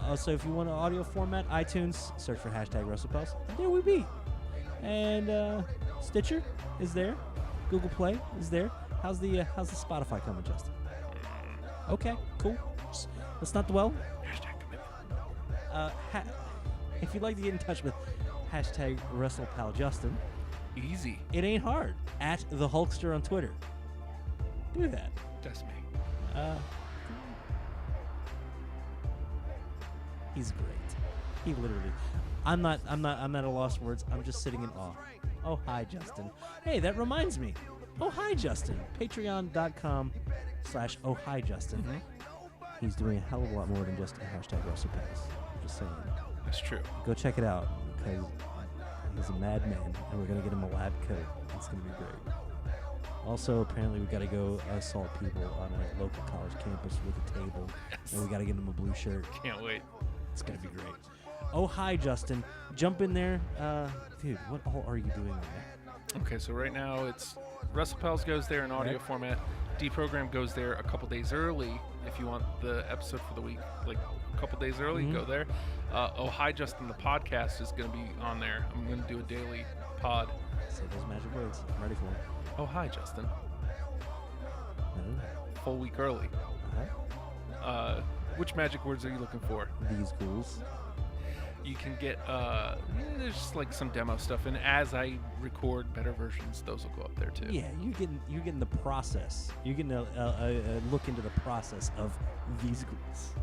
Also, if you want an audio format, iTunes, search for hashtag Wrestlepals. There we be. And Stitcher is there. Google Play is there. How's the Spotify coming, Justin? Okay, cool. Let's not dwell. Hashtag commitment. If you'd like to get in touch with hashtag Wrestlepal Justin, Easy. it ain't hard. At the Hulkster on Twitter. Do that. That's me. He's great. He literally. I'm not at a loss for words. I'm just sitting in awe. Oh, hi, Justin. Hey, that reminds me. Oh, hi, Justin. Patreon.com/Oh, hi, Justin. He's doing a hell of a lot more than just a hashtag Wrestlepals. I'm just saying. That's true. Go check it out because he's a madman, and we're gonna get him a lab coat. It's gonna be great. Also, apparently, we gotta go assault people on a local college campus with a table, and we gotta get him a blue shirt. Can't wait. It's gonna be great. Oh, hi, Justin. Jump in there. Dude, what all are you doing right now? Okay, so right now it's Wrestlepals goes there in audio format. Deprogram goes there a couple days early if you want the episode for the week, like a couple days early, go there. Oh, hi, Justin, the podcast is going to be on there. I'm going to do a daily pod. Say those magic words. I'm ready for them. Oh, hi, Justin. I don't know. Full week early. Which magic words are you looking for? These ghouls. You can get, there's just like some demo stuff, and as I record better versions, those will go up there too. Yeah, you're getting the process. You're getting a look into the process of these ghouls.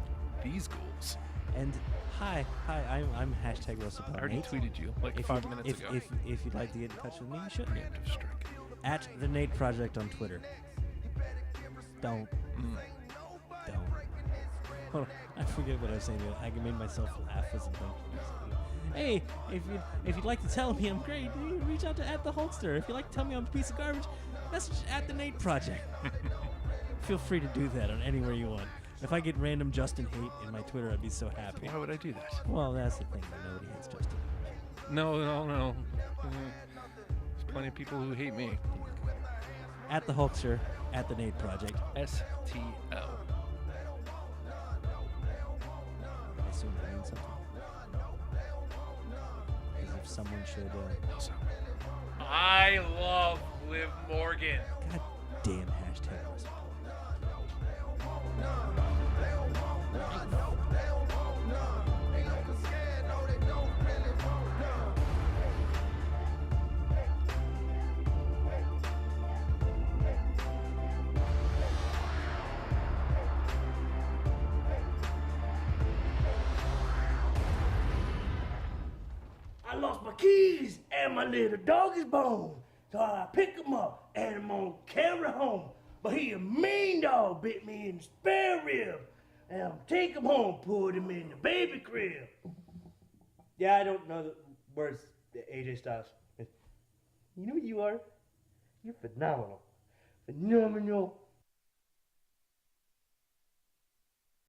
These ghouls. And hi, I'm hashtag Wrestlepal. I already tweeted you like 5 minutes ago. If you'd like to get in touch with me, you should. Preemptive strike. At the Nate Project on Twitter. Don't. Hold on, I forget what I was saying. I made myself laugh as a thing. Hey, if you'd like to tell me I'm great, you reach out to at the Hulkster. If you'd like to tell me I'm a piece of garbage, message at the Nate Project. Feel free to do that on anywhere you want. If I get random Justin hate in my Twitter, I'd be so happy. Why would I do that? Well, that's the thing. Nobody hates Justin. No. There's plenty of people who hate me. At the Hulkster, at the Nate Project. STL. I assume that means something. Because if someone should. Also, I love Liv Morgan. God damn hashtag. I lost my keys and my little dog is bone. So I pick him up and I'm gonna carry home. But he a mean dog, bit me in the spare rib. And I'm take him home, put him in the baby crib. Yeah, I don't know the words, AJ Styles. You know what you are? You're phenomenal. Phenomenal.